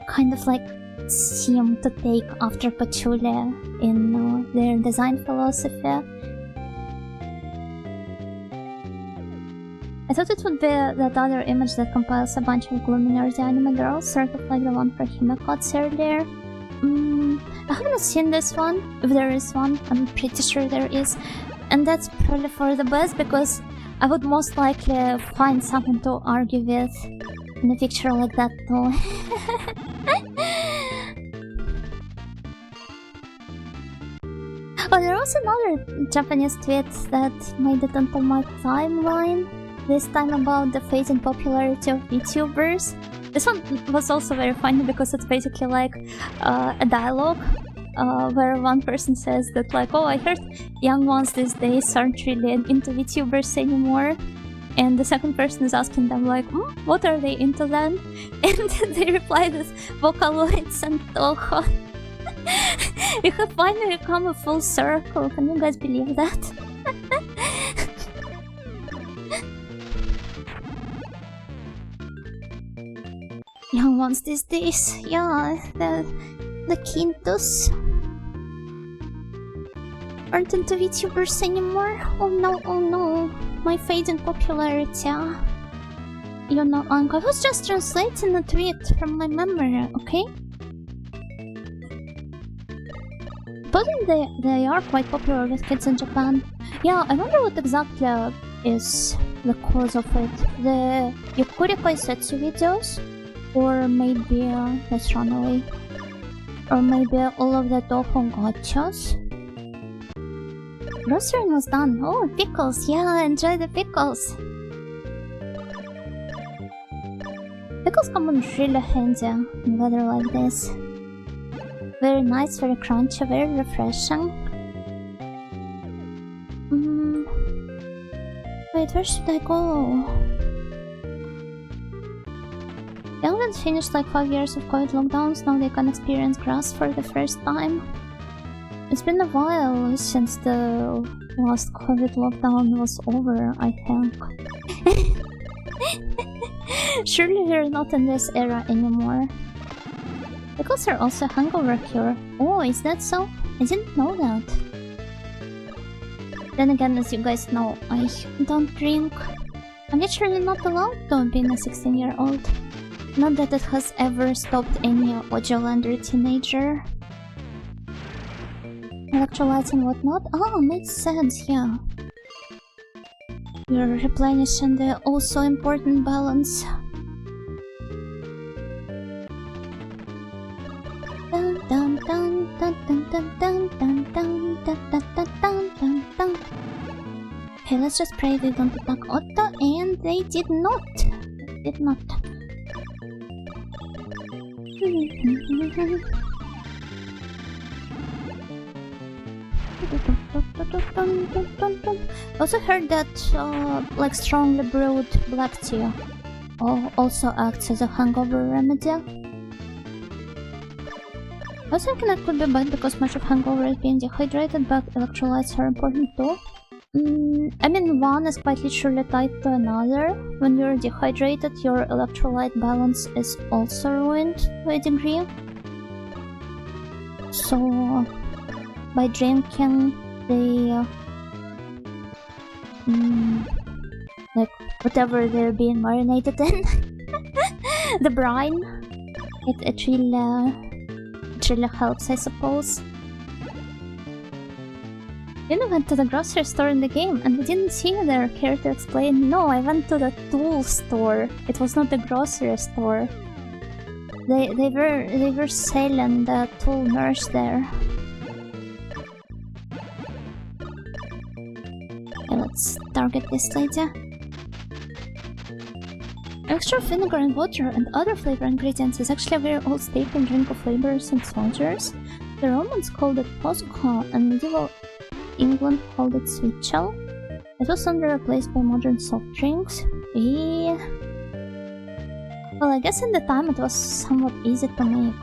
kind of like seem to take after patchouli in their design philosophy. I thought it would be that other image that compiles a bunch of gloomy nerdy anime girls, sort of like the one for Himekot's earlier. I haven't seen this one. If there is one, I'm pretty sure there is. And that's probably for the best, because I would most likely find someone to argue with in a picture like that too. Oh, there was another Japanese tweet that made it onto my timeline. This time about the fading popularity of VTubers. This one was also very funny because it's basically like a dialogue where one person says that like, oh, I heard young ones these days aren't really into VTubers anymore. And the second person is asking them like, what are they into then? And they reply with Vocaloids and Toho. You have finally come a full circle. Can you guys believe that? Young ones these days, yeah, the Quintus aren't into VTubers anymore. Oh no, my fading popularity. You know, I was just translating a tweet from my memory, okay? But they are quite popular with kids in Japan. Yeah, I wonder what exactly is the cause of it. The Yukuri Kaisetsu videos? Or maybe, let's run away. Or maybe all of the Toho gachas? Grocery was done. Oh, pickles. Yeah, enjoy the pickles. Pickles come in really handy in weather like this. Very nice, very crunchy, very refreshing. Wait, where should I go? Youngans finished like 5 years of COVID lockdowns, now they can experience grass for the first time. It's been a while since the last COVID lockdown was over, I think. Surely we're not in this era anymore. Pickles are also hangover cure. Oh, is that so? I didn't know that. Then again, as you guys know, I don't drink. I'm literally not allowed to being a 16-year-old. Not that it has ever stopped any Ojolander teenager. Electrolytes and whatnot? Oh, makes sense, yeah. You're replenishing the also important balance. Dun dun dun dun dun dun dun dun dun dun dun dun dun dun. Okay, let's just pray they don't attack Otto, and they did not. Did not. Also heard that like strongly brewed black tea also acts as a hangover remedy. I was thinking that could be bad because much of hangover is being dehydrated, but electrolytes are important too. I mean, one is quite literally tied to another. When you're dehydrated, your electrolyte balance is also ruined to a degree. So, by drinking the like whatever they're being marinated in, the brine, it really helps, I suppose. You went to the grocery store in the game and we didn't see you there. Care to explain? No, I went to the tool store. It was not the grocery store. They were selling the tool nurse there. Okay, let's target this lady. A mixture of vinegar and water and other flavor ingredients is actually a very old staple drink of laborers and soldiers. The Romans called it posca, and medieval England called it sweet chell. It was soon replaced by modern soft drinks. Well, I guess in the time it was somewhat easy to make.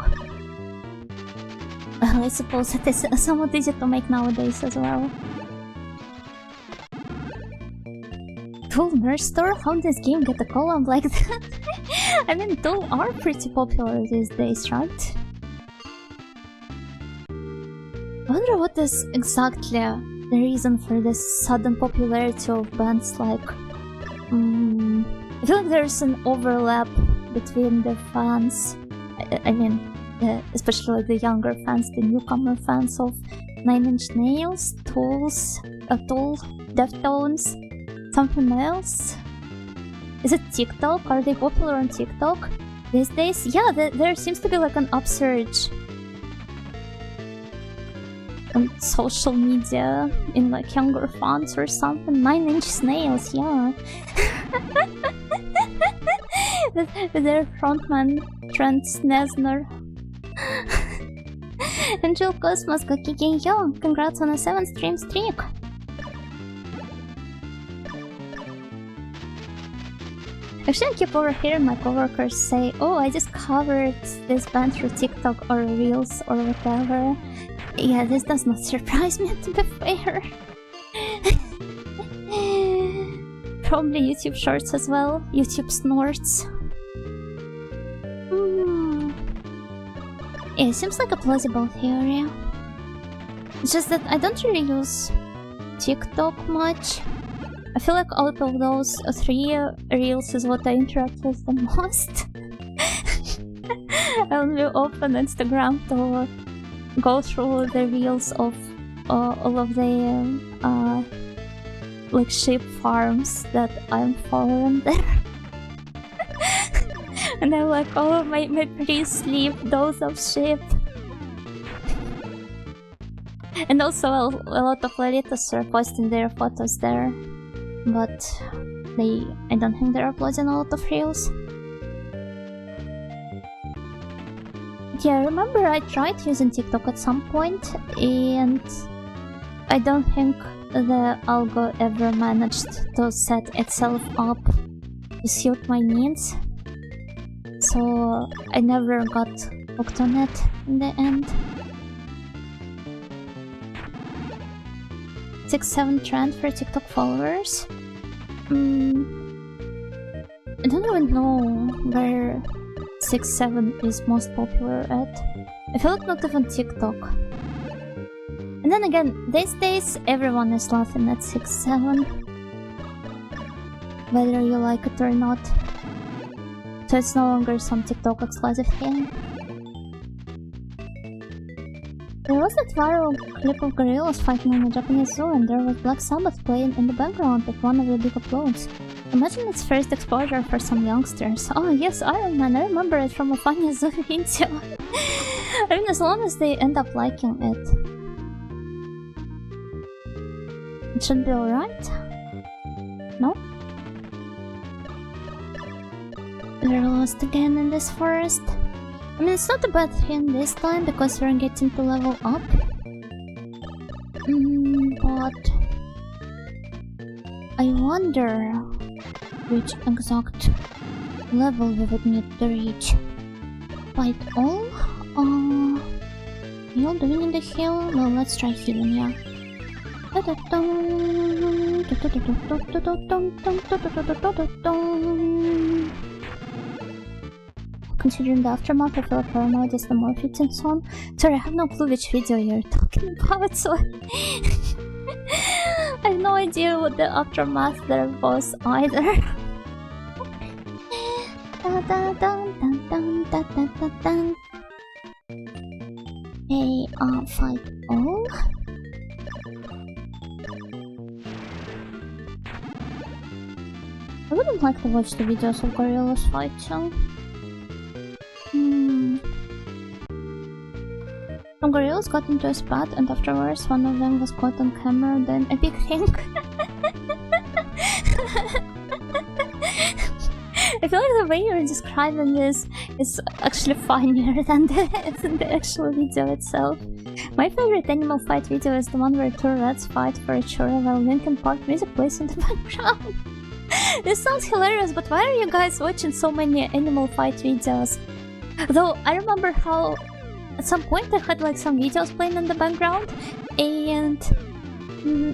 I suppose it is somewhat easy to make nowadays as well. Tool Merch Store? How did this game get a column like that? I mean, Tool are pretty popular these days, right? I wonder what is exactly the reason for this sudden popularity of bands like... I feel like there's an overlap between the fans, I mean, especially like the younger fans, the newcomer fans of Nine Inch Nails, Tool, Deftones, something else? Is it TikTok? Are they popular on TikTok these days? Yeah, there seems to be like an upsurge on social media in like younger fans or something. 9 Inch Nails, yeah. with their frontman Trent Reznor. Angel Cosmos Gokigen yo, congrats on a 7-stream streak. Actually, I keep overhearing my coworkers say, oh, I discovered this band through TikTok or Reels or whatever. Yeah, this does not surprise me, to be fair. Probably YouTube Shorts as well, YouTube Snorts. Yeah, it seems like a plausible theory. It's just that I don't really use TikTok much. I feel like out of those 3 reels is what I interact with the most. I only open Instagram to go through the reels of all of the like sheep farms that I'm following there. And I'm like, oh, my pre-sleep dose of sheep. And also a lot of Lolitas are posting their photos there. But I don't think they're uploading a lot of reels. Yeah, I remember I tried using TikTok at some point, and I don't think the algo ever managed to set itself up to suit my needs. So I never got hooked on it in the end. 6-7 trend for TikTok followers. I don't even know where 6-7 is most popular at. I feel like not even TikTok. And then again, these days everyone is laughing at 6-7, whether you like it or not. So it's no longer some TikTok exclusive thing. There was that viral clip of gorillas fighting in a Japanese zoo, and there was Black Sabbath playing in the background with one of the big uploads. Imagine its first exposure for some youngsters. Oh yes, Iron Man, I remember it from a funny zoo video. I mean, as long as they end up liking it, it should be alright? No? We're lost again in this forest. I mean, it's not a bad thing this time because we're getting to level up. But I wonder which exact level we would need to reach. Fight all? Heal? Do we need a heal? Well, let's try healing, yeah. Considering the aftermath, I feel like paranoid is the more fitting song. Sorry, I have no clue which video you're talking about, so I have no idea what the aftermath there was either. Hey, fight all? I wouldn't like to watch the videos of gorillas fighting. Some gorillas got into a spat, and afterwards one of them was caught on camera, then a big thing. I feel like the way you're describing this is actually funnier than the actual video itself. My favorite animal fight video is the one where two rats fight for each other while Linkin Park music plays in the background. This sounds hilarious, but why are you guys watching so many animal fight videos? Though I remember how at some point I had like some videos playing in the background, and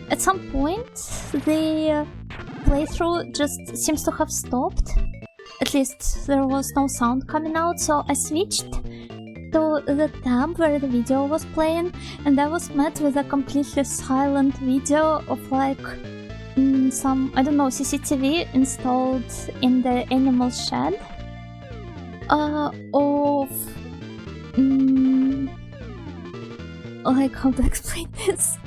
at some point the playthrough just seems to have stopped. At least there was no sound coming out, so I switched to the tab where the video was playing, and I was met with a completely silent video of like some, I don't know, CCTV installed in the animal shed of like, how to explain this?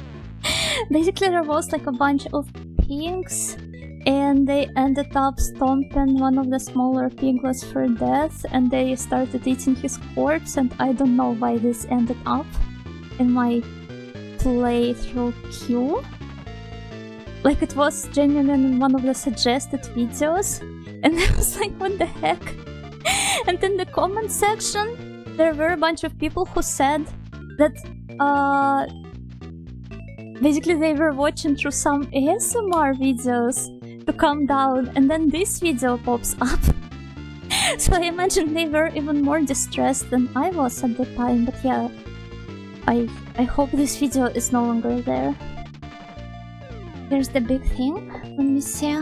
Basically there was like a bunch of pigs, and they ended up stomping one of the smaller piglets for death, and they started eating his corpse, and I don't know why this ended up in my playthrough queue. Like, it was genuinely one of the suggested videos, and I was like, what the heck? And in the comment section, there were a bunch of people who said that basically they were watching through some ASMR videos to calm down, and then this video pops up. So I imagine they were even more distressed than I was at the time, but yeah, I hope this video is no longer there. Here's the big thing. Let me see.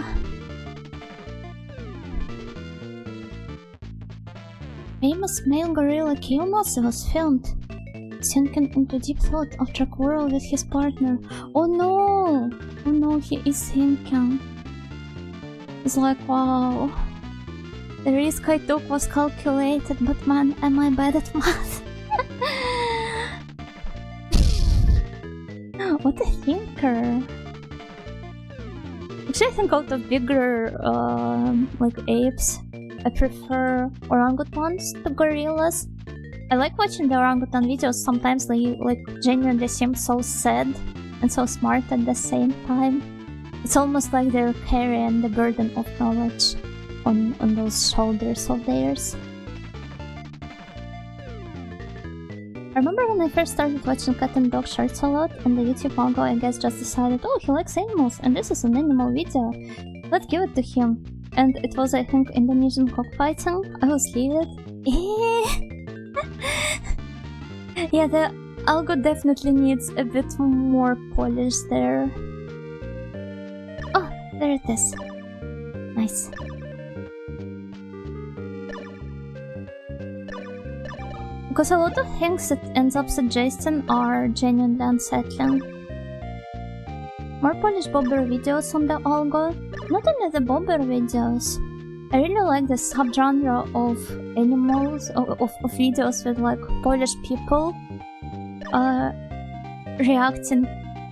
Famous male gorilla Kiyomasa was filmed sinking into deep thought after a quarrel with his partner. Oh no! Oh no, he is sinking. It's like, wow. The risk I took was calculated, but man, am I bad at math. What a thinker. Actually, I think out of bigger, like apes, I prefer orangutans to gorillas. I like watching the orangutan videos. Sometimes they like genuinely seem so sad and so smart at the same time. It's almost like they're carrying the burden of knowledge on those shoulders of theirs. I remember when I first started watching cat and dog shorts a lot, and the YouTube algo, I guess, just decided, oh, he likes animals, and this is an animal video. Let's give it to him. And it was, I think, Indonesian cockfighting. I was livid. Yeah, the algo definitely needs a bit more polish there. Oh, there it is. Nice. Because a lot of things it ends up suggesting are genuinely unsettling. More polished bobber videos on the algo. Not only the bobber videos. I really like the subgenre of animals, of videos with like Polish people reacting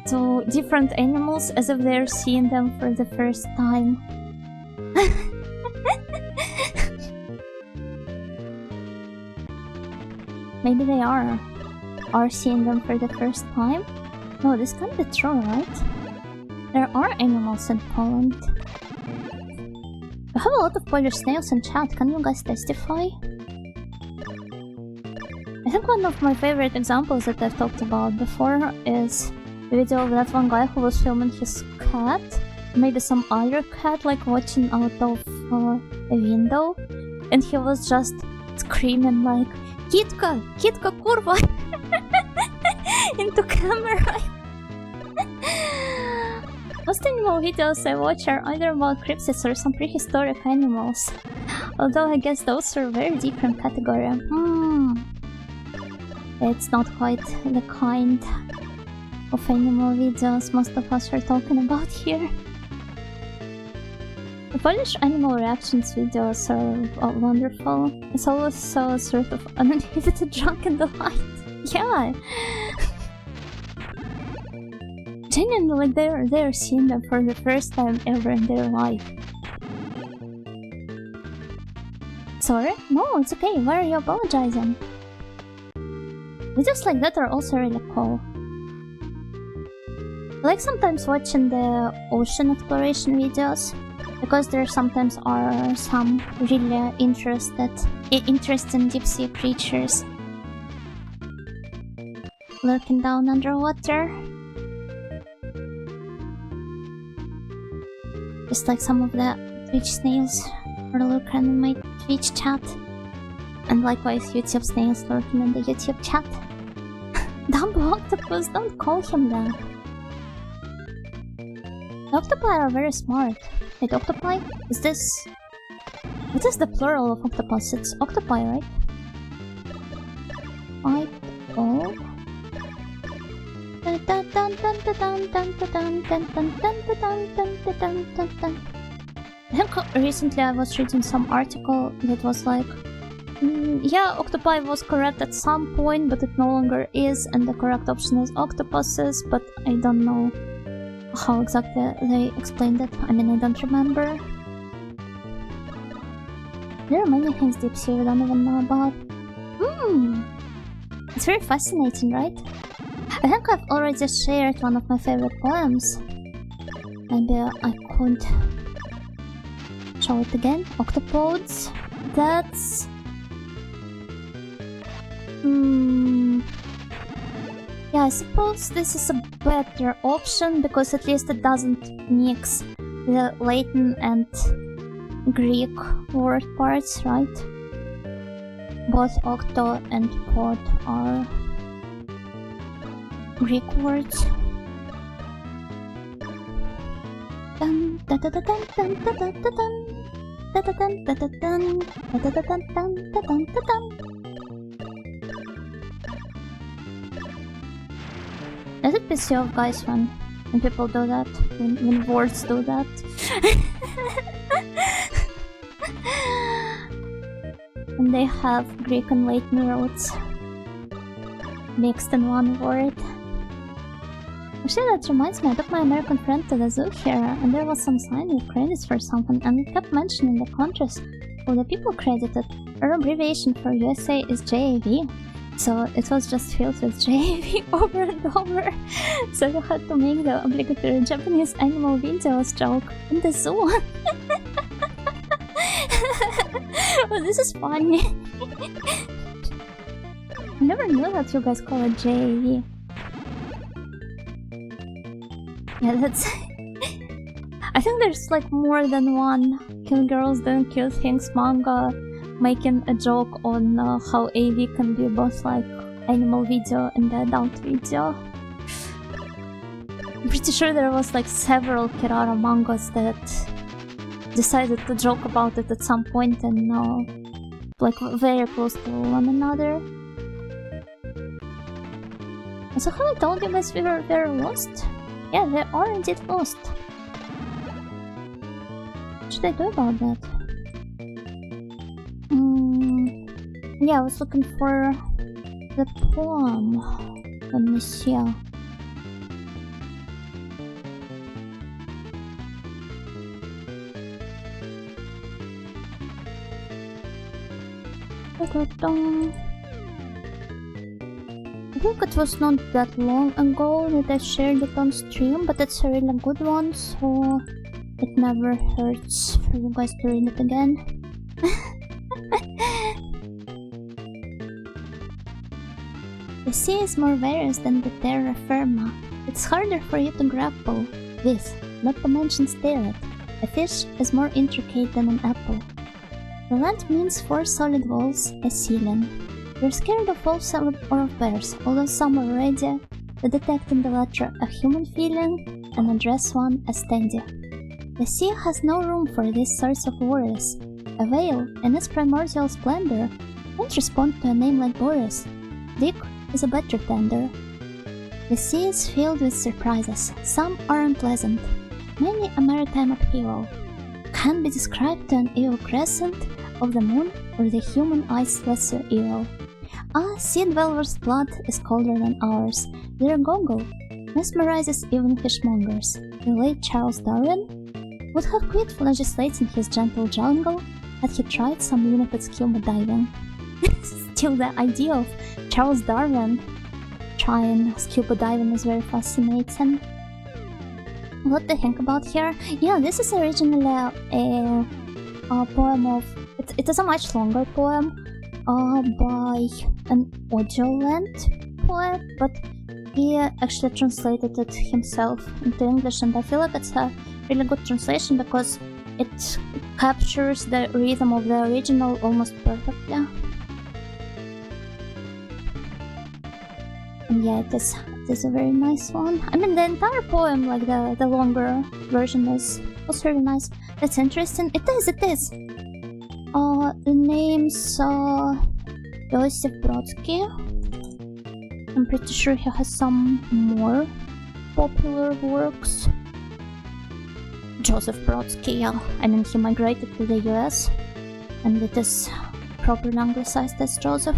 to different animals as if they're seeing them for the first time. Maybe they are seeing them for the first time? No, this can't be true, right? There are animals in Poland. I have a lot of Polish snails in chat, can you guys testify? I think one of my favorite examples that I've talked about before is the video of that one guy who was filming his cat, maybe some other cat, like watching out of a window, and he was just screaming like, Kitka! Kitka, kurwa! into camera. Most animal videos I watch are either about cryptids or some prehistoric animals. Although I guess those are very different category. It's not quite the kind of animal videos most of us are talking about here. The Polish animal reactions videos are wonderful. It's always so sort of uninhibited drunk in the light. Yeah! Genuinely, like they're seeing them for the first time ever in their life. Sorry? No, it's okay. Why are you apologizing? Videos like that are also really cool. I like sometimes watching the ocean exploration videos. Because there sometimes are some really interesting deep sea creatures lurking down underwater. Just like some of the Twitch snails are lurking in my Twitch chat. And likewise YouTube snails lurking in the YouTube chat. Dumbo octopus, don't call him that. The octopi are very smart. Wait, octopi? Is this... What is the plural of octopus? It's octopi, right? Oh. I think recently I was reading some article that was like, yeah, octopi was correct at some point, but it no longer is, and the correct option is octopuses, but I don't know how exactly they explained it. I mean, I don't remember. There are many things deep sea we don't even know about. It's very fascinating, right? I think I've already shared one of my favorite poems. Maybe I could show it again. Octopods. That's... Yeah, I suppose this is a better option because at least it doesn't mix the Latin and Greek word parts, right? Both octo and pod are Greek words. Dun dun dun dun dun dun dun dun dun dun dun dun dun dun dun dun. Does it piss you off, guys, when people do that? When words do that? And they have Greek and Latin roots mixed in one word. Actually, that reminds me, I took my American friend to the zoo here, and there was some sign with credits for something, and it kept mentioning the countries of the people credited. Our abbreviation for USA is JAV. So it was just filled with JAV over and over. So you had to make the obligatory Japanese animal videos joke in the zoo. Well, this is funny. I never knew that you guys call it JAV. Yeah, that's... I think there's like more than one Kill Girls Don't Kill Things manga making a joke on how AV can be both like animal video and the adult video. I'm pretty sure there was like several Kirara mangas that decided to joke about it at some point and like very close to one another. So have I told you guys they're lost? Yeah, they are indeed lost. What should I do about that? Yeah, I was looking for the poem. Let me see. I think it was not that long ago that I shared it on stream, but it's a really good one, so it never hurts for you guys to read it again. The sea is more various than the terra firma. It's harder for you to grapple with, not to mention stare at. A fish is more intricate than an apple. The land means 4 solid walls, a ceiling. You're scared of wolves or of bears, although some are ready to detect in the latter a human feeling and address one as steady. The sea has no room for these sorts of worries. A whale, in its primordial splendor, won't respond to a name like Boris. Dick is a better tender. The sea is filled with surprises. Some are unpleasant. Many a maritime upheaval can be described to an evil crescent of the moon or the human eye's lesser evil. Ah, sea dwellers' blood is colder than ours. Their goggle mesmerizes even fishmongers. The late Charles Darwin would have quit legislating his gentle jungle had he tried some limited scuba diving. Still, the idea of Charles Darwin trying scuba diving is very fascinating. lot to think about here. Yeah, this is originally a poem of... It is a much longer poem by an audio-length poet, but he actually translated it himself into English, and I feel like it's a really good translation because it captures the rhythm of the original almost perfectly. And yeah, it is a very nice one. I mean, the entire poem, like the longer version, was really nice. That's interesting. It is. The name's Joseph Brodsky. I'm pretty sure he has some more popular works. Joseph Brodsky, yeah. I mean, he migrated to the US, and it is properly anglicized as Joseph.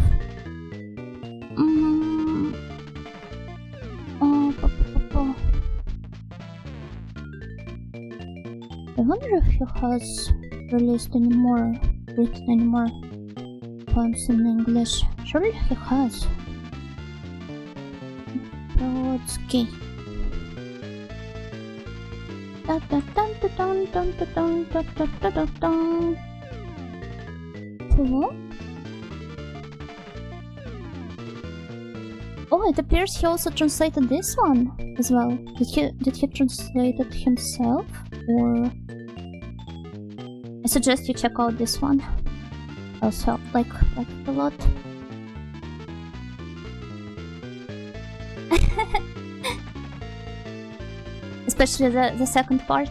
I wonder if he has written any more poems in English. Surely he has. Brodsky. Hello? Oh, it appears he also translated this one as well. Did he translate it himself, or? I suggest you check out this one. Also, like it a lot. Especially the second part.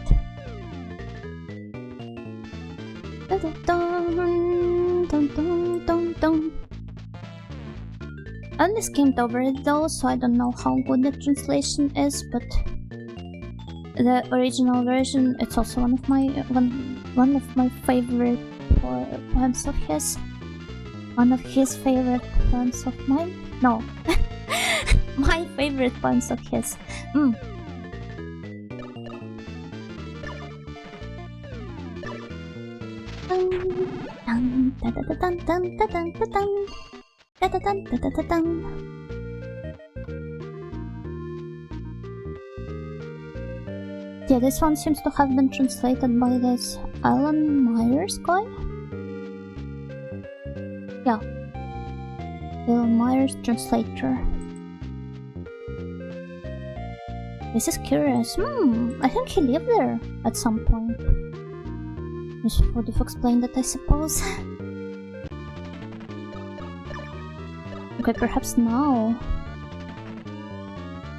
I only skimmed over it though, so I don't know how good the translation is, but the original version, it's also one of my favorite poems of his. One of his favorite poems of mine? No. My favorite poems of his. Yeah, this one seems to have been translated by this Alan Myers guy. Yeah. Alan Myers, translator. This is curious. I think he lived there at some point. This would have explained it, I suppose. Okay, perhaps now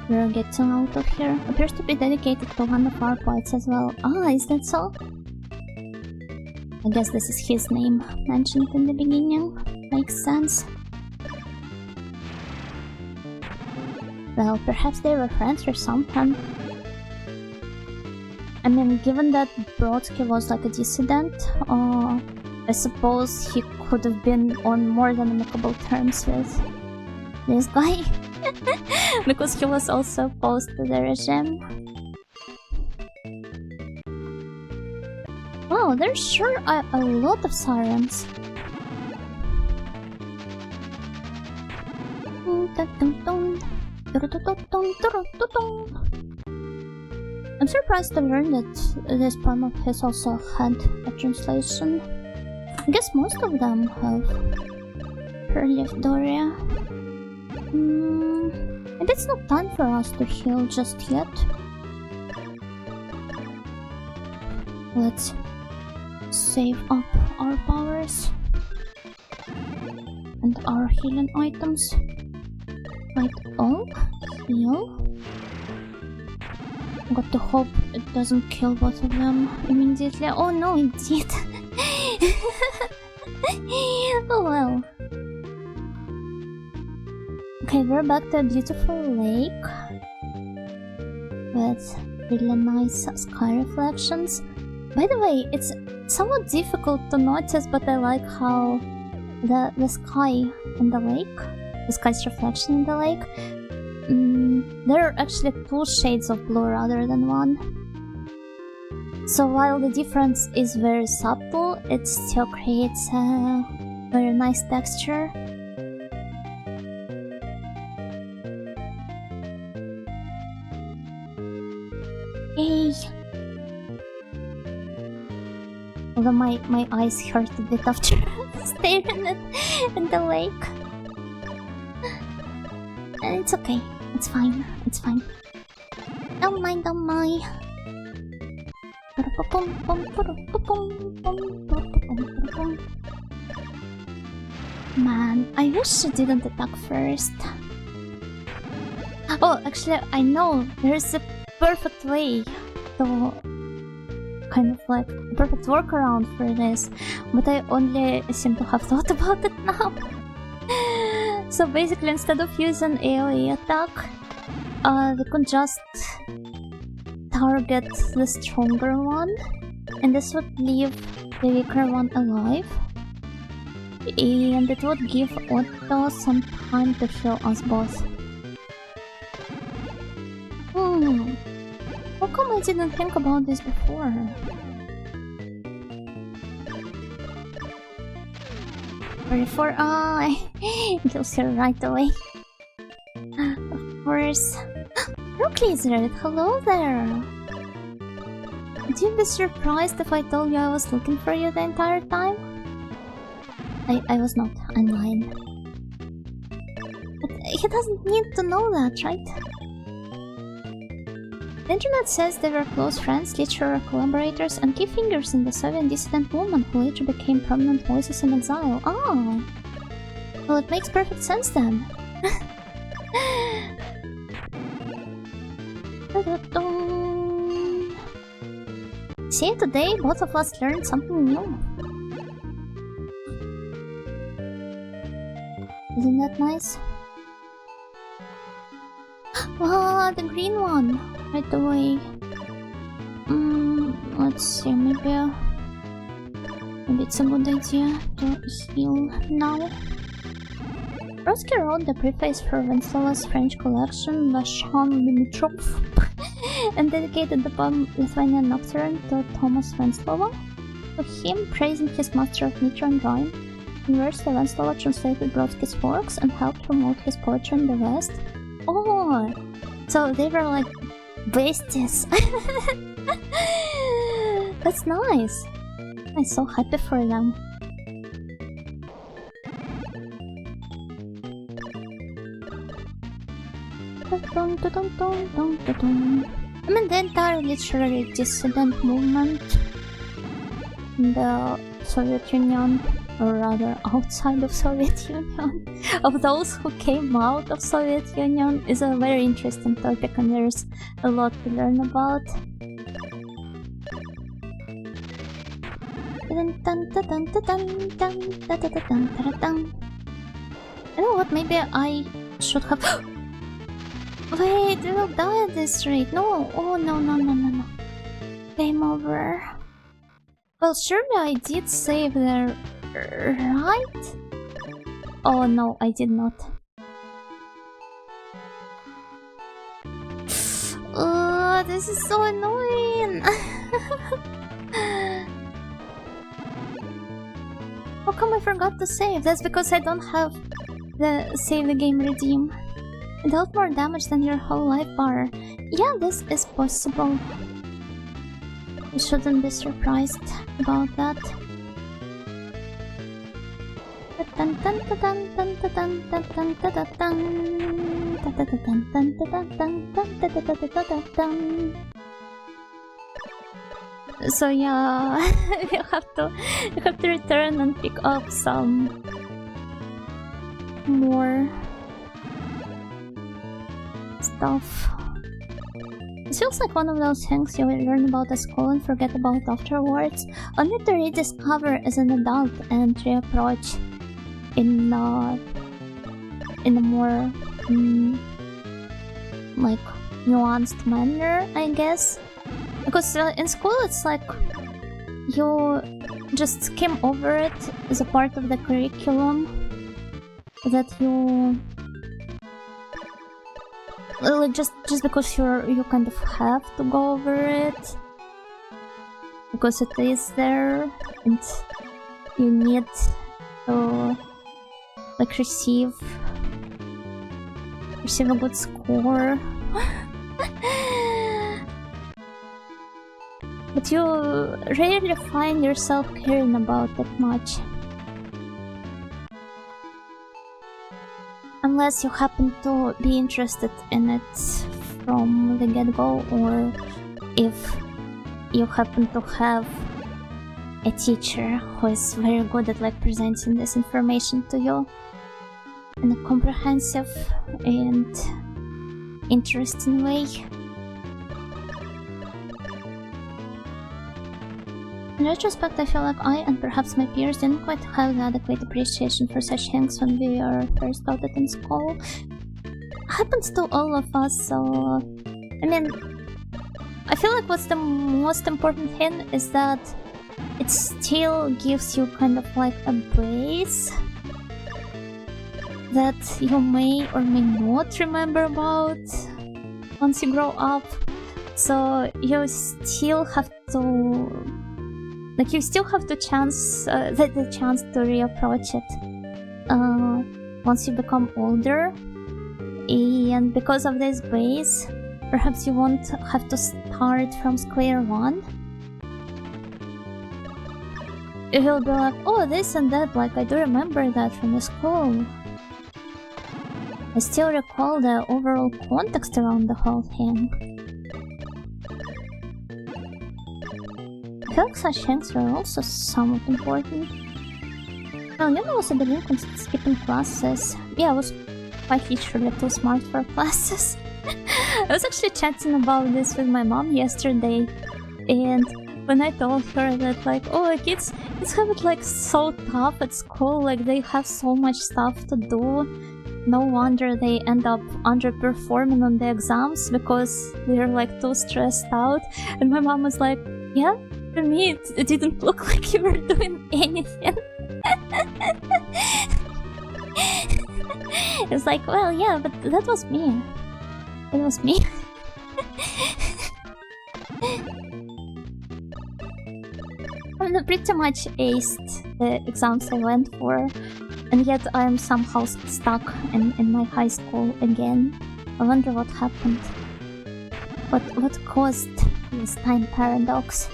we're getting out of here. Appears to be dedicated to one of our poets as well. Ah, is that so? I guess this is his name mentioned in the beginning. Makes sense. Well, perhaps they were friends or something. I mean, given that Brodsky was like a dissident, I suppose he could have been on more than amicable terms with this guy. Because he was also opposed to the regime. Wow, there's sure a lot of sirens. I'm surprised to learn that this poem of his also had a translation. I guess most of them have. Per Doria. And it's not time for us to heal just yet. Let's save up our powers and our healing items. Right, heal. Got to hope it doesn't kill both of them immediately. Oh no, it did. Oh well. Okay, we're back to a beautiful lake with really nice sky reflections. By the way, it's somewhat difficult to notice, but I like how the sky in the lake, the sky's reflection in the lake, there are actually two shades of blue rather than one. So while the difference is very subtle, it still creates a very nice texture. Yay! Although my eyes hurt a bit after staring at the lake. And it's okay. It's fine. It's fine. Don't mind, don't mind. Man, I wish she didn't attack first. Oh, actually, I know there's a perfect way to kind of like a perfect workaround for this, but I only seem to have thought about it now. So basically, instead of using AoE attack, they could just target the stronger one, and this would leave the weaker one alive. And it would give Otto some time to heal us both. How come I didn't think about this before? Before it kills her right away. Of course. Rook Lizard, hello there! Would you be surprised if I told you I was looking for you the entire time? I was not. I'm lying. But he doesn't need to know that, right? The internet says they were close friends, literary collaborators, and key figures in the Soviet dissident movement who later became prominent voices in exile. Oh! Well, it makes perfect sense then. See, today both of us learned something new. Isn't that nice? Ah, the green one! Right away. Let's see, maybe it's a good idea to heal now. Brodsky wrote the preface for Wenceslaus' French collection, La Chambre Dimitrov, and dedicated the poem Lithuanian Nocturne to Thomas Wenceslaus. To him, praising his master of meter and rhyme, University Wenceslaus translated Brodsky's works and helped promote his poetry in the West. Oh, so they were like besties. That's nice. I'm so happy for them. I mean, the entire literary dissident movement in the Soviet Union, or rather outside of Soviet Union, of those who came out of Soviet Union, is a very interesting topic, and there's a lot to learn about. You know what, maybe I should have... Wait, we will die at this rate. No, oh no. Game over. Well, surely I did save there, right? Oh no, I did not. This is so annoying. How come I forgot to save? That's because I don't have the save the game redeem. It dealt more damage than your whole life bar. Yeah, this is possible. You shouldn't be surprised about that. So yeah, you have to return and pick up some more stuff. It feels like one of those things you will learn about at school and forget about afterwards, only to rediscover as an adult and reapproach in a more like nuanced manner, I guess. Because in school it's like you just skim over it as a part of the curriculum that you like just because you kind of have to go over it because it is there and you need to like receive a good score. But you rarely find yourself caring about it much. Unless you happen to be interested in it from the get-go, or if you happen to have a teacher who is very good at like presenting this information to you in a comprehensive and interesting way. In retrospect, I feel like I and perhaps my peers didn't quite have the adequate appreciation for such things when we were first started in school. Happens to all of us, so I mean, I feel like what's the most important thing is that it still gives you kind of like a base that you may or may not remember about once you grow up. So you still have to, like, you still have the chance to reapproach it once you become older. And because of this base, perhaps you won't have to start from square one. You will be like, oh, this and that, like I do remember that from the school. I still recall the overall context around the whole thing. I feel like such things are also somewhat important. Well, you know, I was a delinquent skipping classes. Yeah, I was quite literally too smart for classes. I was actually chatting about this with my mom yesterday, and when I told her that like, oh, kids have it like so tough at school, like they have so much stuff to do, no wonder they end up underperforming on the exams because they're like too stressed out. And my mom was like, yeah, to me it didn't look like you were doing anything. It's like, well, yeah, but that was me. It was me. I pretty much aced the exams I went for, and yet I am somehow stuck in my high school again. I wonder what happened. What caused this time paradox?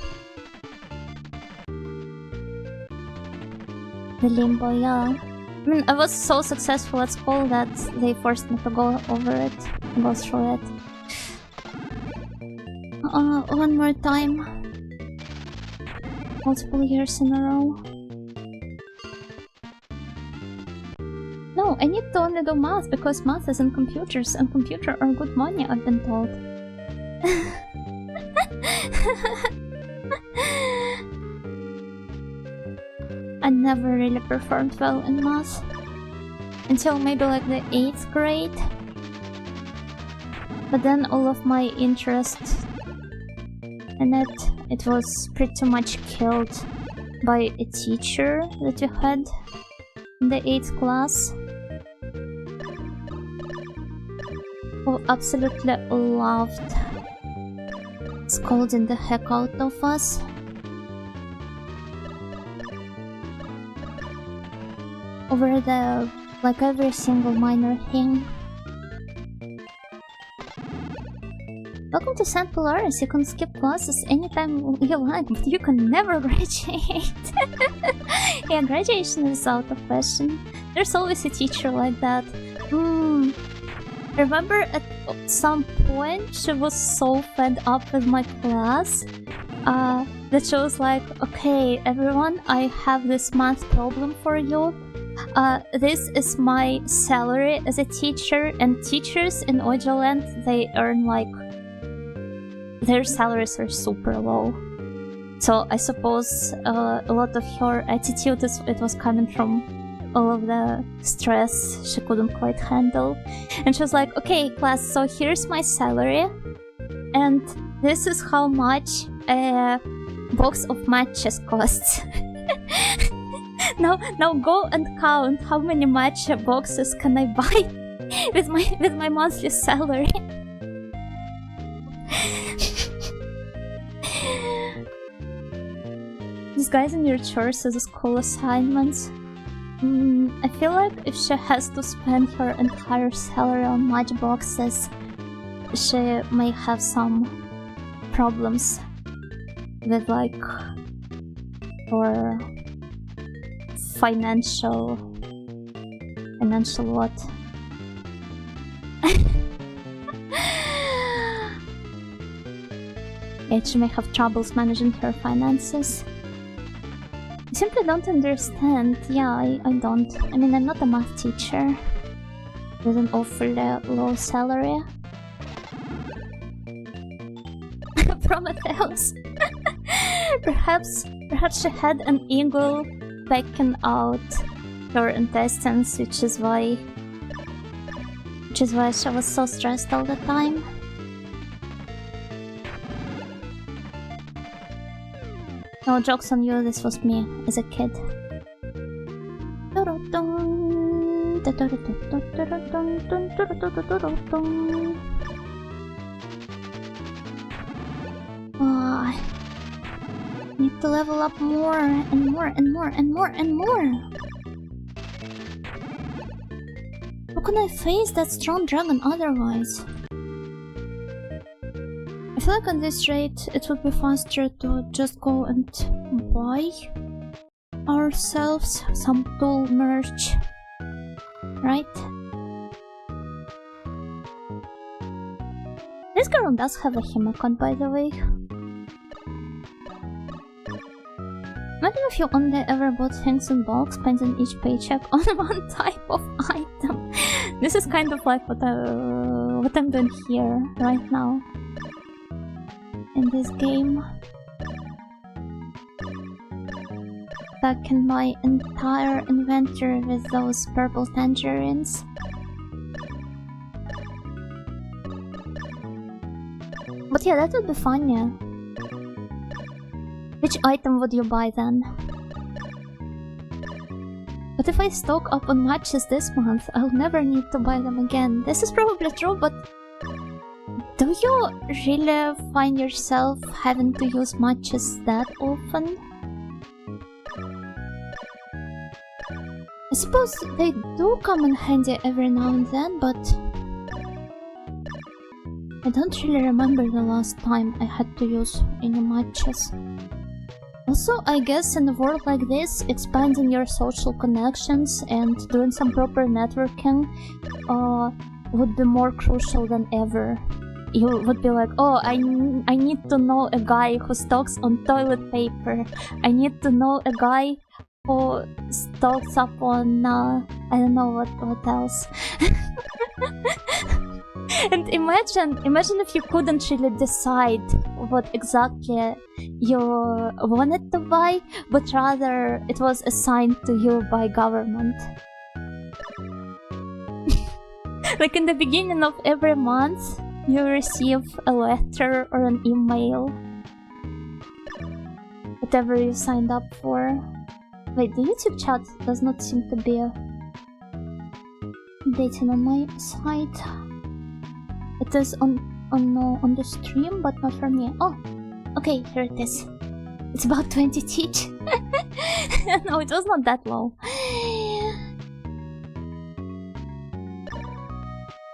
The limbo, yeah. I mean, I was so successful at school that they forced me to go over it, go through it. One more time. Multiple years in a row. No, I need to only do math because math is in computers, and computers are good money, I've been told. I never really performed well in math until maybe like the 8th grade. But then all of my interest in it was pretty much killed by a teacher that we had in the 8th class, who absolutely loved scolding the heck out of us. Over the, like, every single minor thing. Welcome to St. Polaris. You can skip classes anytime you like, but you can never graduate. Yeah, graduation is out of question. There's always a teacher like that. I remember at some point she was so fed up with my class that she was like, okay, everyone, I have this math problem for you. This is my salary as a teacher, and teachers in Ojoland, they earn like, their salaries are super low. So I suppose a lot of her attitude it was coming from all of the stress she couldn't quite handle. And she was like, okay class, so here's my salary, and this is how much a box of matches costs. Now go and count how many matcha boxes can I buy with my monthly salary. Disguising your chores as school assignments. I feel like if she has to spend her entire salary on matchboxes, she may have some problems with like for financial what? She may have troubles managing her finances. I simply don't understand. Yeah, I don't. I mean, I'm not a math teacher with an awfully low salary. Prometheus. Perhaps she had an eagle pecking out her intestines, which is why she was so stressed all the time. No, joke's on you, this was me as a kid. I need to level up more and more and more and more and more. How can I face that strong dragon otherwise? I feel like at this rate it would be faster to just go and buy ourselves some tool merch, right? This girl does have a Himicon, by the way. Imagine if you only ever bought things in bulk, spending each paycheck on one type of item. This is kind of like what I'm doing here right now in this game. Back in my entire inventory with those purple tangerines. But yeah, that would be fun, yeah. Which item would you buy then? But if I stock up on matches this month, I'll never need to buy them again. This is probably true, but do you really find yourself having to use matches that often? I suppose they do come in handy every now and then, but I don't really remember the last time I had to use any matches. Also, I guess in a world like this, expanding your social connections and doing some proper networking would be more crucial than ever. You would be like, oh, I need to know a guy who stocks on toilet paper. I need to know a guy who stocks up on, I don't know what else. And imagine if you couldn't really decide what exactly you wanted to buy, but rather it was assigned to you by government. Like in the beginning of every month, you receive a letter or an email. Whatever you signed up for. Wait, the YouTube chat does not seem to be updating on my side. It is on the stream, but not for me. Oh, okay, here it is. It's about 20 teach. No, it was not that low.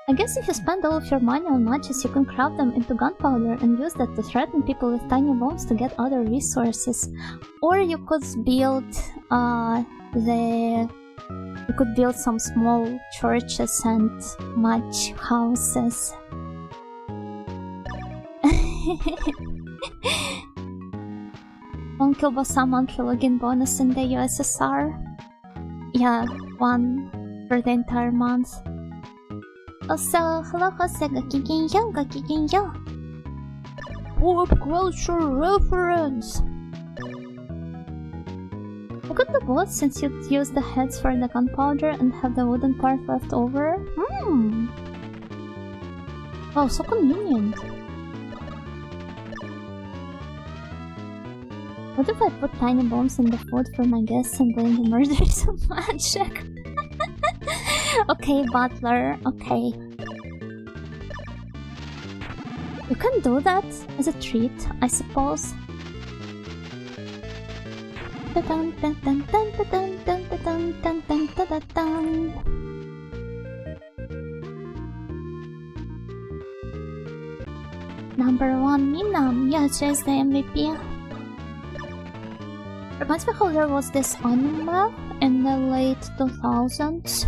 I guess if you spend all of your money on matches, you can craft them into gunpowder and use that to threaten people with tiny bombs to get other resources. Or you could build you could build some small churches and match houses. One kielbasa monthly login bonus in the USSR. Yeah, one for the entire month. Also, hello Jose, gakigenyo. Pop culture reference! I could do both since you'd use the heads for the gunpowder and have the wooden part left over. Oh, so convenient. What if I put tiny bombs in the food for my guests and blame the murderers of magic? Okay, butler, okay. You can do that as a treat, I suppose. Number 1 Minam, yeah, she's the MVP. Reminds me how there was this anime in the late 2000s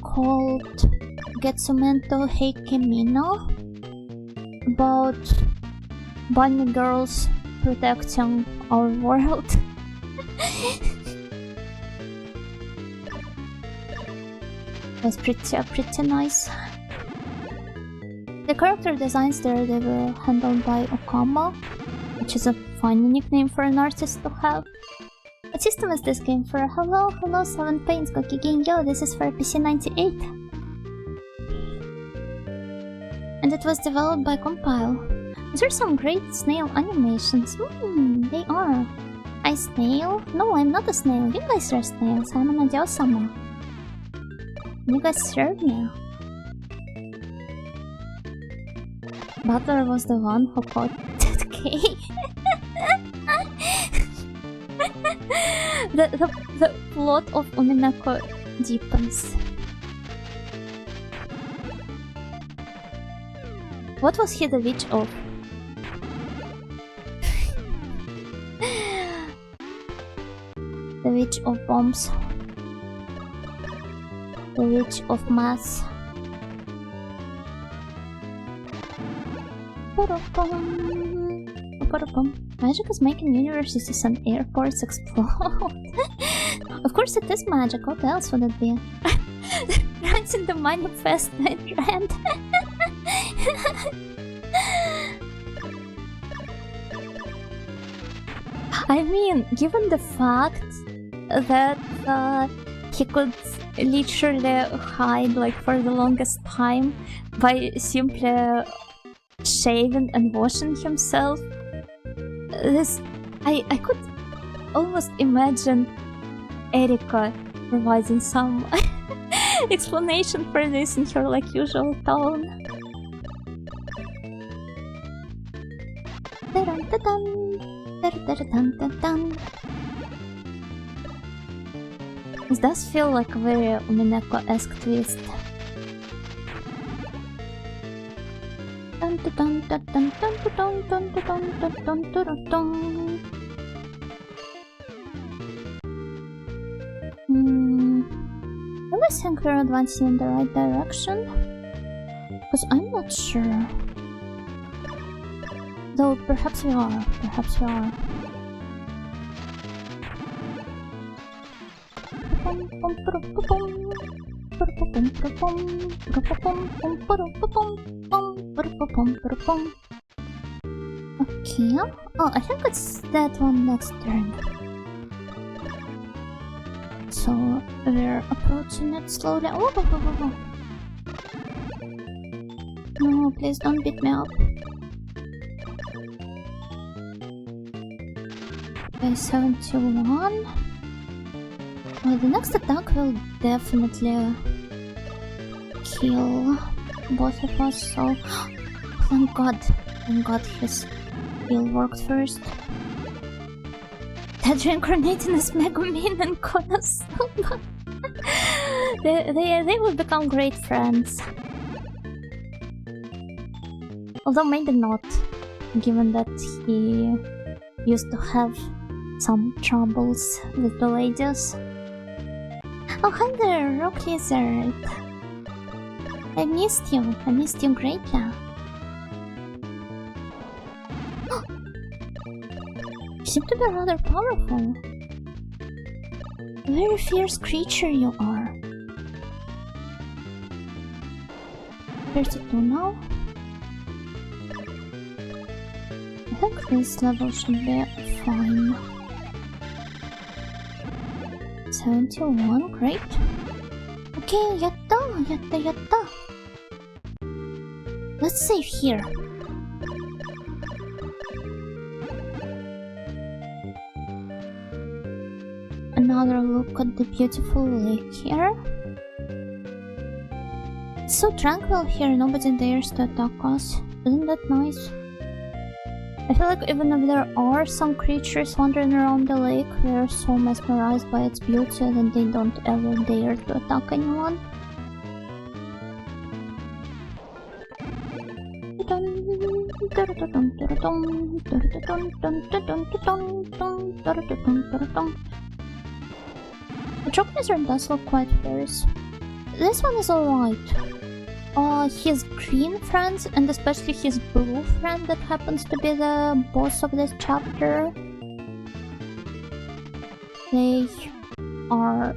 called Getsumento Heikimino about bunny girls protecting our world. That's pretty nice. The character designs there, they were handled by Okama, which is a fine nickname for an artist to have. What system is this game for? Hello, 7 Pains, Gokigenyo, this is for PC 98. And it was developed by Compile. These are some great snail animations. They are. I snail? No, I'm not a snail. You guys are snails. I'm an Adio-sama. You guys serve me. Butler was the one who caught that cake. the plot of Uminako deepens. What was he the witch of? The witch of bombs. The witch of mass. Magic is making universities and airports explode. Of course it is magic, what else would it be? Runs in the manifest trend. I mean, given the fact that he could literally hide like for the longest time by simply shaving and washing himself, I could almost imagine Erika providing some explanation for this in her like usual tone. This does feel like a very Umineko-esque twist. Do I think we're advancing in the right direction? Because I'm not sure. Though perhaps we are. Perhaps we are. Okay. Oh, I think it's that one next turn. So we're approaching it slowly. Oh, no, please don't beat me up. Okay, 71. Well, the next attack will definitely kill both of us, so thank god his heal worked first. That reincarnating as Megumin and Konosuba. they will become great friends. Although maybe not, given that he used to have some troubles with the ladies. Oh, hi there, Rock Lizard. I missed you greatly. You seem to be rather powerful. A very fierce creature you are. 32 now? I think this level should be fine. 71, great. Okay, yatta. Let's save here. Another look at the beautiful lake here. It's so tranquil here, nobody dares to attack us. Isn't that nice? I feel like even if there are some creatures wandering around the lake, they are so mesmerized by its beauty that they don't ever dare to attack anyone. The chalk laser does look quite fierce. This one is alright. His green friends, and especially his blue friend that happens to be the boss of this chapter, they are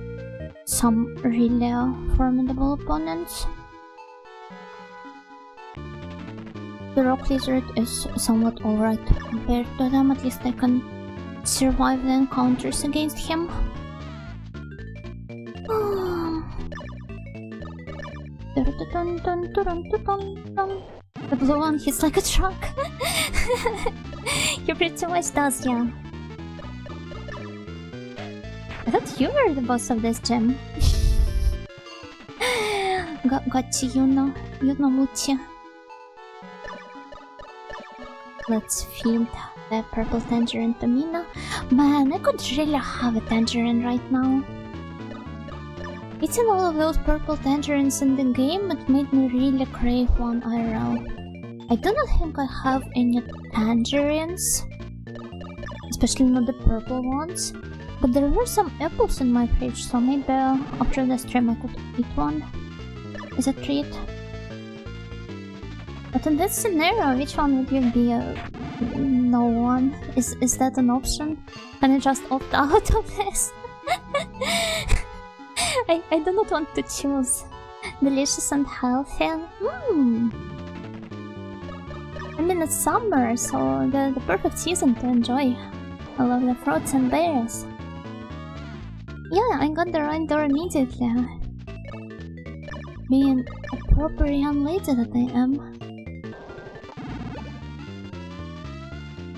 some really formidable opponents. The rock lizard is somewhat alright compared to them, at least I can survive the encounters against him. The blue one hits like a truck. He pretty much does, yeah. I thought you were the boss of this gym. Got you, Yuno. Yuno Muchi. Let's feed the purple tangerine to Mina. Man, I could really have a tangerine right now. Eating all of those purple tangerines in the game, it made me really crave one IRL. I do not think I have any tangerines, especially not the purple ones, but there were some apples in my fridge, so maybe after the stream I could eat one as a treat. But in this scenario, which one would you be? No one. Is that an option? Can I just opt out of this? I do not want to choose. Delicious and healthy. I mean, it's summer, so the perfect season to enjoy all of the fruits and berries. Yeah, I got the right door immediately. Being a proper young lady that I am.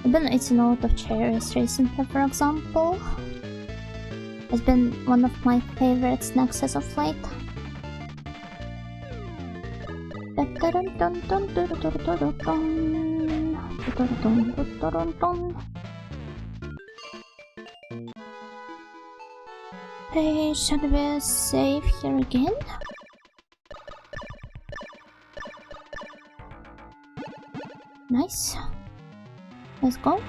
I've been eating a lot of cherries recently, for example. It's been one of my favorite snacks as of late. Hey, should we save here again? Nice. Let's go.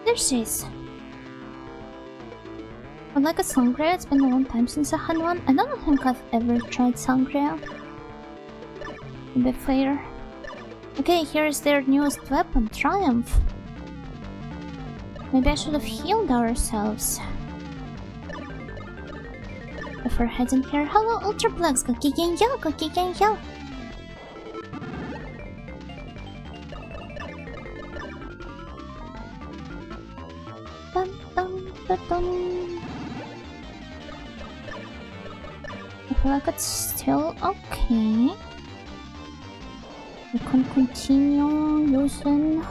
There she is. I'd like a sangria. It's been a long time since I had one. I don't think I've ever tried sangria, to be fair. Okay, here is their newest weapon, Triumph. Maybe I should have healed ourselves before heading here. Hello, Ultra Blacks. Gokigenyo, gokigenyo. Dun dun dun dun. I feel like it's still okay. We can continue using,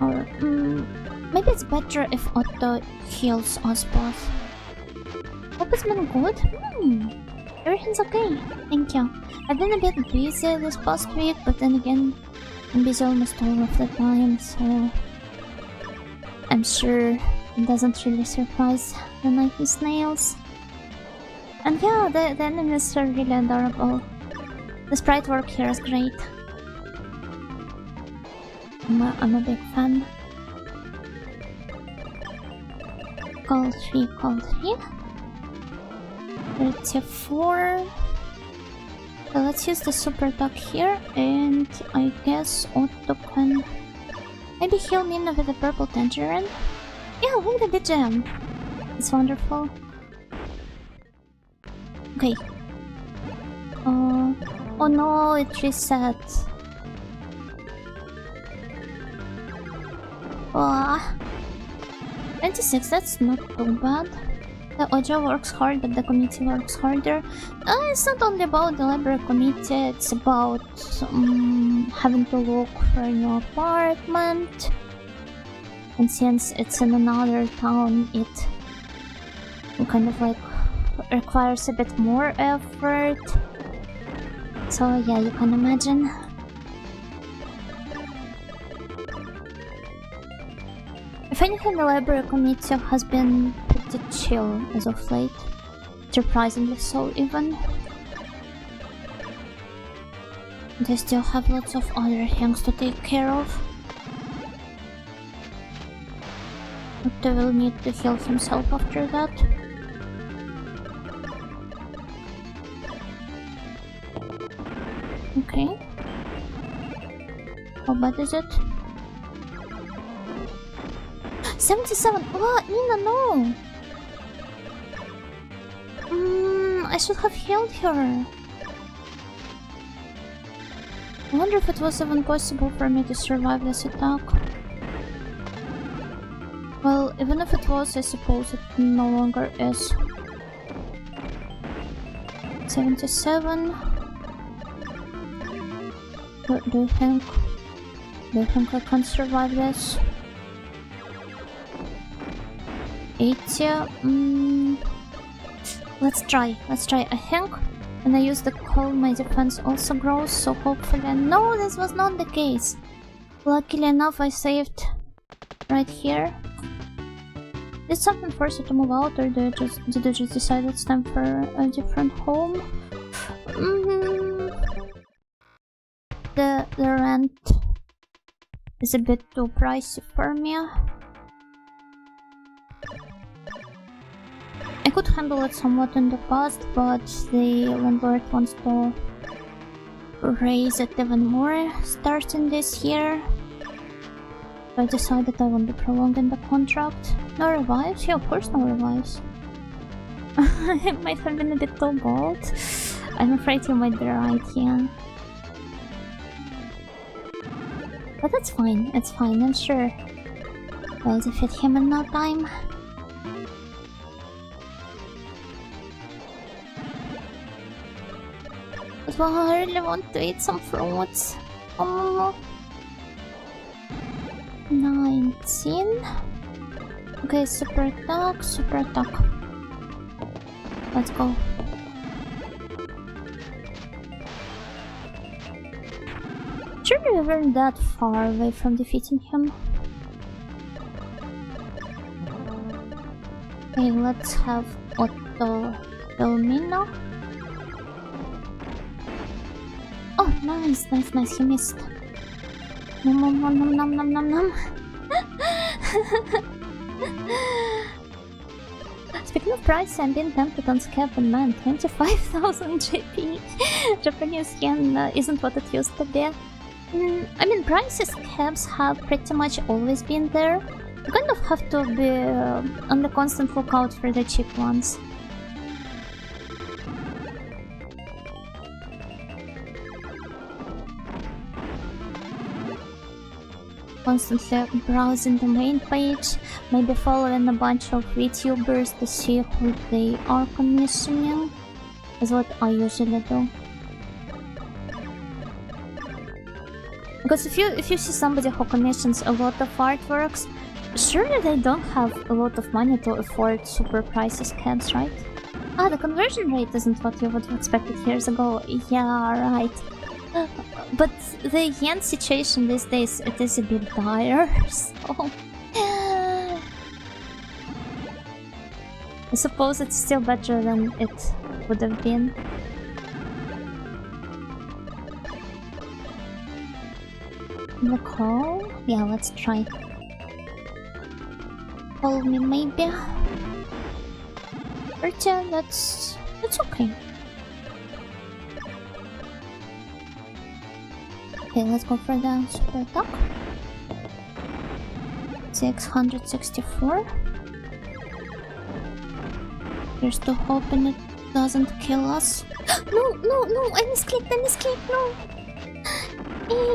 or maybe it's better if Otto heals us both. Hope it's been good. Everything's okay. Thank you. I've been a bit busy this past week, but then again, I'm busy almost all of the time, so I'm sure it doesn't really surprise the Nike Snails. And yeah, the enemies are really adorable. The sprite work here is great. I'm a big fan. Call 3, call 3. 34. So let's use the super duck here, and I guess Otto can maybe heal Mina with a purple tangerine. Yeah, look at the gem. It's wonderful. Okay. Oh no, it reset. 26, that's not too bad. The audio works hard, but the community works harder. It's not only about the library committee, it's about having to look for a new apartment. And since it's in another town, it kind of like requires a bit more effort. So yeah, you can imagine. If anything, the library committee has been pretty chill as of late. Surprisingly so, even. They still have lots of other things to take care of. Otto will need to heal himself after that. Okay. How bad is it? 77! Oh, Nina, no! I should have healed her. I wonder if it was even possible for me to survive this attack. Well, even if it was, I suppose it no longer is. 77. Do you think I can survive this? 80. Let's try. I think when I use the call, my defense also grows, so hopefully... No, this was not the case! Luckily enough, I saved right here. Did something force you to move out, or did you just decide it's time for a different home? The rent is a bit too pricey for me. I could handle it somewhat in the past, but the landlord wants to raise it even more starting this year. So I decided I won't be prolonging the contract. No revives? Yeah, of course no revives. It might have been a bit too bold. I'm afraid you might be right, yeah. But it's fine, I'm sure I'll defeat him in no time. But well, I really want to eat some fruits. 19. Okay, super attack. Let's go. Sure, we weren't that far away from defeating him. Okay, let's have Otto Elmina. Oh, nice, he missed. Nom. Speaking of price, I'm being tempted on scab, and man, 25,000 GP Japanese yen isn't what it used to be. I mean, prices cabs have pretty much always been there. You kind of have to be on the constant lookout for the cheap ones. Constantly browsing the main page, maybe following a bunch of VTubers to see who they are commissioning, is what I usually do. Because if you see somebody who commissions a lot of artworks, surely they don't have a lot of money to afford super pricey cabs, right? Ah, the conversion rate isn't what you would have expected years ago. Yeah, right. But the yen situation these days, it is a bit dire, so... I suppose it's still better than it would have been. The call? Yeah, let's try. Call me maybe. 30, that's okay. Okay, let's go for the super attack. 664. Here's to hoping it doesn't kill us. No, I misclicked, no!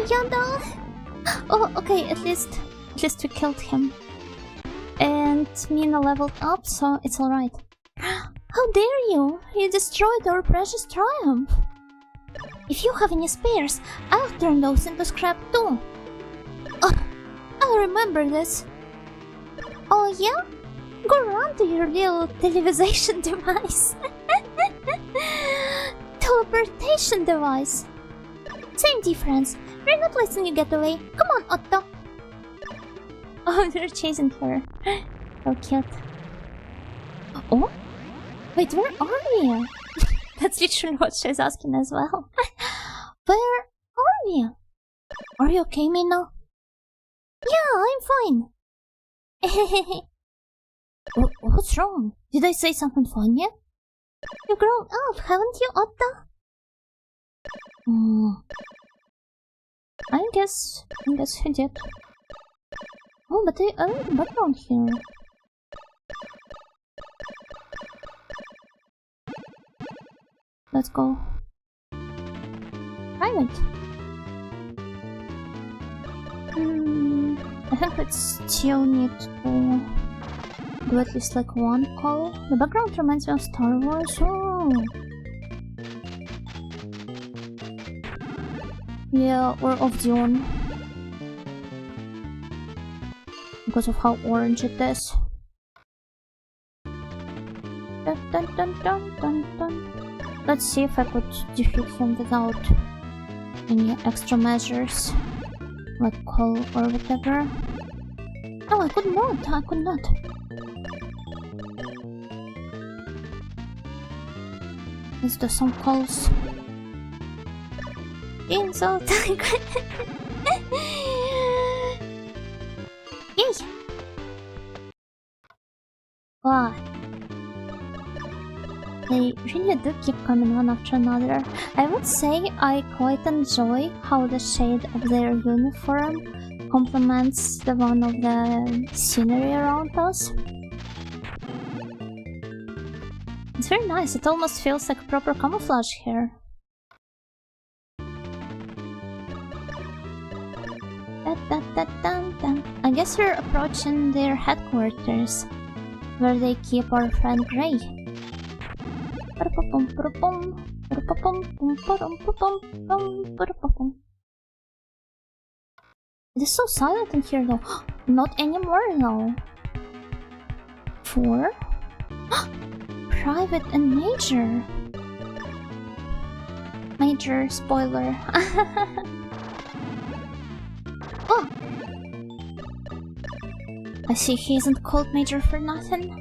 Yada! Oh, okay, at least we killed him. And Mina leveled up, so it's alright. How dare you! You destroyed our precious triumph! If you have any spares, I'll turn those into scrap too. I'll remember this. Oh yeah? Go run to your little television device. Teleportation device. Same difference. We're not letting you get away. Come on, Otto. Oh, they're chasing her. So cute. Oh? Wait, where are we? That's literally what she's asking as well. Where you okay, Mina? Yeah, I'm fine. What's wrong? Did I say something funny? You've grown up, haven't you, Otta? I guess he did. Oh, but I like the background here. Let's go. Private. I think we still need to do at least like one call. The background reminds me of Star Wars. Oh. Yeah, or of Dune. Because of how orange it is. Dun, dun, dun, dun, dun, dun. Let's see if I could defeat him without any extra measures. Like call or whatever. No, I could not. Let's do some calls. Insult. Yay! Wow. They really do keep coming one after another. I would say I quite enjoy how the shade of their uniform complements the one of the scenery around us. It's very nice, it almost feels like proper camouflage here. I guess we're approaching their headquarters, where they keep our friend Gray. It is so silent in here though. Not anymore though. 4? Private and Major. Major spoiler. Oh! I see he isn't called Major for nothing.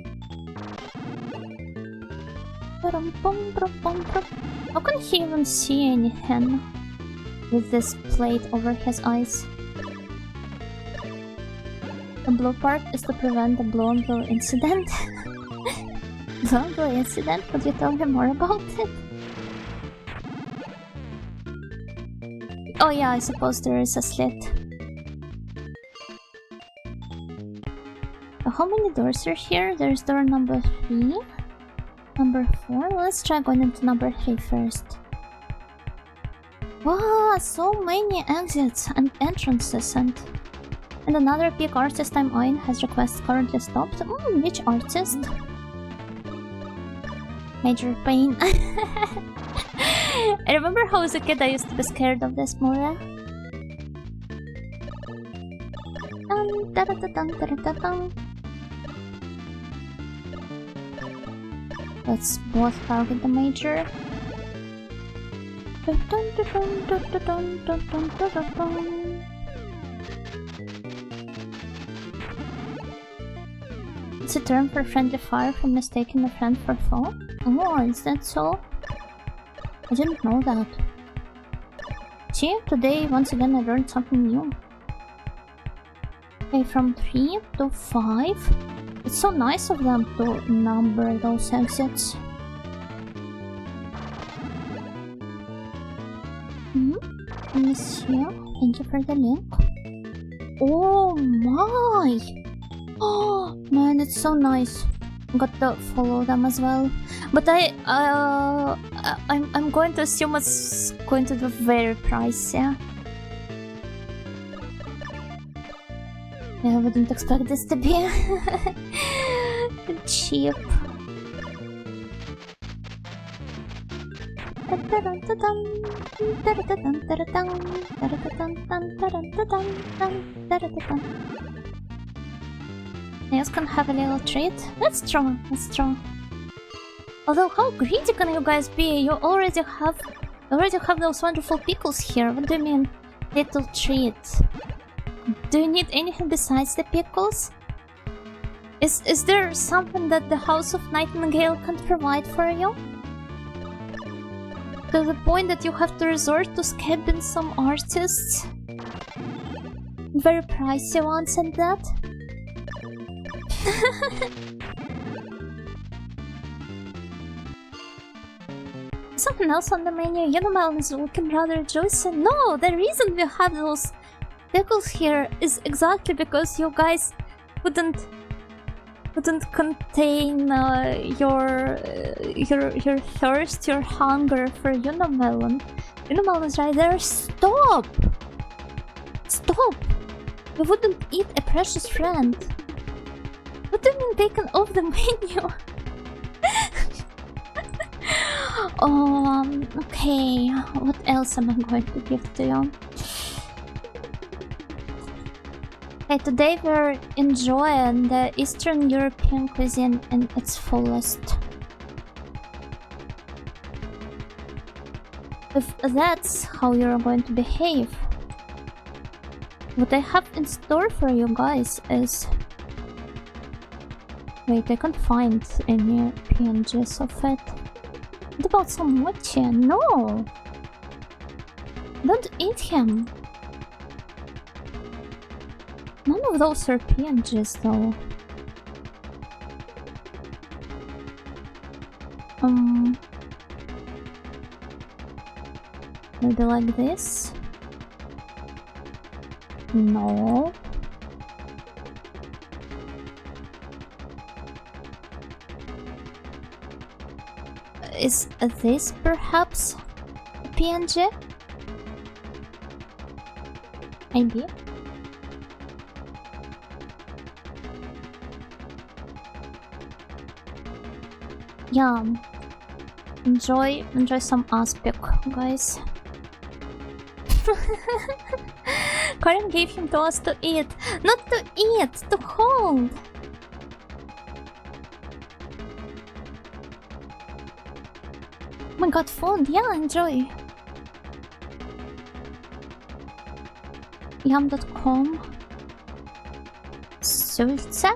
How can he even see anything with this plate over his eyes? The blue part is to prevent the blue and blue incident. Blue and blue incident? Could you tell me more about it? Oh yeah, I suppose there is a slit. How many doors are here? There's door number 3. Number 4? Let's try going into number 3 first. Wow, so many exits and entrances and another big artist I'm eyeing has requests currently stopped. Which artist? Major Pain. I remember how as a kid I used to be scared of this movie. Let's both target the Major. It's a term for friendly fire for mistaking a friend for foe? Oh, is that so? I didn't know that. See, today once again I learned something new. Okay, from 3 to 5. It's so nice of them to number those exits. Miss here. Thank you for the link. Oh my! Oh man, it's so nice. Got to follow them as well. But I'm going to assume it's going to be very pricey. Yeah, I wouldn't expect this to be cheap. You can have a little treat. That's true, that's true. Although, how greedy can you guys be? You already have those wonderful pickles here. What do you mean, little treat? Do you need anything besides the pickles? Is there something that the House of Nightingale can provide for you? To the point that you have to resort to scabbing some artists? very pricey ones and that. Something else on the menu. Unimelon is looking rather juicy. No, the reason we have those pickles here is exactly because you guys wouldn't contain your thirst, your hunger for Unimelon. Unimelon is right there. Stop! Stop! You wouldn't eat a precious friend. What do you mean taken off the menu? Okay, what else am I going to give to you? Okay, today we're enjoying the Eastern European cuisine in its fullest. If that's how you're going to behave, what I have in store for you guys is... Wait, I can't find any PNGs of it. What about some mochi? No! Don't eat him! None of those are PNGs though. Maybe like this? No. Is this perhaps a PNG? Maybe. Yeah. Enjoy some aspic, guys. Karin gave him to us to eat. Not to eat, to hold. Oh my god, food. Yeah, enjoy. Yum.com. Sulce?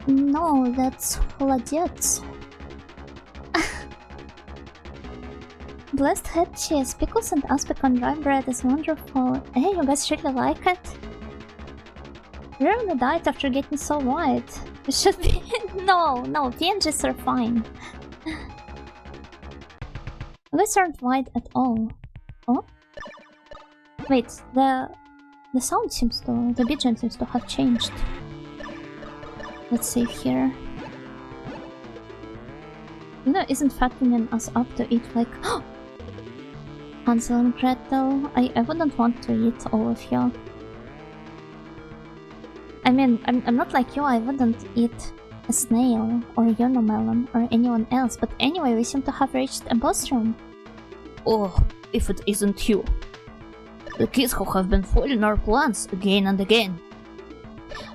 No, that's холодец. Blessed head cheese, pickles and aspic on dry bread is wonderful. Hey, you guys really like it? We're on a diet after getting so white. It should be... No, PNGs are fine. You guys aren't white at all. Oh? Wait, the sound seems to... The BGM seems to have changed. Let's save here. Luna isn't fattening us up to eat like... Hansel and Gretel. I wouldn't want to eat all of you. I mean, I'm not like you, I wouldn't eat a snail or Unimelon or anyone else, but anyway, we seem to have reached a boss room. Oh, if it isn't you. The kids who have been foiling our plans again and again.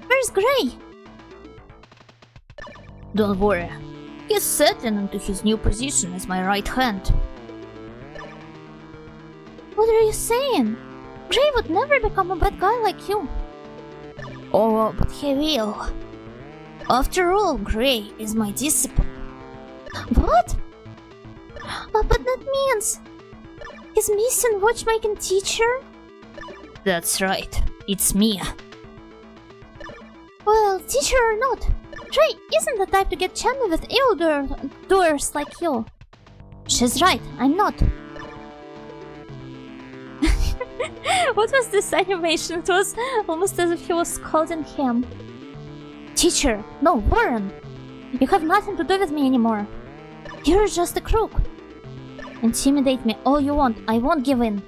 Where's Gray? Don't worry. He's settling into his new position as my right hand. What are you saying? Gray would never become a bad guy like you. Oh, but he will. After all, Gray is my disciple. What? But that means... He's missing watchmaking teacher? That's right. It's me. Well, teacher or not, Gray isn't the type to get chatty with evildoers like you. She's right, I'm not. What was this animation? It was almost as if he was scolding him. Teacher, no, Warren! You have nothing to do with me anymore. You're just a crook. Intimidate me all you want, I won't give in.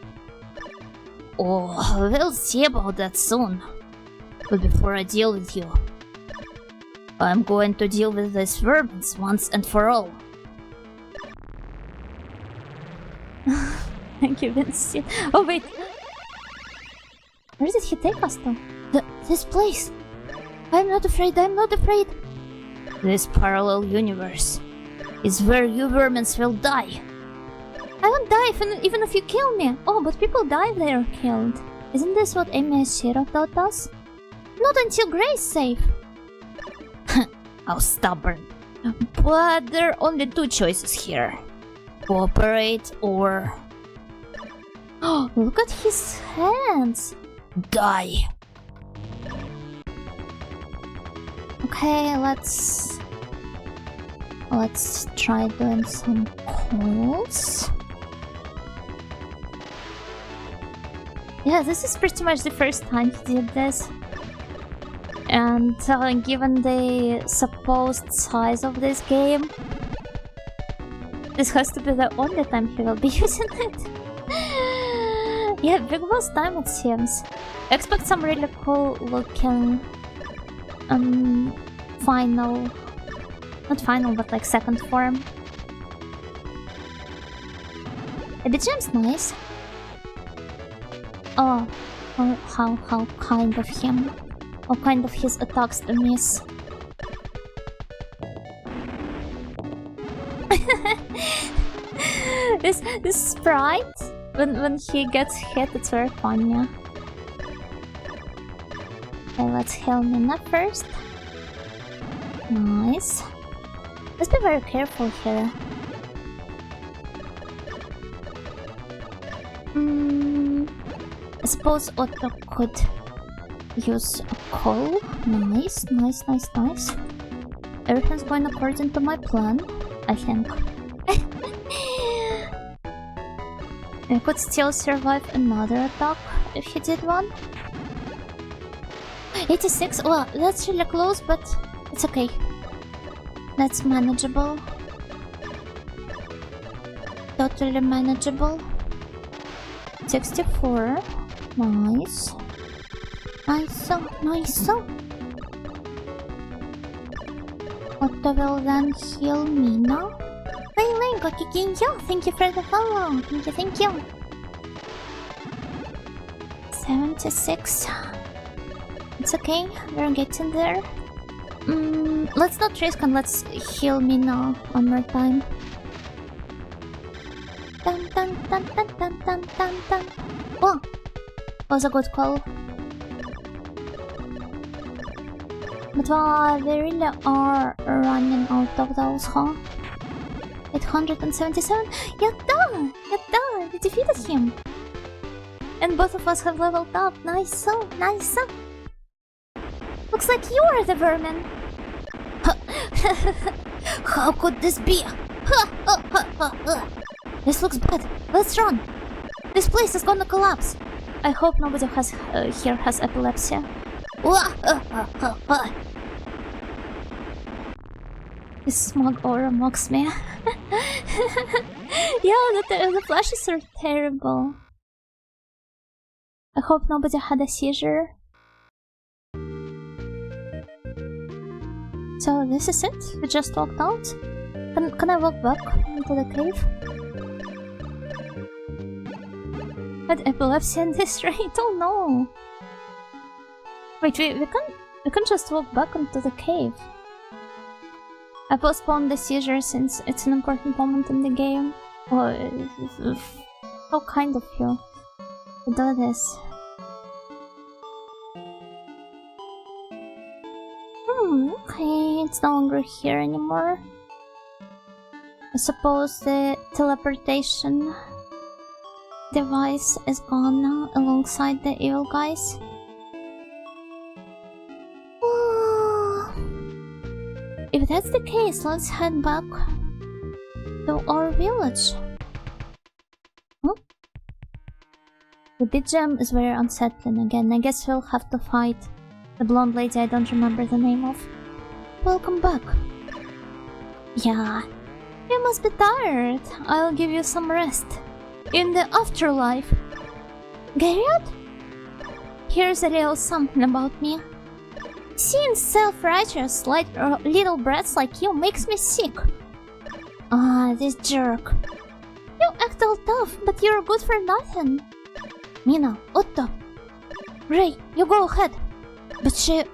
Oh, we'll see about that soon. But before I deal with you, I'm going to deal with these vermins once and for all. Thank you, Vincent. Oh wait, where did he take us to? This place. I'm not afraid, I'm not afraid. This parallel universe is where you vermins will die. I won't die even if you kill me. Oh, but people die if they are killed. Isn't this what Amy Shiro taught us? Not until Gray's safe. How stubborn. But there are only two choices here. Cooperate or... Oh, look at his hands. Die. Okay, let's try doing some calls. Yeah, this is pretty much the first time he did this. And given the supposed size of this game, this has to be the only time he will be using it. Yeah, big boss time it seems. Expect some really cool looking final, not final, but like second form. The BGM's nice. Oh, how kind of him. How kind of his attacks to miss. this sprite, when he gets hit, it's very funny. Okay, let's heal Mina first. Nice. Let's be very careful here. I suppose Otto could use a call. Nice. Everything's going according to my plan, I think. I could still survive another attack if he did one. 86? Well, that's really close, but it's okay. That's manageable. Totally manageable. 64. Nice. Nice. Otto will then heal Mina. Hey Lego, thank you for the follow. Thank you. 76. It's okay, we're getting there. Let's not risk and let's heal Mina one more time. Dun. Oh, was a good call. But they really are running out of those, huh? 877? Yatta! We defeated him! And both of us have leveled up. Nice. Looks like you are the vermin. How could this be? This looks bad. Let's run. This place is gonna collapse. I hope nobody here has epilepsy. This smog aura mocks me. Yeah, the flashes are terrible. I hope nobody had a seizure. So this is it? We just walked out? Can I walk back into the cave? Had epilepsy in this rate? Oh no! Wait, we can just walk back into the cave. I postponed the seizure since it's an important moment in the game. Oh, how kind of you to do this. Okay, it's no longer here anymore. I suppose the teleportation device is gone now alongside the evil guys. If that's the case, let's head back to our village. The BGM is very unsettling again. I guess we'll have to fight the blonde lady I don't remember the name of. Welcome back. Yeah, you must be tired. I'll give you some rest. In the afterlife. Garrett? Here's a little something about me. Seeing self-righteous little brats like you makes me sick. This jerk. You act all tough, but you're good for nothing. Mina, Otto. Ray, you go ahead. But she...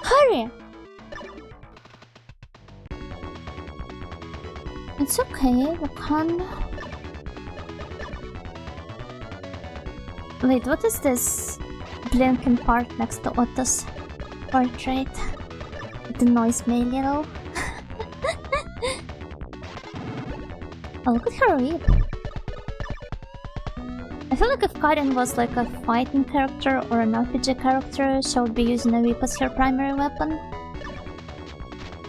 Hurry! It's okay, we can... Wait, what is this blinking part next to Otto's portrait? It annoys me a little. Oh, look at her whip. I feel like if Karin was like a fighting character or an RPG character, she would be using a whip as her primary weapon.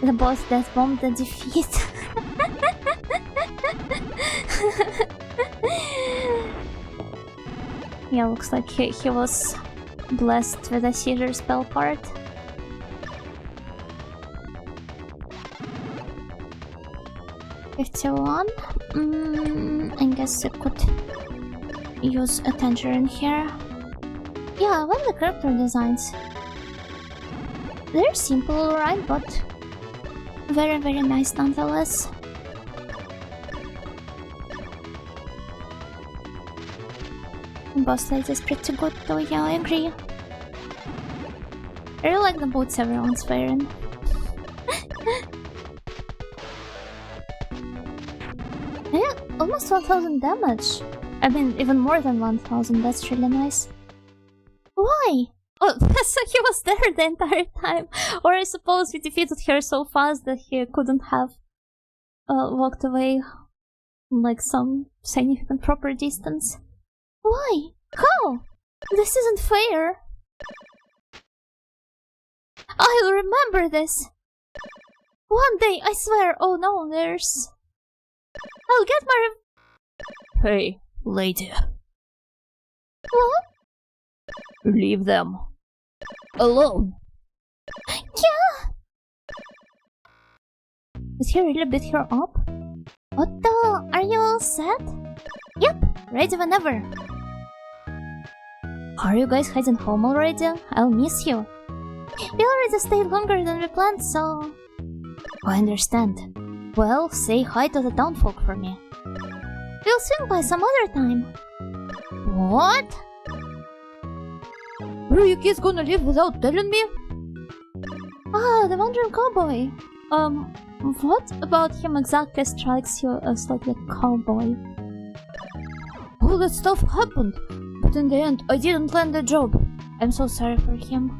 The boss death bomb the defeat. Yeah, looks like he was blessed with a seizure spell part. $51. I guess I could use a tangerine here. Yeah, I like the character designs. They're simple, right? But very, very nice nonetheless. Boss fight is pretty good though, yeah, I agree. I really like the boots everyone's wearing. Yeah, almost 1000 damage. I mean, even more than 1000, that's really nice. Why? Oh, so he was there the entire time. Or I suppose we defeated her so fast that he couldn't have walked away like some significant proper distance. Why? How? This isn't fair. I'll remember this. One day, I swear. Oh no, there's... I'll get my... Hey, lady. What? Leave them alone. Yeah! Did he really beat her up? What the? Are you all set? Yep, ready whenever. Are you guys heading home already? I'll miss you. We already stayed longer than we planned, so... I understand. Well, say hi to the townfolk for me. We'll swing by some other time. What? Are you kids gonna leave without telling me? Ah, the wandering cowboy. What about him exactly strikes you as like a cowboy? All that stuff happened, but in the end I didn't land the job. I'm so sorry for him.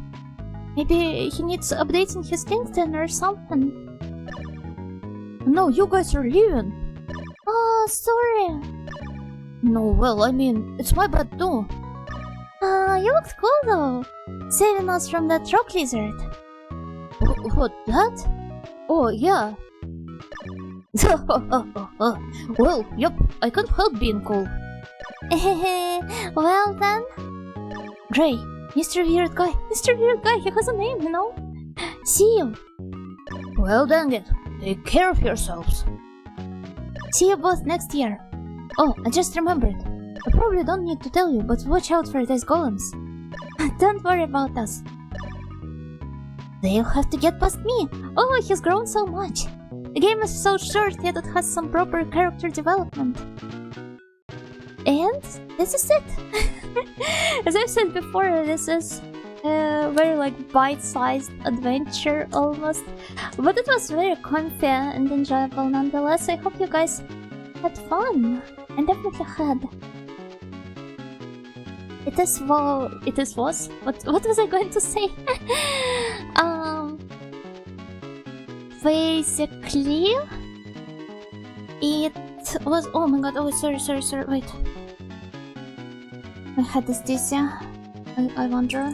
Maybe he needs updating his LinkedIn or something. No, you guys are leaving. Oh, sorry. No, well, I mean, it's my bad too. You looked cool though. Saving us from that rock lizard. What, that? Oh, yeah. Well, yep, I can't help being cool. Well then. Gray, Mr. Weird Guy, he has a name, you know? See you. Well, dang it. Take care of yourselves. See you both next year. Oh, I just remembered. I probably don't need to tell you, but watch out for these golems. Don't worry about us. They'll have to get past me. Oh, he's grown so much. The game is so short, yet it has some proper character development. And this is it. As I said before, this is a very like bite-sized adventure almost. But it was very comfy and enjoyable nonetheless. I hope you guys had fun. I definitely had. It was what was I going to say? Basically it was, oh my god, oh sorry, wait. My head is dizzy. I wonder.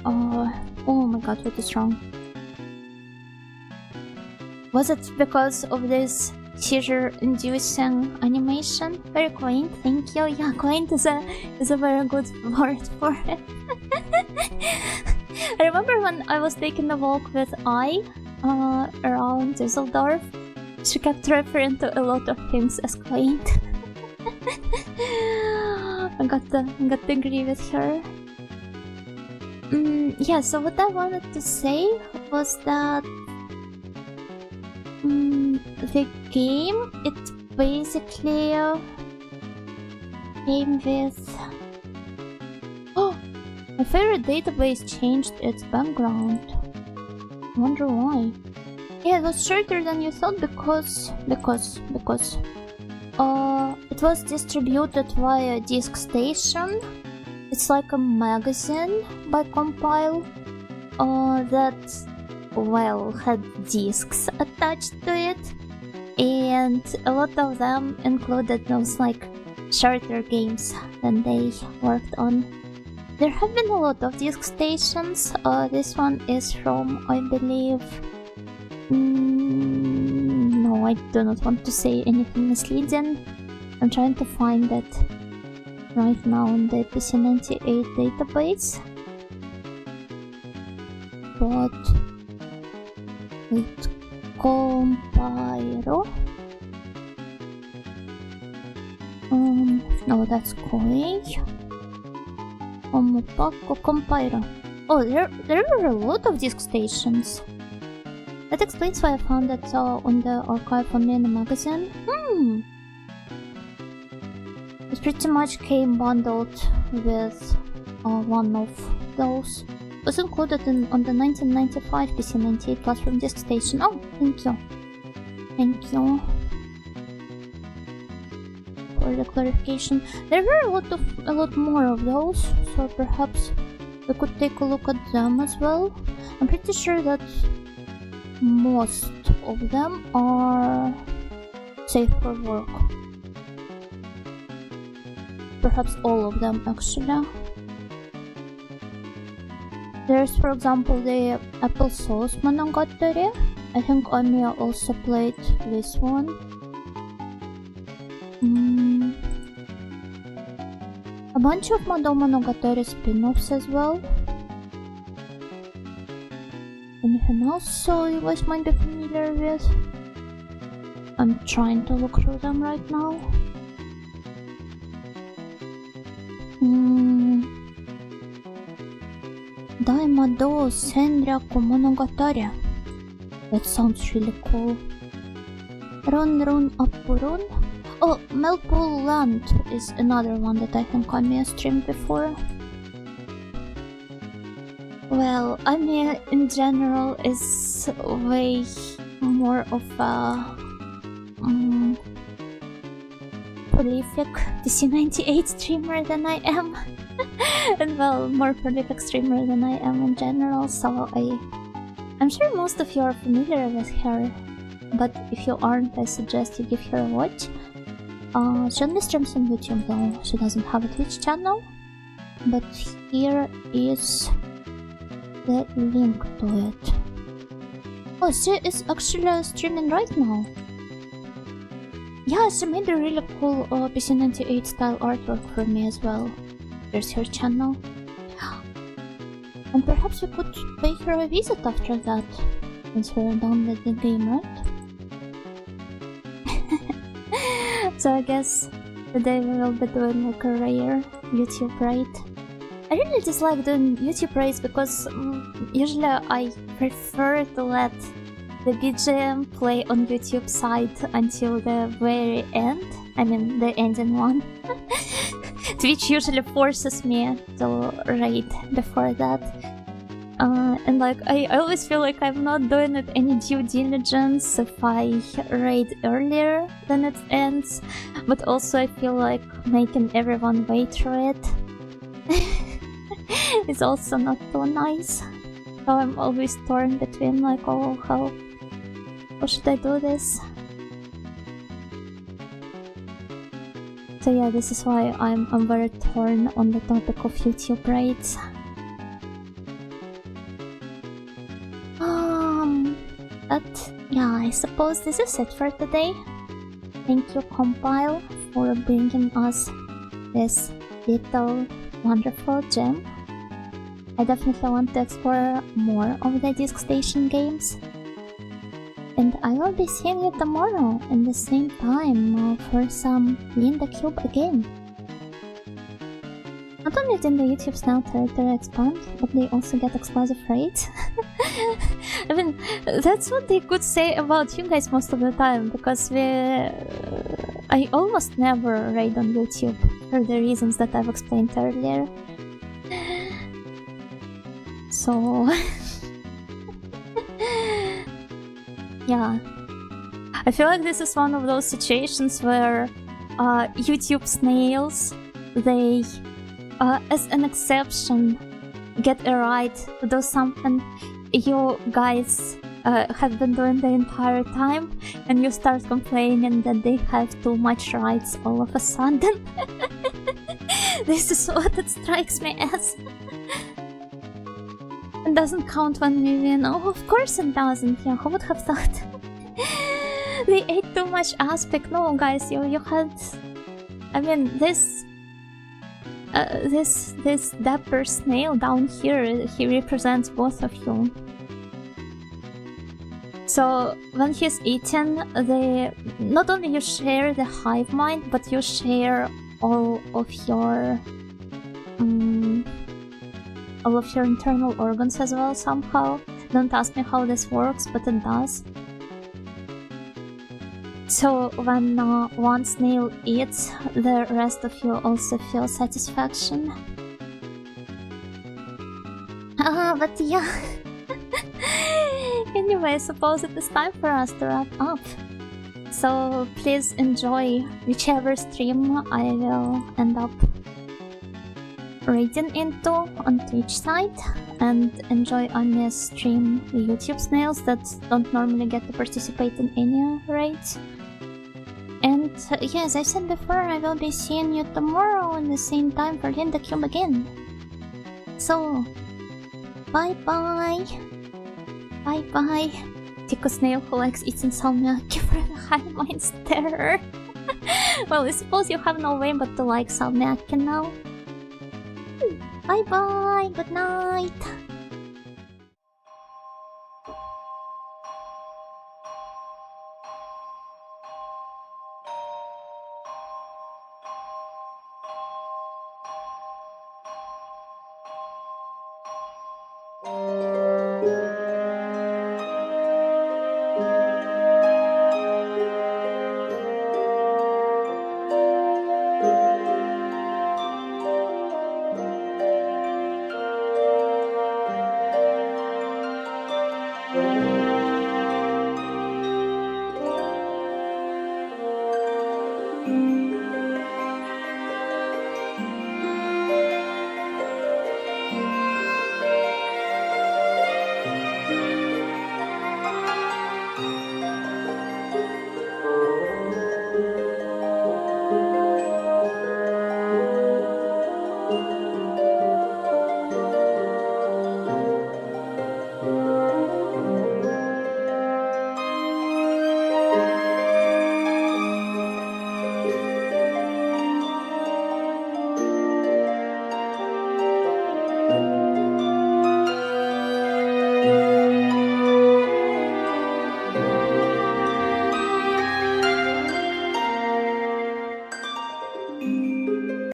Oh my god, what is wrong? Was it because of this seizure-inducing animation? Very quaint, thank you. Yeah, quaint is a very good word for it. I remember when I was taking a walk with around Düsseldorf, she kept referring to a lot of things as quaint. I got to agree with her. Yeah, so what I wanted to say was that the game, it basically came with... Oh! My favorite database changed its background. I wonder why. Yeah, it was shorter than you thought because it was distributed via Disk Station. It's like a magazine by Compile that, well, had discs attached to it, and a lot of them included those like shorter games than they worked on. There have been a lot of Disk Stations. This one is from, I believe, No, I do not want to say anything misleading. I'm trying to find it right now in the PC98 database. But wait, compile. No, that's Koi. Omopako compile. Oh, there are a lot of disk stations. That explains why I found it on the archive on Mini Magazine. It pretty much came bundled with one of those. It was included on the 1995 PC98 platform disk station. Oh, thank you. Thank you for the clarification. There were a lot more of those, so perhaps we could take a look at them as well. I'm pretty sure that most of them are safe for work. Perhaps all of them, actually. There's, for example, the Applesauce Monogatari. I think Amiya also played this one. A bunch of Mado Monogatari spin-offs as well. Anything else you guys might be familiar with? I'm trying to look through them right now. Daimado Senryaku Monogatari. That sounds really cool. Run Run Appurun. Oh, Melpool Land is another one that I think Amiya streamed before. Well, Amiya in general is way more of a prolific PC98 streamer than I am. And well, more prolific streamer than I am in general, so I'm sure most of you are familiar with her. But if you aren't, I suggest you give her a watch. She only streams on YouTube though, she doesn't have a Twitch channel. But here is the link to it. Oh, she is actually streaming right now. Yeah, she made a really cool PC98 style artwork for me as well. There's her channel. And perhaps we could pay her a visit after that, since we're done with the game, right? So I guess today we will be doing like a rare YouTube raid. I really dislike doing YouTube raids because usually I prefer to let the BGM play on YouTube side until the very end. I mean the ending one. Twitch usually forces me to raid before that. And like I always feel like I'm not doing it any due diligence if I raid earlier than it ends, but also I feel like making everyone wait through it is also not too nice. So I'm always torn between like, oh, how should I do this? So yeah, this is why I'm very torn on the topic of YouTube raids. But yeah, I suppose this is it for today. Thank you, Compile, for bringing us this little wonderful gem. I definitely want to explore more of the Disk Station games. And I will be seeing you tomorrow in the same time for some Linda Cube again. Not only did the YouTube style territory expand, but they also get exclusive raids. I mean, that's what they could say about you guys most of the time, because I almost never raid on YouTube for the reasons that I've explained earlier. So yeah, I feel like this is one of those situations where YouTube snails, they as an exception get a right to do something you guys have been doing the entire time, and you start complaining that they have too much rights all of a sudden. This is what it strikes me as. It doesn't count when we win. Oh, of course it doesn't. Yeah, who would have thought? They ate too much aspic. No, guys, you had... I mean, this dapper snail down here, he represents both of you. So when he's eaten, not only you share the hive mind, but you share all of your internal organs as well somehow. Don't ask me how this works, but it does. So when one snail eats, the rest of you also feel satisfaction. But yeah. Anyway, I suppose it is time for us to wrap up. So please enjoy whichever stream I will end up raiding into on Twitch side, and enjoy Anya's stream, the YouTube snails that don't normally get to participate in any raids. And yeah, as I said before, I will be seeing you tomorrow in the same time for Linda Cube again. So, bye bye. Bye bye. Tico snail who likes eating salmiakki for the high mind's terror. Well, I suppose you have no way but to like salmiakki now. Bye bye. Good night.